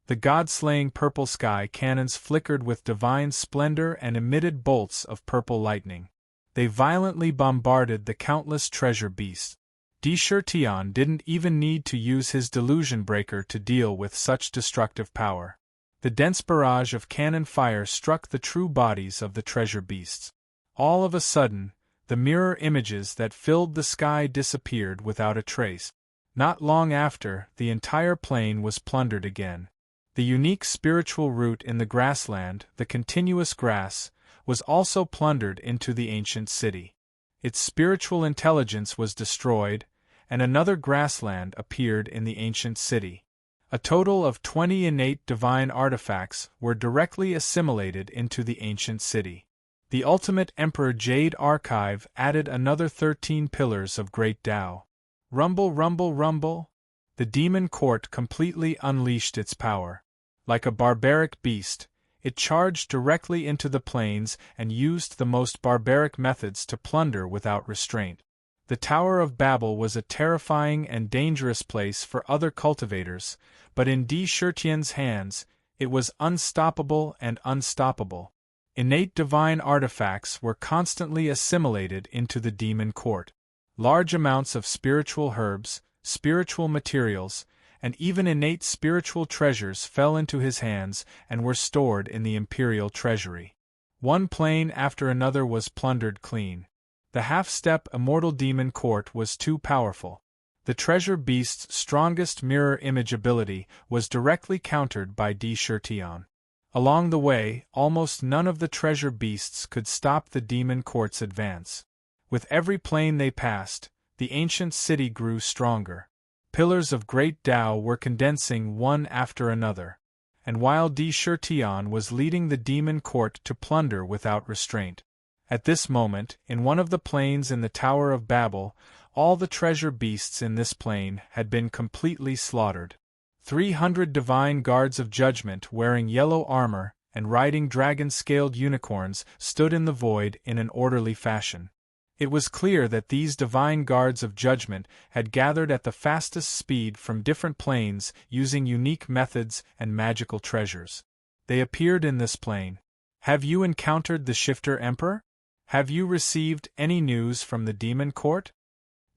The god-slaying purple sky cannons flickered with divine splendor and emitted bolts of purple lightning. They violently bombarded the countless treasure beasts. Tion didn't even need to use his delusion breaker to deal with such destructive power. The dense barrage of cannon fire struck the true bodies of the treasure beasts. All of a sudden, The mirror images that filled the sky disappeared without a trace. Not long after, the entire plain was plundered again. The unique spiritual root in the grassland, the continuous grass, was also plundered into the ancient city. Its spiritual intelligence was destroyed, and another grassland appeared in the ancient city. A total of 20 innate divine artifacts were directly assimilated into the ancient city. The Ultimate Emperor Jade Archive added another 13 pillars of great Tao. Rumble, rumble, rumble! The demon court completely unleashed its power. Like a barbaric beast, it charged directly into the plains and used the most barbaric methods to plunder without restraint. The Tower of Babel was a terrifying and dangerous place for other cultivators, but in Di Shirtian's hands, it was unstoppable and unstoppable. Innate divine artifacts were constantly assimilated into the demon court. Large amounts of spiritual herbs, spiritual materials, and even innate spiritual treasures fell into his hands and were stored in the imperial treasury. One plane after another was plundered clean. The half-step immortal demon court was too powerful. The treasure beast's strongest mirror image ability was directly countered by Di Shirtian. Along the way, almost none of the treasure beasts could stop the demon court's advance. With every plane they passed, the ancient city grew stronger. Pillars of great Tao were condensing one after another, and while Di Shirtian was leading the demon court to plunder without restraint. At this moment, in one of the plains in the Tower of Babel, all the treasure beasts in this plain had been completely slaughtered. 300 divine guards of judgment wearing yellow armor and riding dragon-scaled unicorns stood in the void in an orderly fashion. It was clear that these divine guards of judgment had gathered at the fastest speed from different planes using unique methods and magical treasures. They appeared in this plain. Have you encountered the Shifter Emperor? Have you received any news from the demon court?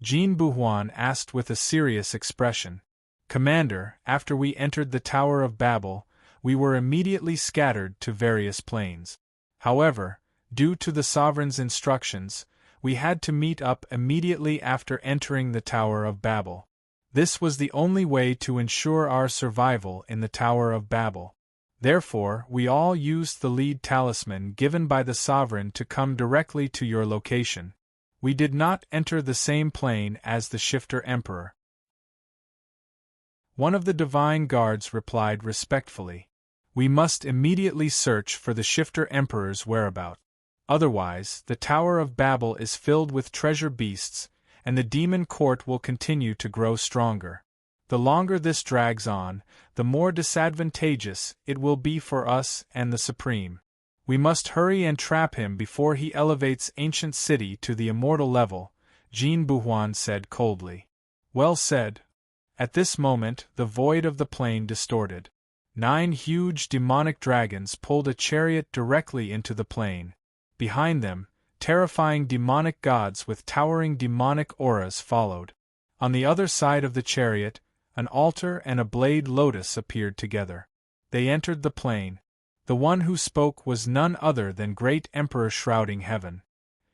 Jean Buhuan asked with a serious expression. Commander, after we entered the Tower of Babel, we were immediately scattered to various planes. However, due to the sovereign's instructions, we had to meet up immediately after entering the Tower of Babel. This was the only way to ensure our survival in the Tower of Babel. Therefore, we all used the lead talisman given by the sovereign to come directly to your location. We did not enter the same plane as the Shifter Emperor. One of the divine guards replied respectfully. We must immediately search for the Shifter Emperor's whereabouts. Otherwise, the Tower of Babel is filled with treasure beasts, and the demon court will continue to grow stronger. The longer this drags on, the more disadvantageous it will be for us and the Supreme. We must hurry and trap him before he elevates Ancient City to the immortal level, Jean Buhuan said coldly. Well said. At this moment, the void of the plain distorted. 9 huge demonic dragons pulled a chariot directly into the plain. Behind them, terrifying demonic gods with towering demonic auras followed. On the other side of the chariot, an altar and a blade lotus appeared together. They entered the plain. The one who spoke was none other than Great Emperor Shrouding Heaven.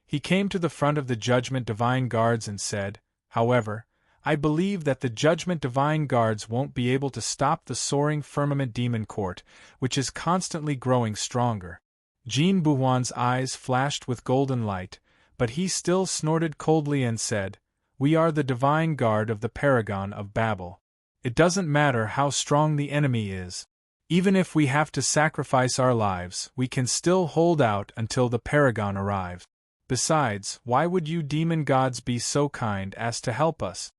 He came to the front of the Judgment Divine Guards and said, However, I believe that the Judgment Divine Guards won't be able to stop the soaring firmament demon court, which is constantly growing stronger. Jean Buhuan's eyes flashed with golden light, but he still snorted coldly and said, We are the Divine Guard of the Paragon of Babel. It doesn't matter how strong the enemy is. Even if we have to sacrifice our lives, we can still hold out until the Paragon arrives. Besides, why would you demon gods be so kind as to help us?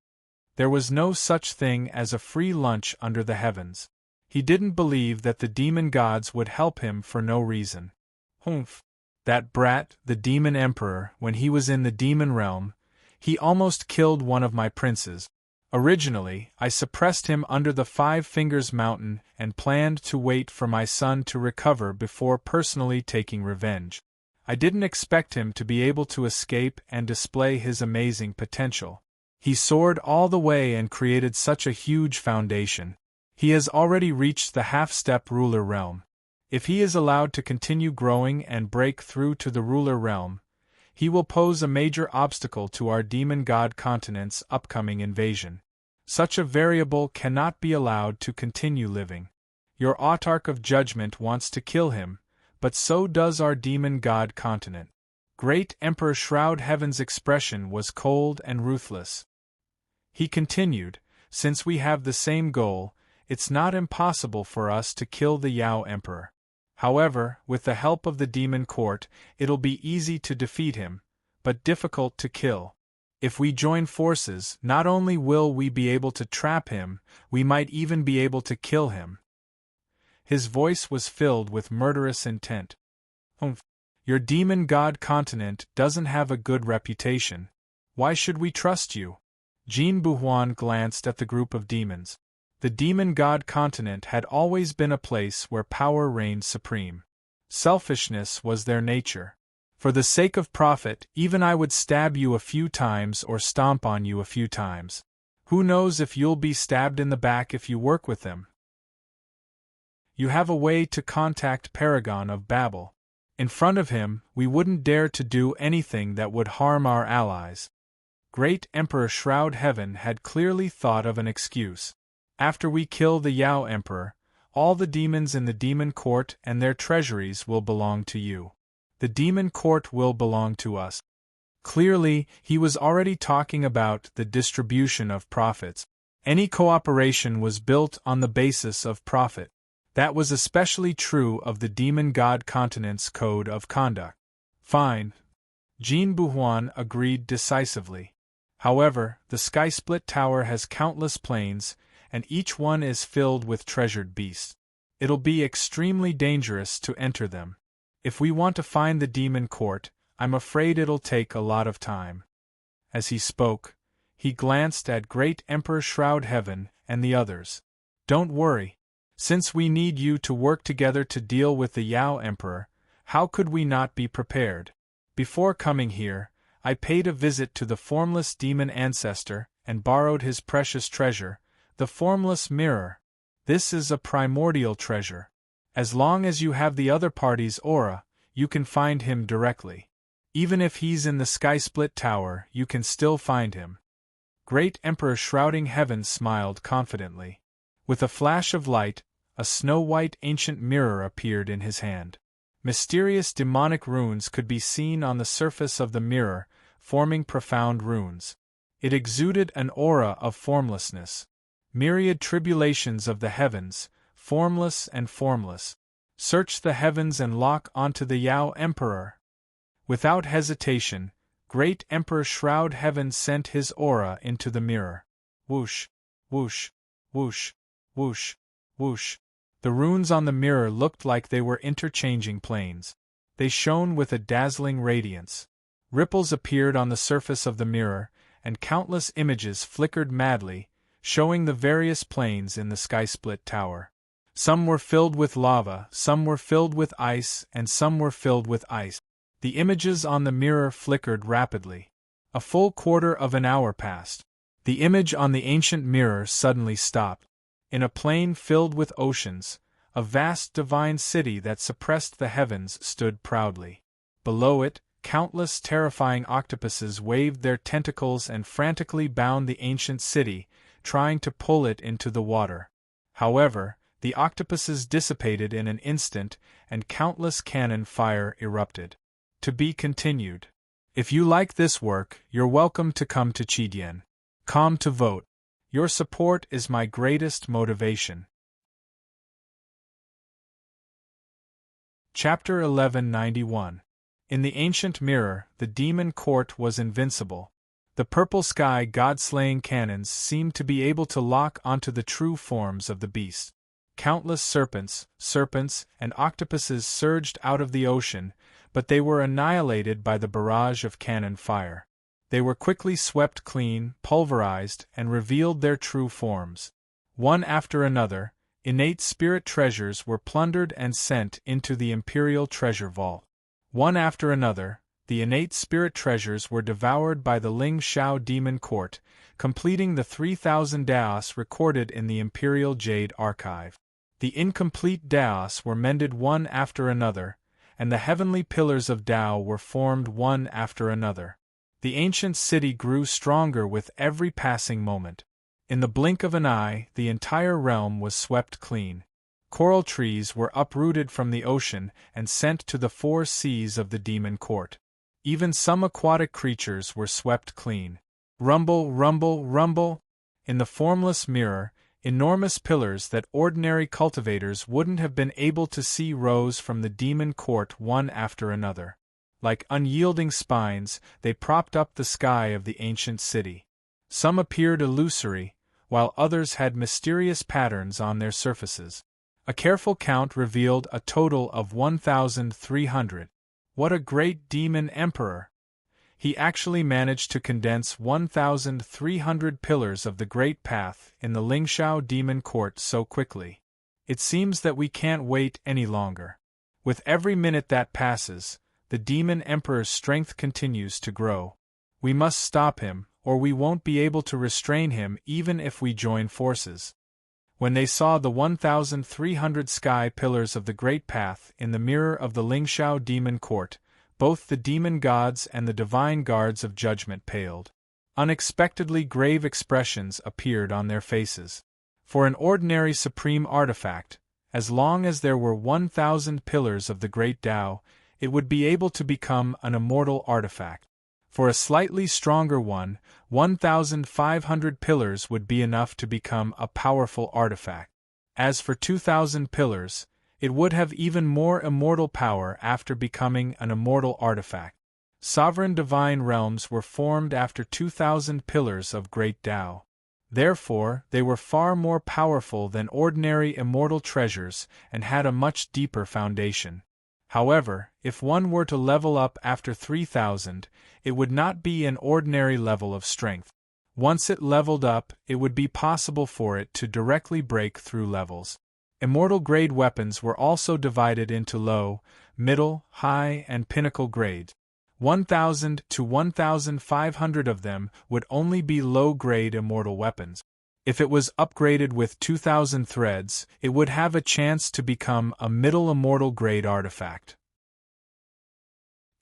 There was no such thing as a free lunch under the heavens. He didn't believe that the demon gods would help him for no reason. Humph! That brat, the demon emperor, when he was in the demon realm, he almost killed one of my princes. Originally, I suppressed him under the 5 Fingers Mountain and planned to wait for my son to recover before personally taking revenge. I didn't expect him to be able to escape and display his amazing potential. He soared all the way and created such a huge foundation. He has already reached the half-step ruler realm. If he is allowed to continue growing and break through to the ruler realm, He will pose a major obstacle to our demon god continent's upcoming invasion. Such a variable cannot be allowed to continue living. Your autarch of judgment wants to kill him, but so does our demon god continent. Great Emperor Shroud Heaven's expression was cold and ruthless. He continued, since we have the same goal, it's not impossible for us to kill the Yao Emperor. However, with the help of the demon court, it'll be easy to defeat him, but difficult to kill. If we join forces, not only will we be able to trap him, we might even be able to kill him. His voice was filled with murderous intent. Your demon god continent doesn't have a good reputation. Why should we trust you? Jean Buhuan glanced at the group of demons. The demon god continent had always been a place where power reigned supreme. Selfishness was their nature. For the sake of profit, even I would stab you a few times or stomp on you a few times. Who knows if you'll be stabbed in the back if you work with them? You have a way to contact Paragon of Babel. In front of him, we wouldn't dare to do anything that would harm our allies. Great Emperor Shroud Heaven had clearly thought of an excuse. After we kill the Yao Emperor, all the demons in the demon court and their treasuries will belong to you. The demon court will belong to us. Clearly, he was already talking about the distribution of profits. Any cooperation was built on the basis of profit. That was especially true of the demon god continent's code of conduct. Fine. Jean Buhuan agreed decisively. However, the sky-split tower has countless planes, and each one is filled with treasured beasts. It'll be extremely dangerous to enter them. If we want to find the demon court, I'm afraid it'll take a lot of time. As he spoke, he glanced at Great Emperor Shroud Heaven and the others. Don't worry. Since we need you to work together to deal with the Yao Emperor, how could we not be prepared? Before coming here, I paid a visit to the formless demon Ancestor and borrowed his precious treasure, the formless mirror. This is a primordial treasure. As long as you have the other party's aura, you can find him directly. Even if he's in the sky-split tower, you can still find him. Great Emperor Shrouding Heaven smiled confidently. With a flash of light, a snow-white ancient mirror appeared in his hand. Mysterious demonic runes could be seen on the surface of the mirror, forming profound runes. It exuded an aura of formlessness. Myriad tribulations of the heavens, formless and formless. Search the heavens and lock onto the Yao Emperor. Without hesitation, Great Emperor Shroud Heaven sent his aura into the mirror. Whoosh, whoosh, whoosh, whoosh, whoosh. The runes on the mirror looked like they were interchanging planes. They shone with a dazzling radiance. Ripples appeared on the surface of the mirror, and countless images flickered madly, showing the various planes in the sky-split tower. Some were filled with lava, some were filled with ice, and some were filled with ice. The images on the mirror flickered rapidly. A full quarter of an hour passed. The image on the ancient mirror suddenly stopped. In a plain filled with oceans, a vast divine city that suppressed the heavens stood proudly. Below it, countless terrifying octopuses waved their tentacles and frantically bound the ancient city, trying to pull it into the water. However, the octopuses dissipated in an instant, and countless cannon fire erupted. To be continued. If you like this work, you're welcome to come to Chidian. Come to vote. Your support is my greatest motivation. Chapter 1191. In the ancient mirror, the demon court was invincible. The purple sky god-slaying cannons seemed to be able to lock onto the true forms of the beast. Countless serpents, and octopuses surged out of the ocean, but they were annihilated by the barrage of cannon fire. They were quickly swept clean, pulverized, and revealed their true forms. One after another, innate spirit treasures were plundered and sent into the imperial treasure vault. One after another, the innate spirit treasures were devoured by the Ling Shao demon court, completing the 3,000 daos recorded in the imperial jade archive. The incomplete daos were mended one after another, and the heavenly pillars of Tao were formed one after another. The ancient city grew stronger with every passing moment. In the blink of an eye, the entire realm was swept clean. Coral trees were uprooted from the ocean and sent to the 4 seas of the demon court. Even some aquatic creatures were swept clean. Rumble, rumble, rumble! In the formless mirror, enormous pillars that ordinary cultivators wouldn't have been able to see rose from the demon court one after another. Like unyielding spines, they propped up the sky of the ancient city. Some appeared illusory, while others had mysterious patterns on their surfaces. A careful count revealed a total of 1,300. What a great demon emperor! He actually managed to condense 1,300 pillars of the Great Path in the Lingxiao demon court so quickly. It seems that we can't wait any longer. With every minute that passes, the demon emperor's strength continues to grow. We must stop him, or we won't be able to restrain him even if we join forces. When they saw the 1,300 sky pillars of the Great Path in the mirror of the Lingxiao demon court, both the demon gods and the divine guards of judgment paled. Unexpectedly grave expressions appeared on their faces. For an ordinary supreme artifact, as long as there were 1,000 pillars of the Great Tao, it would be able to become an immortal artifact. For a slightly stronger one, 1,500 pillars would be enough to become a powerful artifact. As for 2,000 pillars, it would have even more immortal power after becoming an immortal artifact. Sovereign divine realms were formed after 2,000 pillars of Great Tao. Therefore, they were far more powerful than ordinary immortal treasures and had a much deeper foundation. However, if one were to level up after 3,000, it would not be an ordinary level of strength. Once it leveled up, it would be possible for it to directly break through levels. Immortal-grade weapons were also divided into low, middle, high, and pinnacle grades. 1,000 to 1,500 of them would only be low-grade immortal weapons. If it was upgraded with 2,000 threads, it would have a chance to become a middle immortal grade artifact.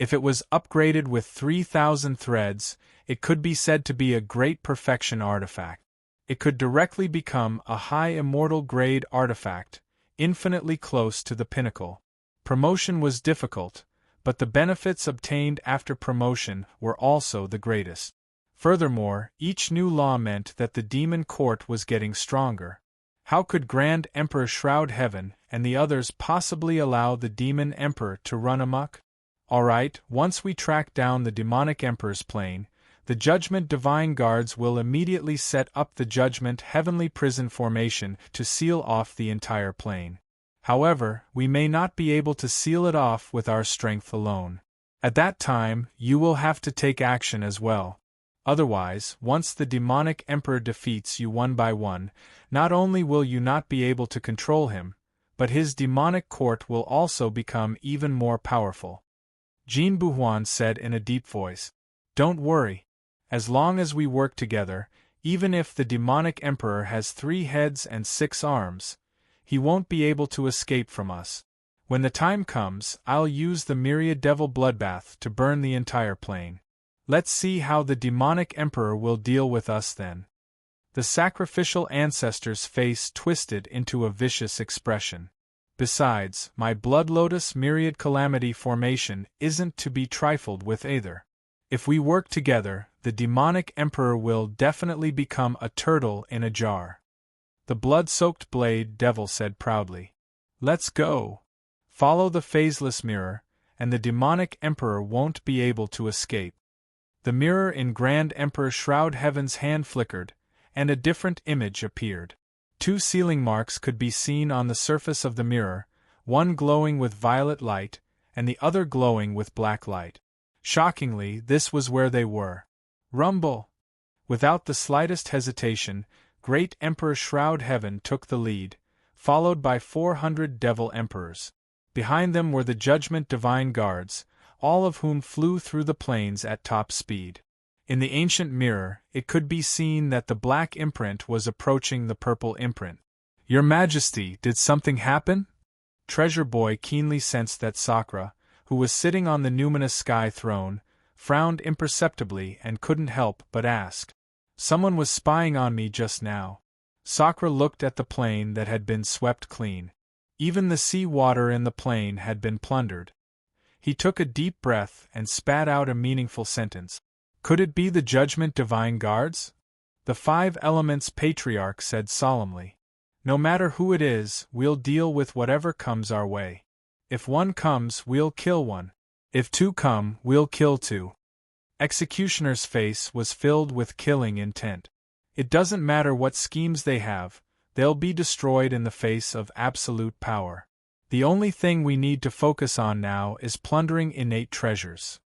If it was upgraded with 3,000 threads, it could be said to be a great perfection artifact. It could directly become a high immortal grade artifact, infinitely close to the pinnacle. Promotion was difficult, but the benefits obtained after promotion were also the greatest. Furthermore, each new law meant that the demon court was getting stronger. How could Grand Emperor shroud heaven and the others possibly allow the demon emperor to run amok? Alright, once we track down the demonic emperor's plane, the Judgment Divine Guards will immediately set up the Judgment Heavenly Prison formation to seal off the entire plane. However, we may not be able to seal it off with our strength alone. At that time, you will have to take action as well. Otherwise, once the demonic emperor defeats you one by one, not only will you not be able to control him, but his demonic court will also become even more powerful. Jean Buhuan said in a deep voice, "Don't worry. As long as we work together, even if the demonic emperor has 3 heads and 6 arms, he won't be able to escape from us. When the time comes, I'll use the myriad devil bloodbath to burn the entire plane. Let's see how the demonic emperor will deal with us then." The sacrificial ancestor's face twisted into a vicious expression. Besides, my Blood Lotus Myriad Calamity formation isn't to be trifled with either. If we work together, the demonic emperor will definitely become a turtle in a jar. The blood-soaked blade devil said proudly. "Let's go. Follow the phaseless mirror, and the demonic emperor won't be able to escape." The mirror in Grand Emperor Shroud Heaven's hand flickered, and a different image appeared. 2 sealing marks could be seen on the surface of the mirror, one glowing with violet light, and the other glowing with black light. Shockingly, this was where they were. Rumble! Without the slightest hesitation, Great Emperor Shroud Heaven took the lead, followed by 400 Devil Emperors. Behind them were the Judgment Divine Guards, all of whom flew through the planes at top speed. In the ancient mirror, it could be seen that the black imprint was approaching the purple imprint. "Your Majesty, did something happen?" Treasure Boy keenly sensed that Sakura, who was sitting on the numinous sky throne, frowned imperceptibly and couldn't help but ask. Someone was spying on me just now. Sakra looked at the plain that had been swept clean. Even the sea water in the plain had been plundered. He took a deep breath and spat out a meaningful sentence. Could it be the Judgment Divine Guards? The Five Elements Patriarch said solemnly. No matter who it is, we'll deal with whatever comes our way. If one comes, we'll kill one. If two come, we'll kill two. Executioner's face was filled with killing intent. It doesn't matter what schemes they have, they'll be destroyed in the face of absolute power. The only thing we need to focus on now is plundering innate treasures.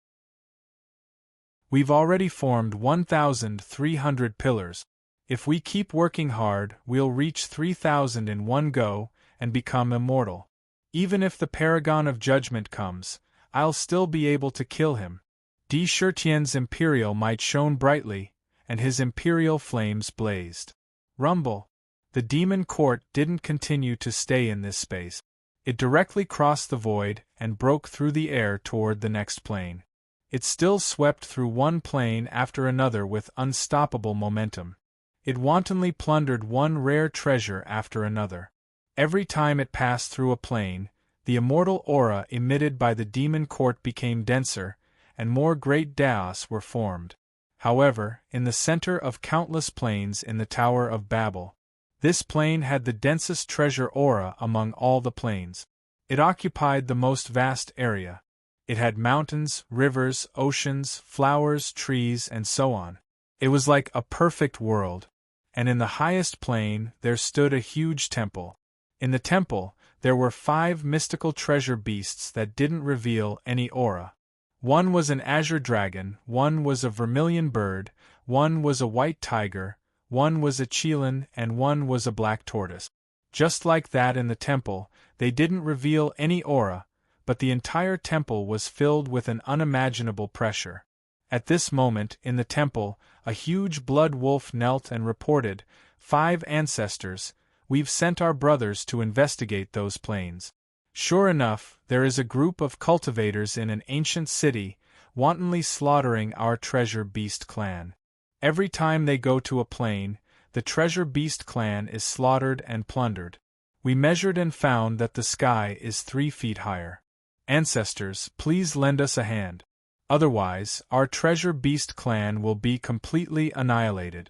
We've already formed 1,300 pillars. If we keep working hard, we'll reach 3,000 in one go and become immortal. Even if the Paragon of Judgment comes, I'll still be able to kill him. Di Shirtian's imperial might shone brightly, and his imperial flames blazed. Rumble. The demon court didn't continue to stay in this space. It directly crossed the void and broke through the air toward the next plane. It still swept through one plane after another with unstoppable momentum. It wantonly plundered one rare treasure after another. Every time it passed through a plane, the immortal aura emitted by the demon court became denser, and more great daos were formed. However, in the center of countless planes in the Tower of Babel, this plane had the densest treasure aura among all the planes. It occupied the most vast area. It had mountains, rivers, oceans, flowers, trees, and so on. It was like a perfect world. And in the highest plane there stood a huge temple. In the temple, there were 5 mystical treasure beasts that didn't reveal any aura. One was an azure dragon, one was a vermilion bird, one was a white tiger, one was a chelan, and one was a black tortoise. Just like that in the temple, they didn't reveal any aura, but the entire temple was filled with an unimaginable pressure. At this moment, in the temple, a huge blood wolf knelt and reported, 5 ancestors, we've sent our brothers to investigate those planes. Sure enough, there is a group of cultivators in an ancient city, wantonly slaughtering our treasure beast clan. Every time they go to a plane, the treasure beast clan is slaughtered and plundered. We measured and found that the sky is 3 feet higher. Ancestors, please lend us a hand. Otherwise, our treasure beast clan will be completely annihilated.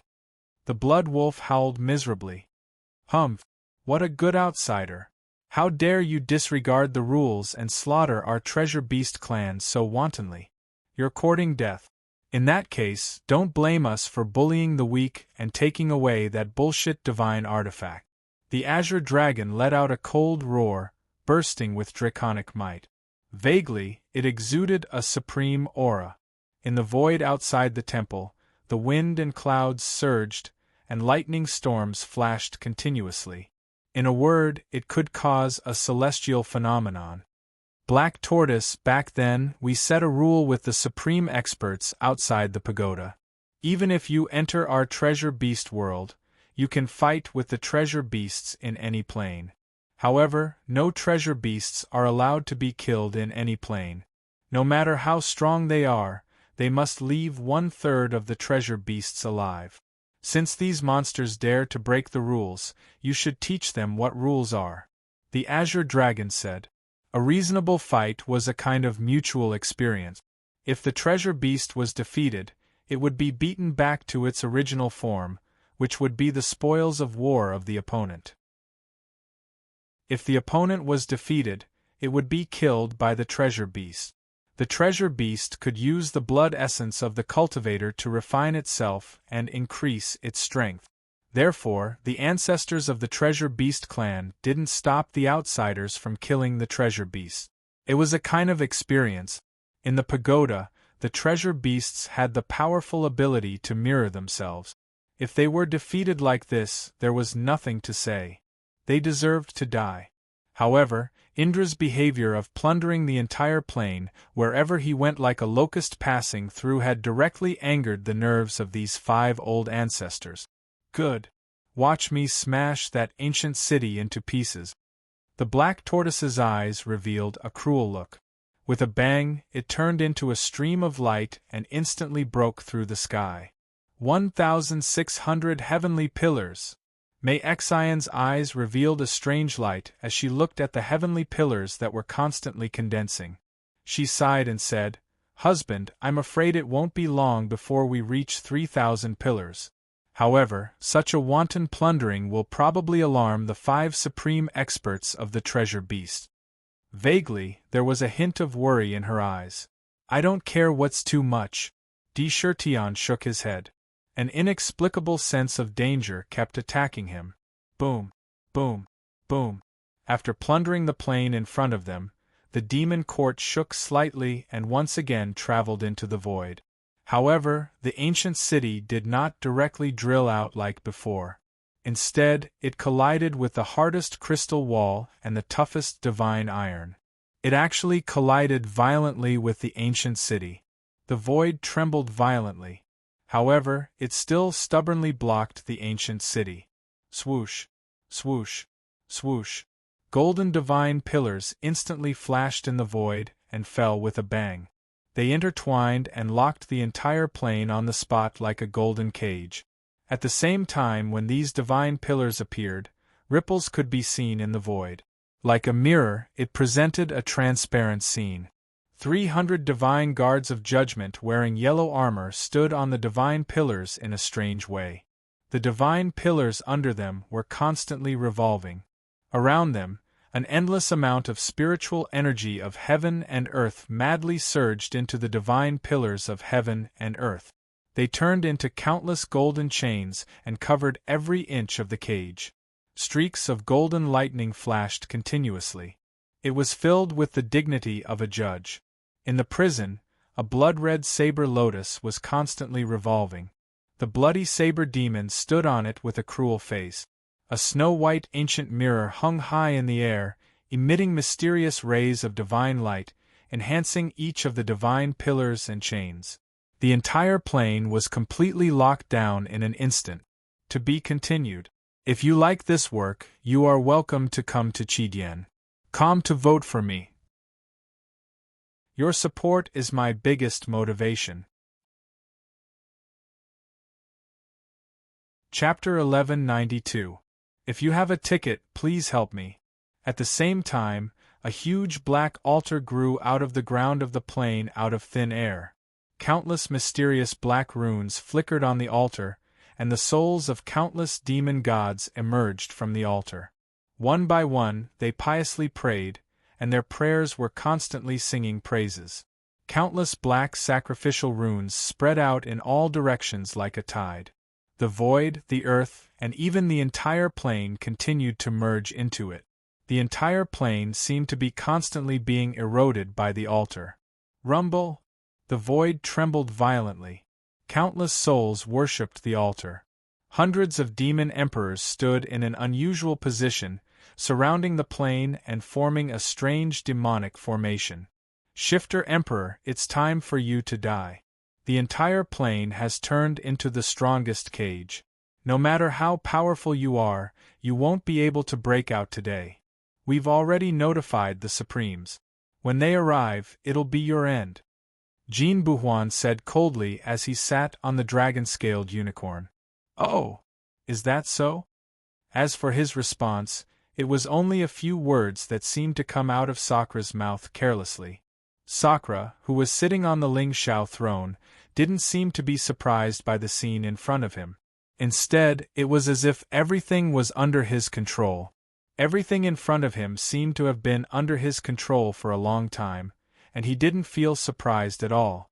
The blood wolf howled miserably. Humph! What a good outsider! How dare you disregard the rules and slaughter our treasure beast clan so wantonly? You're courting death. In that case, don't blame us for bullying the weak and taking away that bullshit divine artifact. The azure dragon let out a cold roar, bursting with draconic might. Vaguely, it exuded a supreme aura. In the void outside the temple, the wind and clouds surged, and lightning storms flashed continuously. In a word, it could cause a celestial phenomenon. Black Tortoise, back then, we set a rule with the supreme experts outside the pagoda. Even if you enter our treasure beast world, you can fight with the treasure beasts in any plane. However, no treasure beasts are allowed to be killed in any plane. No matter how strong they are, they must leave 1/3 of the treasure beasts alive. Since these monsters dare to break the rules, you should teach them what rules are. The azure dragon said. A reasonable fight was a kind of mutual experience. If the treasure beast was defeated, it would be beaten back to its original form, which would be the spoils of war of the opponent. If the opponent was defeated, it would be killed by the treasure beast. The treasure beast could use the blood essence of the cultivator to refine itself and increase its strength. Therefore, the ancestors of the treasure beast clan didn't stop the outsiders from killing the treasure beast. It was a kind of experience. In the pagoda, the treasure beasts had the powerful ability to mirror themselves. If they were defeated like this, there was nothing to say. They deserved to die. However, Indra's behavior of plundering the entire plane, wherever he went like a locust passing through, had directly angered the nerves of these 5 old ancestors. Good. Watch me smash that ancient city into pieces. The black tortoise's eyes revealed a cruel look. With a bang, it turned into a stream of light and instantly broke through the sky. 1,600 heavenly pillars! May Exion's eyes revealed a strange light as she looked at the heavenly pillars that were constantly condensing. She sighed and said, "Husband, I'm afraid it won't be long before we reach 3,000 pillars. However, such a wanton plundering will probably alarm the 5 supreme experts of the treasure beast." Vaguely, there was a hint of worry in her eyes. "I don't care what's too much." Chertion shook his head. An inexplicable sense of danger kept attacking him. Boom, boom, boom. After plundering the plain in front of them, the demon court shook slightly and once again traveled into the void. However, the ancient city did not directly drill out like before. Instead, it collided with the hardest crystal wall and the toughest divine iron. It actually collided violently with the ancient city. The void trembled violently. However, it still stubbornly blocked the ancient city. Swoosh, swoosh, swoosh. Golden divine pillars instantly flashed in the void and fell with a bang. They intertwined and locked the entire plane on the spot like a golden cage. At the same time when these divine pillars appeared, ripples could be seen in the void. Like a mirror, it presented a transparent scene. 300 divine guards of judgment wearing yellow armor stood on the divine pillars in a strange way. The divine pillars under them were constantly revolving. Around them, an endless amount of spiritual energy of heaven and earth madly surged into the divine pillars of heaven and earth. They turned into countless golden chains and covered every inch of the cage. Streaks of golden lightning flashed continuously. It was filled with the dignity of a judge. In the prison, a blood-red saber lotus was constantly revolving. The bloody saber demon stood on it with a cruel face. A snow-white ancient mirror hung high in the air, emitting mysterious rays of divine light, enhancing each of the divine pillars and chains. The entire plane was completely locked down in an instant. To be continued. If you like this work, you are welcome to come to Chidien.com to vote for me. Your support is my biggest motivation. Chapter 1192. If you have a ticket, please help me. At the same time, a huge black altar grew out of the ground of the plane out of thin air. Countless mysterious black runes flickered on the altar, and the souls of countless demon gods emerged from the altar. One by one, they piously prayed, and their prayers were constantly singing praises. Countless black sacrificial runes spread out in all directions like a tide. The void, the earth, and even the entire plane continued to merge into it. The entire plane seemed to be constantly being eroded by the altar. Rumble! The void trembled violently. Countless souls worshipped the altar. Hundreds of demon emperors stood in an unusual position, surrounding the plane and forming a strange demonic formation. Shifter Emperor, it's time for you to die. The entire plane has turned into the strongest cage. No matter how powerful you are, you won't be able to break out today. We've already notified the Supremes. When they arrive, it'll be your end. Jean Buhuan said coldly as he sat on the dragon-scaled unicorn. Oh, is that so? As for his response, it was only a few words that seemed to come out of Sakra's mouth carelessly. Sakra, who was sitting on the Ling Shao throne, didn't seem to be surprised by the scene in front of him. Instead, it was as if everything was under his control. Everything in front of him seemed to have been under his control for a long time, and he didn't feel surprised at all.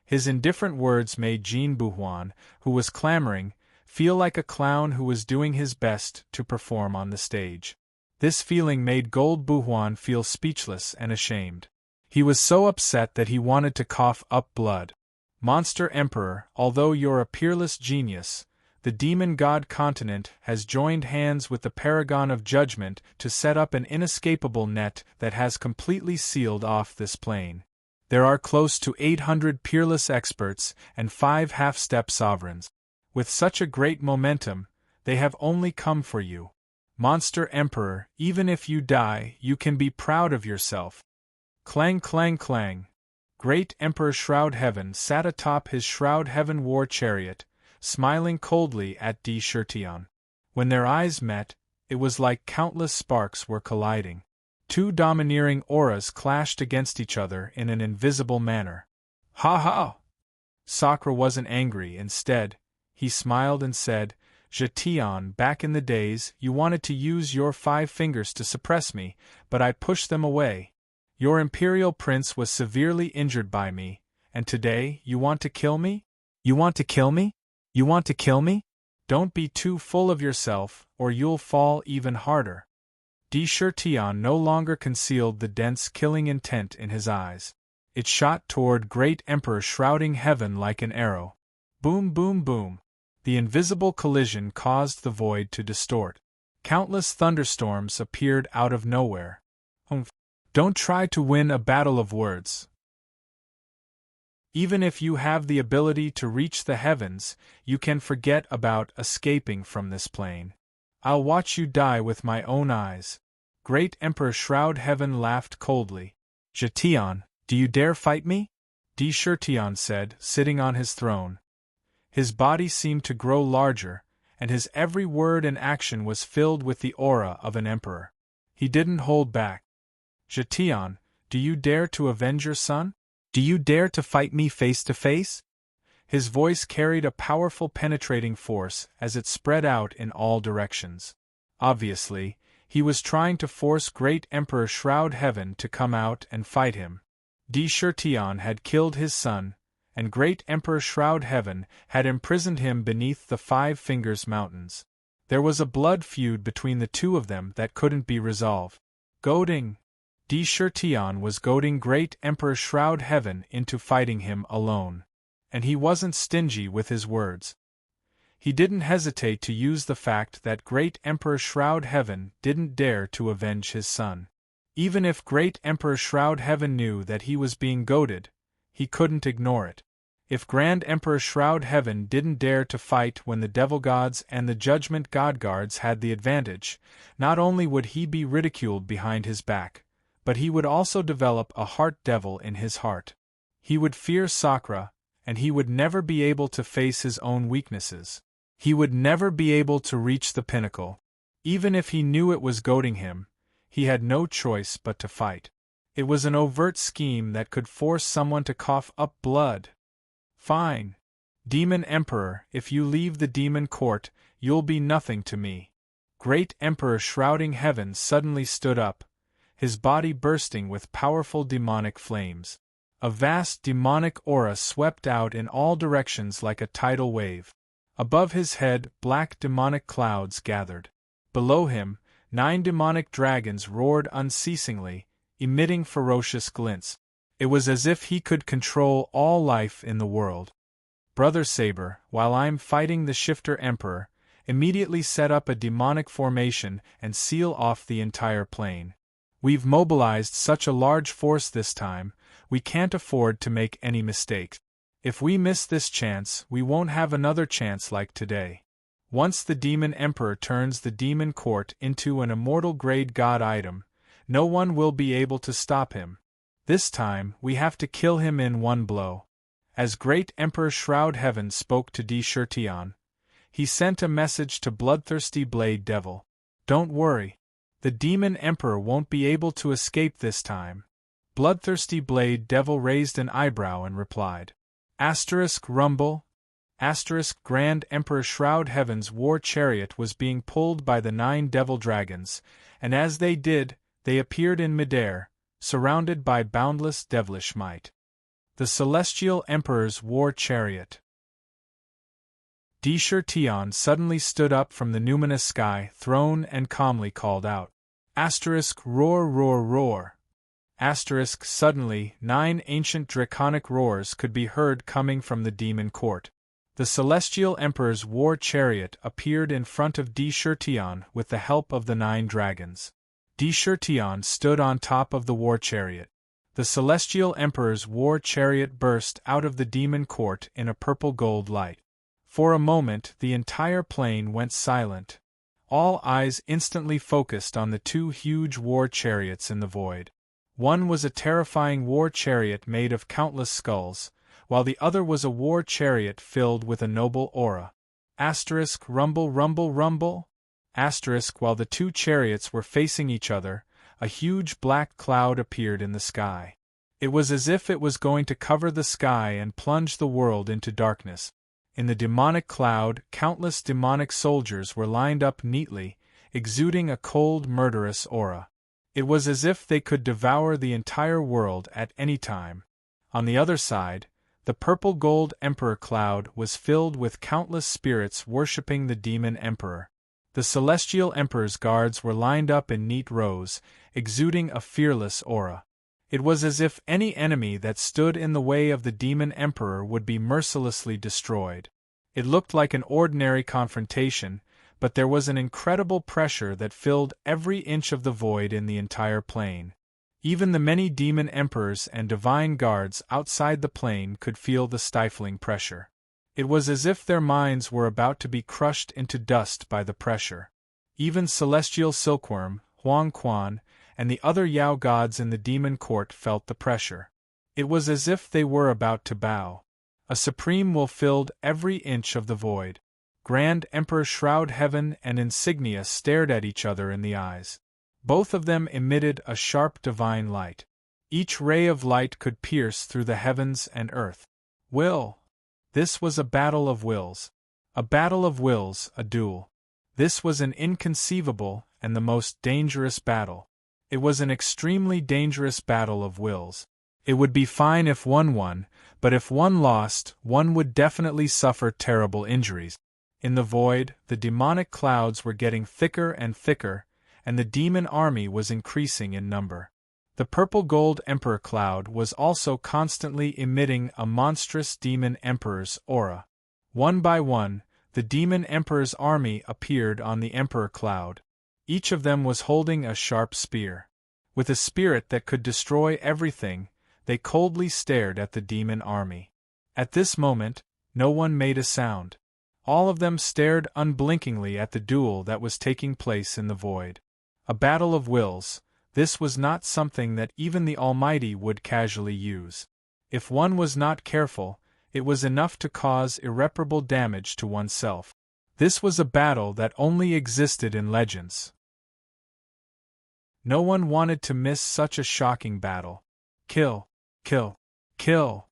His indifferent words made Jean Buhuan, who was clamoring, feel like a clown who was doing his best to perform on the stage. This feeling made Gold Buhuan feel speechless and ashamed. He was so upset that he wanted to cough up blood. Monster Emperor, although you're a peerless genius, the demon god continent has joined hands with the Paragon of Judgment to set up an inescapable net that has completely sealed off this plane. There are close to 800 peerless experts and 5 half-step sovereigns. With such a great momentum, they have only come for you. Monster Emperor, even if you die, you can be proud of yourself. Clang clang clang. Great Emperor Shroud Heaven sat atop his Shroud Heaven war chariot, smiling coldly at D. Shirtion. When their eyes met, it was like countless sparks were colliding. Two domineering auras clashed against each other in an invisible manner. Ha ha! Sakra wasn't angry. Instead, he smiled and said, Shirtion, back in the days, you wanted to use your 5 fingers to suppress me, but I pushed them away. Your imperial prince was severely injured by me, and today you want to kill me? You want to kill me? You want to kill me? Don't be too full of yourself, or you'll fall even harder. D. Shirtion no longer concealed the dense killing intent in his eyes. It shot toward Great Emperor Shrouding Heaven like an arrow. Boom boom boom. The invisible collision caused the void to distort. Countless thunderstorms appeared out of nowhere. Don't try to win a battle of words. Even if you have the ability to reach the heavens, you can forget about escaping from this plane. I'll watch you die with my own eyes. Great Emperor Shroud Heaven laughed coldly. Shirtion, do you dare fight me? D. Shirtion said, sitting on his throne. His body seemed to grow larger, and his every word and action was filled with the aura of an emperor. He didn't hold back. Shirtion, do you dare to avenge your son? Do you dare to fight me face to face? His voice carried a powerful penetrating force as it spread out in all directions. Obviously, he was trying to force Great Emperor Shroud Heaven to come out and fight him. D. Shirtion had killed his son, and Great Emperor Shroud Heaven had imprisoned him beneath the 5 Fingers Mountains. There was a blood feud between the two of them that couldn't be resolved. Goading. D. Shirtion was goading Great Emperor Shroud Heaven into fighting him alone. And he wasn't stingy with his words. He didn't hesitate to use the fact that Great Emperor Shroud Heaven didn't dare to avenge his son. Even if Great Emperor Shroud Heaven knew that he was being goaded, he couldn't ignore it. If Grand Emperor Shroud Heaven didn't dare to fight when the Devil Gods and the Judgment God Guards had the advantage, not only would he be ridiculed behind his back, but he would also develop a heart devil in his heart. He would fear Sakra, and he would never be able to face his own weaknesses. He would never be able to reach the pinnacle. Even if he knew it was goading him, he had no choice but to fight. It was an overt scheme that could force someone to cough up blood. Fine. Demon Emperor, if you leave the demon court, you'll be nothing to me. Great Emperor Shrouding Heaven suddenly stood up, his body bursting with powerful demonic flames. A vast demonic aura swept out in all directions like a tidal wave. Above his head, black demonic clouds gathered. Below him, 9 demonic dragons roared unceasingly, emitting ferocious glints. It was as if he could control all life in the world. Brother Saber, while I'm fighting the Shifter Emperor, immediately set up a demonic formation and seal off the entire plane. We've mobilized such a large force this time, we can't afford to make any mistakes. If we miss this chance, we won't have another chance like today. Once the Demon Emperor turns the Demon Court into an immortal grade god item, no one will be able to stop him. This time, we have to kill him in one blow. As Great Emperor Shroud Heaven spoke to D. Shirtion, he sent a message to Bloodthirsty Blade Devil. Don't worry. The Demon Emperor won't be able to escape this time. Bloodthirsty Blade Devil raised an eyebrow and replied. Rumble. Grand Emperor Shroud Heaven's war chariot was being pulled by the 9 devil dragons, and as they did, they appeared in midair, surrounded by boundless devilish might. The Celestial Emperor's war chariot. D. Shirtion suddenly stood up from the numinous sky throne and calmly called out. Roar roar roar. Suddenly, 9 ancient draconic roars could be heard coming from the demon court. The Celestial Emperor's war chariot appeared in front of D. Shirtion with the help of the 9 dragons. D. Shirtion stood on top of the war chariot. The Celestial Emperor's war chariot burst out of the demon court in a purple gold light. For a moment the entire plane went silent. All eyes instantly focused on the 2 huge war chariots in the void. One was a terrifying war chariot made of countless skulls, while the other was a war chariot filled with a noble aura. Asterisk rumble rumble rumble? Asterisk while the two chariots were facing each other, a huge black cloud appeared in the sky. It was as if it was going to cover the sky and plunge the world into darkness. In the demonic cloud, countless demonic soldiers were lined up neatly, exuding a cold, murderous aura. It was as if they could devour the entire world at any time. On the other side, the purple-gold emperor cloud was filled with countless spirits worshipping the demon emperor. The celestial emperor's guards were lined up in neat rows, exuding a fearless aura. It was as if any enemy that stood in the way of the demon emperor would be mercilessly destroyed. It looked like an ordinary confrontation, but there was an incredible pressure that filled every inch of the void in the entire plane. Even the many demon emperors and divine guards outside the plane could feel the stifling pressure. It was as if their minds were about to be crushed into dust by the pressure. Even celestial silkworm, Huang Quan, and the other Yao gods in the demon court felt the pressure. It was as if they were about to bow. A supreme will filled every inch of the void. Grand Emperor Shroud Heaven and Insignia stared at each other in the eyes. Both of them emitted a sharp divine light. Each ray of light could pierce through the heavens and earth. Will. This was a battle of wills. A battle of wills, a duel. This was an inconceivable and the most dangerous battle. It was an extremely dangerous battle of wills. It would be fine if one won, but if one lost, one would definitely suffer terrible injuries. In the void, the demonic clouds were getting thicker and thicker, and the demon army was increasing in number. The purple-gold emperor cloud was also constantly emitting a monstrous demon emperor's aura. One by one, the demon emperor's army appeared on the emperor cloud. Each of them was holding a sharp spear. With a spirit that could destroy everything, they coldly stared at the demon army. At this moment, no one made a sound. All of them stared unblinkingly at the duel that was taking place in the void. A battle of wills. This was not something that even the Almighty would casually use. If one was not careful, it was enough to cause irreparable damage to oneself. This was a battle that only existed in legends. No one wanted to miss such a shocking battle. Kill, kill, kill.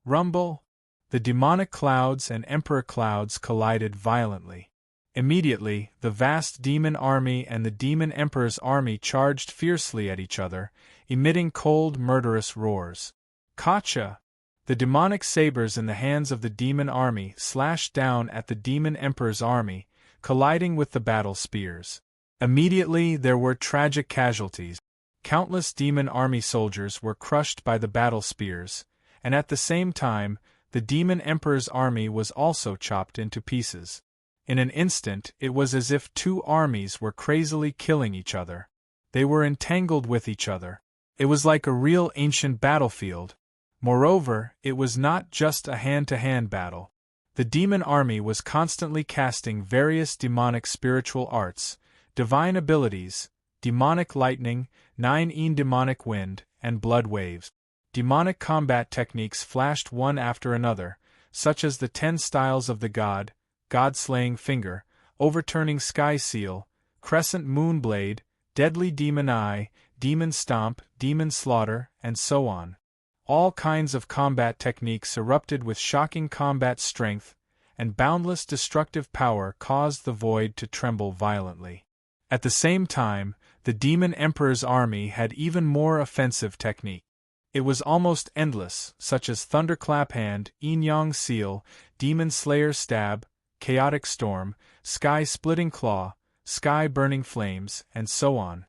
Rumble. The demonic clouds and emperor clouds collided violently. Immediately, the vast demon army and the demon emperor's army charged fiercely at each other, emitting cold, murderous roars. Kacha! The demonic sabers in the hands of the demon army slashed down at the demon emperor's army, colliding with the battle spears. Immediately there were tragic casualties. Countless demon army soldiers were crushed by the battle spears, and at the same time, the demon emperor's army was also chopped into pieces. In an instant, it was as if two armies were crazily killing each other. They were entangled with each other. It was like a real ancient battlefield. Moreover, it was not just a hand-to-hand battle. The demon army was constantly casting various demonic spiritual arts, divine abilities, demonic lightning, 9 demonic wind, and blood waves. Demonic combat techniques flashed one after another, such as the 10 styles of the god, God-slaying finger, overturning sky seal, crescent moon blade, deadly demon eye, demon stomp, demon slaughter, and so on. All kinds of combat techniques erupted with shocking combat strength, and boundless destructive power caused the void to tremble violently. At the same time, the demon emperor's army had even more offensive technique. It was almost endless, such as thunderclap hand, yin-yang seal, demon slayer stab, chaotic storm, sky-splitting claw, sky-burning flames, and so on.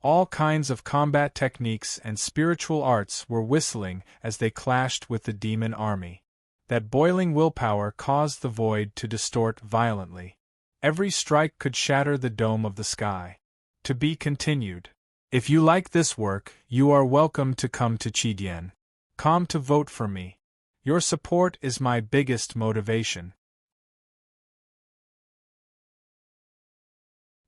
All kinds of combat techniques and spiritual arts were whistling as they clashed with the demon army. That boiling willpower caused the void to distort violently. Every strike could shatter the dome of the sky. To be continued. If you like this work, you are welcome to come to Chidien.com to vote for me. Your support is my biggest motivation.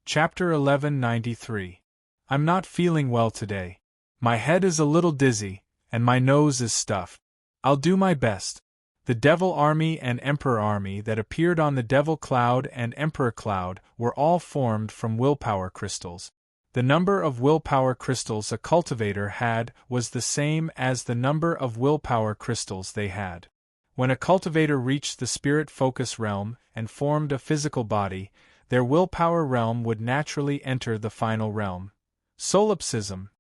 Chapter 1193. I'm not feeling well today. My head is a little dizzy, and my nose is stuffed. I'll do my best. The Devil Army and Emperor Army that appeared on the Devil Cloud and Emperor Cloud were all formed from willpower crystals. The number of willpower crystals a cultivator had was the same as the number of willpower crystals they had. When a cultivator reached the spirit focus realm and formed a physical body, their willpower realm would naturally enter the final realm, solipsism.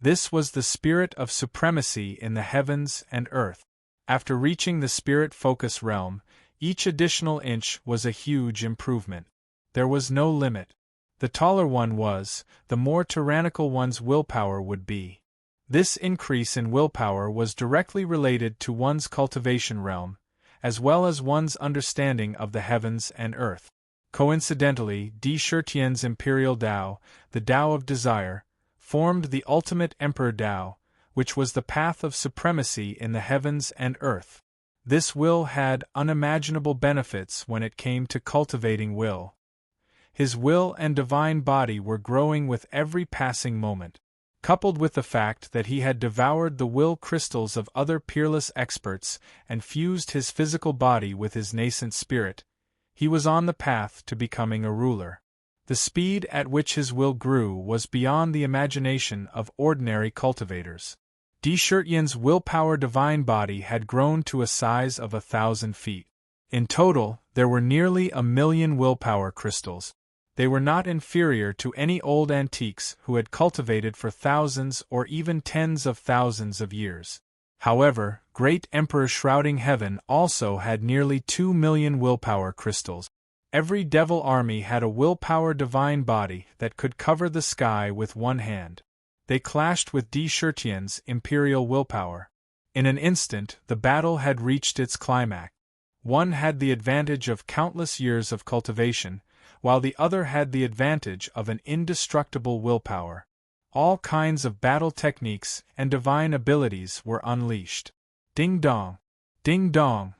This was the spirit of supremacy in the heavens and earth. After reaching the spirit focus realm, each additional inch was a huge improvement. There was no limit. The taller one was, the more tyrannical one's willpower would be. This increase in willpower was directly related to one's cultivation realm, as well as one's understanding of the heavens and earth. Coincidentally, Di Shirtian's imperial Tao, the Tao of desire, formed the ultimate Emperor Tao, which was the path of supremacy in the heavens and earth. This will had unimaginable benefits when it came to cultivating will. His will and divine body were growing with every passing moment. Coupled with the fact that he had devoured the will crystals of other peerless experts and fused his physical body with his nascent spirit, he was on the path to becoming a ruler. The speed at which his will grew was beyond the imagination of ordinary cultivators. Di Shirtian's willpower divine body had grown to a size of 1,000 feet. In total, there were nearly 1,000,000 willpower crystals. They were not inferior to any old antiques who had cultivated for thousands or even tens of thousands of years. However, Great Emperor Shrouding Heaven also had nearly 2,000,000 willpower crystals. Every devil army had a willpower divine body that could cover the sky with one hand. They clashed with Di Shirtian's imperial willpower. In an instant, the battle had reached its climax. One had the advantage of countless years of cultivation, while the other had the advantage of an indestructible willpower. All kinds of battle techniques and divine abilities were unleashed. Ding dong! Ding dong!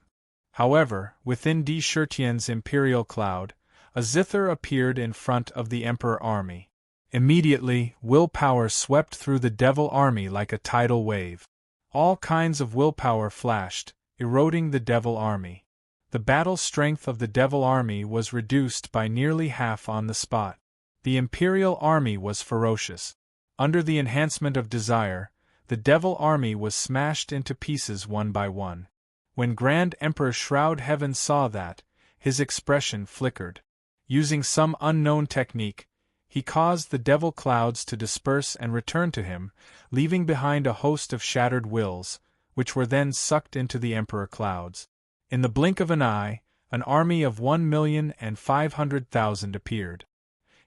However, within Di Shirtian's imperial cloud, a zither appeared in front of the Emperor army. Immediately, willpower swept through the devil army like a tidal wave. All kinds of willpower flashed, eroding the devil army. The battle strength of the devil army was reduced by nearly half on the spot. The imperial army was ferocious. Under the enhancement of desire, the devil army was smashed into pieces one by one. When Grand Emperor Shroud Heaven saw that, his expression flickered. Using some unknown technique, he caused the devil clouds to disperse and return to him, leaving behind a host of shattered wills, which were then sucked into the Emperor clouds. In the blink of an eye, an army of 1,500,000 appeared.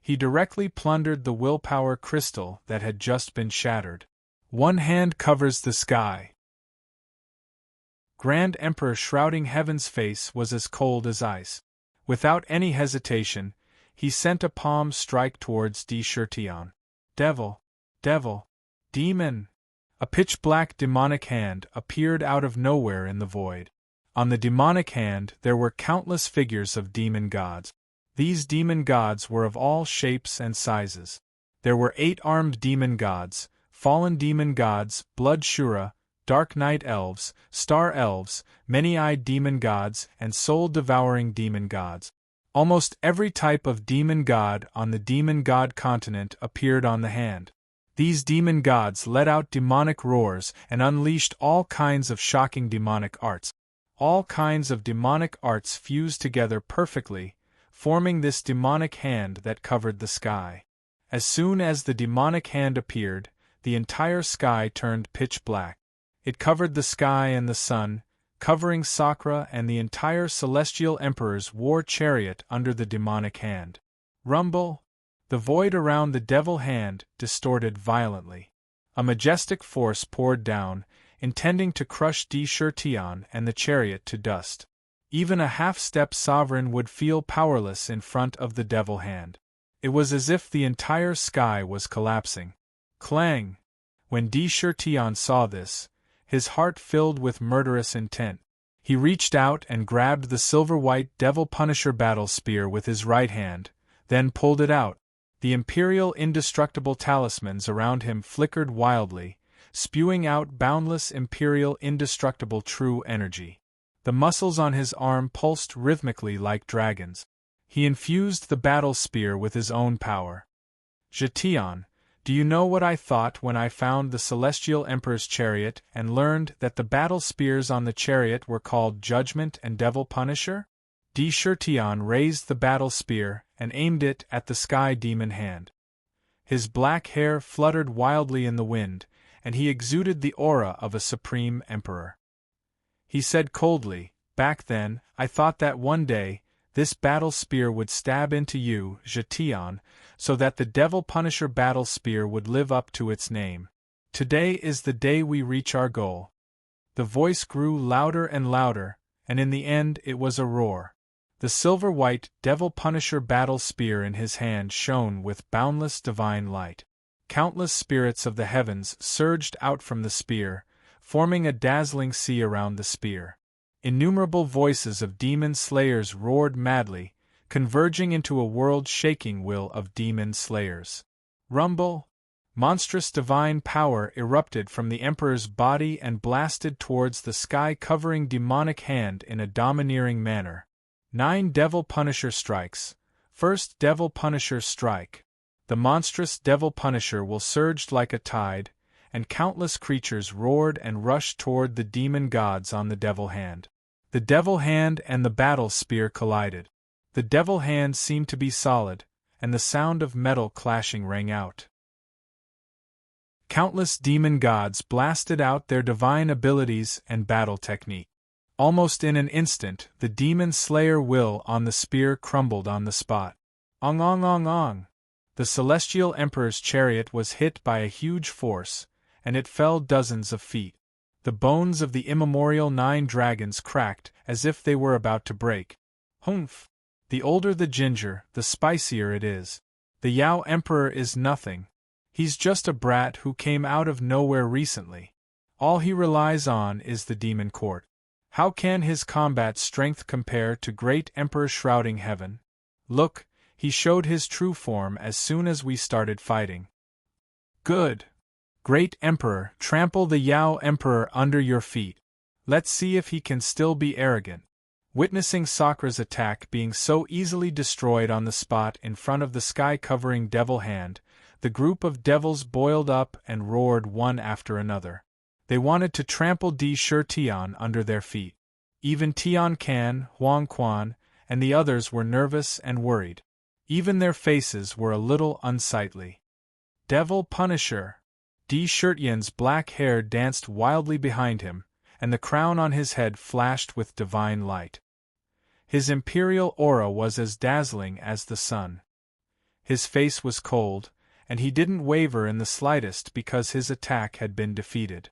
He directly plundered the willpower crystal that had just been shattered. One hand covers the sky. Grand Emperor Shrouding Heaven's face was as cold as ice. Without any hesitation, he sent a palm strike towards Di Shirtian. Devil! Devil! Demon! A pitch-black demonic hand appeared out of nowhere in the void. On the demonic hand there were countless figures of demon gods. These demon gods were of all shapes and sizes. There were 8-armed demon gods, fallen demon gods, blood shura, dark night elves, star elves, many-eyed demon gods, and soul-devouring demon gods. Almost every type of demon god on the demon god continent appeared on the hand. These demon gods let out demonic roars and unleashed all kinds of shocking demonic arts. All kinds of demonic arts fused together perfectly, forming this demonic hand that covered the sky. As soon as the demonic hand appeared, the entire sky turned pitch black. It covered the sky and the sun, covering Sakra and the entire Celestial Emperor's war chariot under the demonic hand. Rumble! The void around the devil hand distorted violently. A majestic force poured down, intending to crush Di Shirtian and the chariot to dust. Even a half-step sovereign would feel powerless in front of the devil hand. It was as if the entire sky was collapsing. Clang! When Di Shirtian saw this, his heart filled with murderous intent. He reached out and grabbed the silver-white Devil Punisher battle spear with his right hand, then pulled it out. The imperial indestructible talismans around him flickered wildly, spewing out boundless imperial indestructible true energy. The muscles on his arm pulsed rhythmically like dragons. He infused the battle spear with his own power. Jetian, do you know what I thought when I found the Celestial Emperor's chariot and learned that the battle spears on the chariot were called Judgment and Devil Punisher? Jetian raised the battle spear and aimed it at the sky demon hand. His black hair fluttered wildly in the wind, and he exuded the aura of a supreme emperor. He said coldly, "Back then, I thought that one day, this battle spear would stab into you, Jetian, so that the Devil Punisher battle spear would live up to its name. Today is the day we reach our goal." The voice grew louder and louder, and in the end it was a roar. The silver-white Devil Punisher battle spear in his hand shone with boundless divine light. Countless spirits of the heavens surged out from the spear, forming a dazzling sea around the spear. Innumerable voices of demon slayers roared madly, converging into a world-shaking will of demon slayers. Rumble! Monstrous divine power erupted from the Emperor's body and blasted towards the sky-covering demonic hand in a domineering manner. 9 Devil Punisher strikes. First Devil Punisher strike. The monstrous Devil Punisher will surged like a tide, and countless creatures roared and rushed toward the demon gods on the Devil Hand. The Devil Hand and the battle spear collided. The Devil Hand seemed to be solid, and the sound of metal clashing rang out. Countless demon gods blasted out their divine abilities and battle technique. Almost in an instant, the demon slayer will on the spear crumbled on the spot. Ong ong ong ong! The Celestial Emperor's chariot was hit by a huge force, and it fell dozens of feet. The bones of the immemorial 9 dragons cracked as if they were about to break. Humph! The older the ginger, the spicier it is. The Yao Emperor is nothing. He's just a brat who came out of nowhere recently. All he relies on is the demon court. How can his combat strength compare to great Emperor shrouding heaven? Look, he showed his true form as soon as we started fighting. Good! Great Emperor, trample the Yao Emperor under your feet. Let's see if he can still be arrogant. Witnessing Sakra's attack being so easily destroyed on the spot in front of the sky-covering Devil Hand, the group of devils boiled up and roared one after another. They wanted to trample Jetian under their feet. Even Tian Can, Huang Quan, and the others were nervous and worried. Even their faces were a little unsightly. Devil Punisher! Jetian's black hair danced wildly behind him, and the crown on his head flashed with divine light. His imperial aura was as dazzling as the sun. His face was cold, and he didn't waver in the slightest because his attack had been defeated.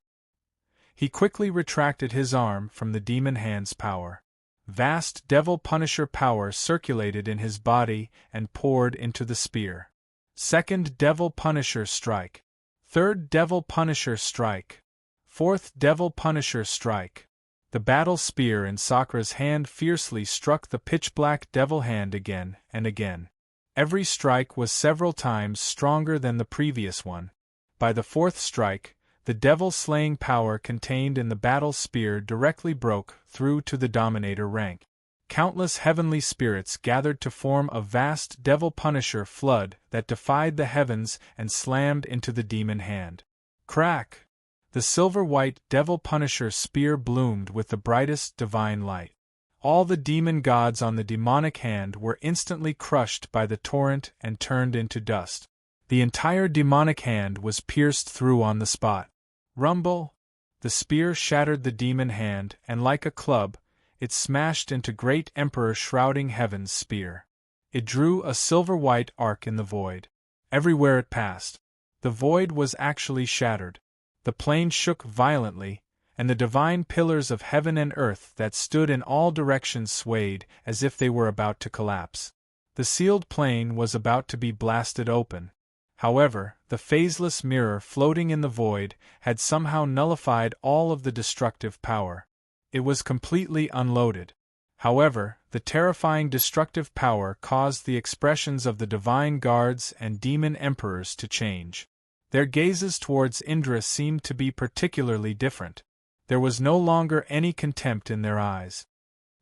He quickly retracted his arm from the demon hand's power. Vast Devil Punisher power circulated in his body and poured into the spear. Second Devil Punisher strike. Third Devil Punisher strike. Fourth Devil Punisher strike. The battle spear in Sakra's hand fiercely struck the pitch-black Devil Hand again and again. Every strike was several times stronger than the previous one. By the fourth strike, the devil-slaying power contained in the battle spear directly broke through to the Dominator rank. Countless heavenly spirits gathered to form a vast Devil Punisher flood that defied the heavens and slammed into the demon hand. Crack! The silver-white Devil Punisher spear bloomed with the brightest divine light. All the demon gods on the demonic hand were instantly crushed by the torrent and turned into dust. The entire demonic hand was pierced through on the spot. Rumble! The spear shattered the demon hand, and like a club, it smashed into great Emperor shrouding heaven's spear. It drew a silver-white arc in the void. Everywhere it passed, the void was actually shattered. The plane shook violently, and the divine pillars of heaven and earth that stood in all directions swayed as if they were about to collapse. The sealed plane was about to be blasted open. However, the phaseless mirror floating in the void had somehow nullified all of the destructive power. It was completely unloaded. However, the terrifying destructive power caused the expressions of the divine guards and demon emperors to change. Their gazes towards Indra seemed to be particularly different. There was no longer any contempt in their eyes.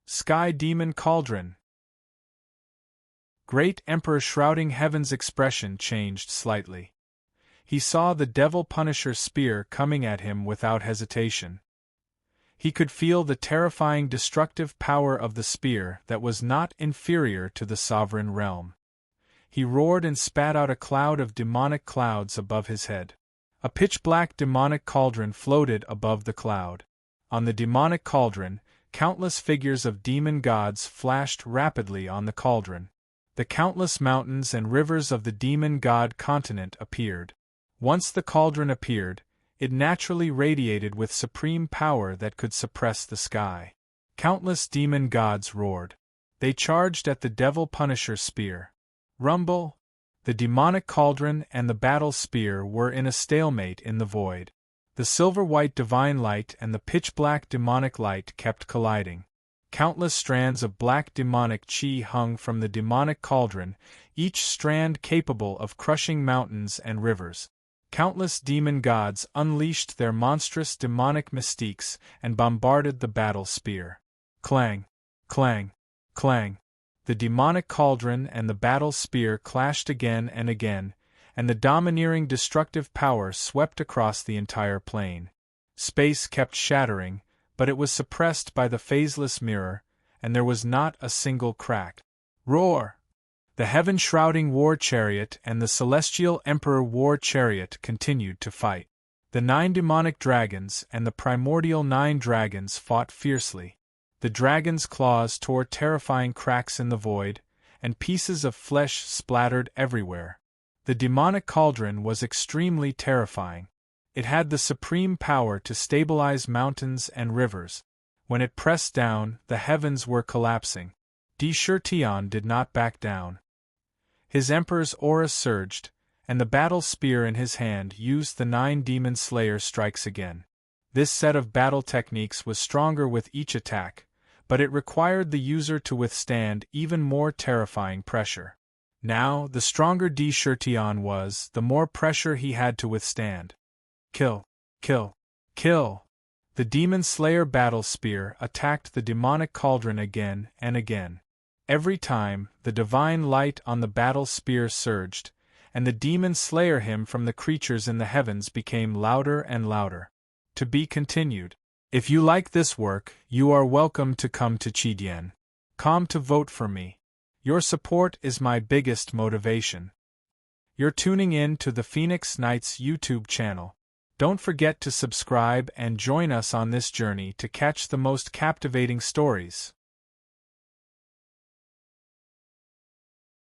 Sky Demon Cauldron. Great Emperor shrouding heaven's expression changed slightly. He saw the Devil Punisher spear coming at him without hesitation. He could feel the terrifying destructive power of the spear that was not inferior to the sovereign realm. He roared and spat out a cloud of demonic clouds above his head. A pitch-black demonic cauldron floated above the cloud. On the demonic cauldron, countless figures of demon gods flashed rapidly on the cauldron. The countless mountains and rivers of the demon god continent appeared. Once the cauldron appeared, it naturally radiated with supreme power that could suppress the sky. Countless demon gods roared. They charged at the Devil Punisher spear. Rumble! The demonic cauldron and the battle spear were in a stalemate in the void. The silver-white divine light and the pitch-black demonic light kept colliding. Countless strands of black demonic chi hung from the demonic cauldron, each strand capable of crushing mountains and rivers. Countless demon gods unleashed their monstrous demonic mystiques and bombarded the battle spear. Clang! Clang! Clang! The demonic cauldron and the battle spear clashed again, and the domineering destructive power swept across the entire plane. Space kept shattering, but it was suppressed by the phaseless mirror, and there was not a single crack. Roar! The heaven-shrouding war chariot and the celestial emperor war chariot continued to fight. The 9 demonic dragons and the primordial 9 dragons fought fiercely. The dragons' claws tore terrifying cracks in the void, and pieces of flesh splattered everywhere. The demonic cauldron was extremely terrifying. It had the supreme power to stabilize mountains and rivers. When it pressed down, the heavens were collapsing. Tion did not back down. His emperor's aura surged, and the battle spear in his hand used the 9 demon slayer strikes again. This set of battle techniques was stronger with each attack, but it required the user to withstand even more terrifying pressure. Now, the stronger Tion was, the more pressure he had to withstand. Kill! Kill! Kill! The demon slayer battle spear attacked the demonic cauldron again and again. Every time, the divine light on the battle spear surged, and the demon slayer hymn from the creatures in the heavens became louder and louder. To be continued. If you like this work, you are welcome to come to Chidien.com to vote for me. Your support is my biggest motivation. You're tuning in to the Phoenix Knights YouTube channel. Don't forget to subscribe and join us on this journey to catch the most captivating stories.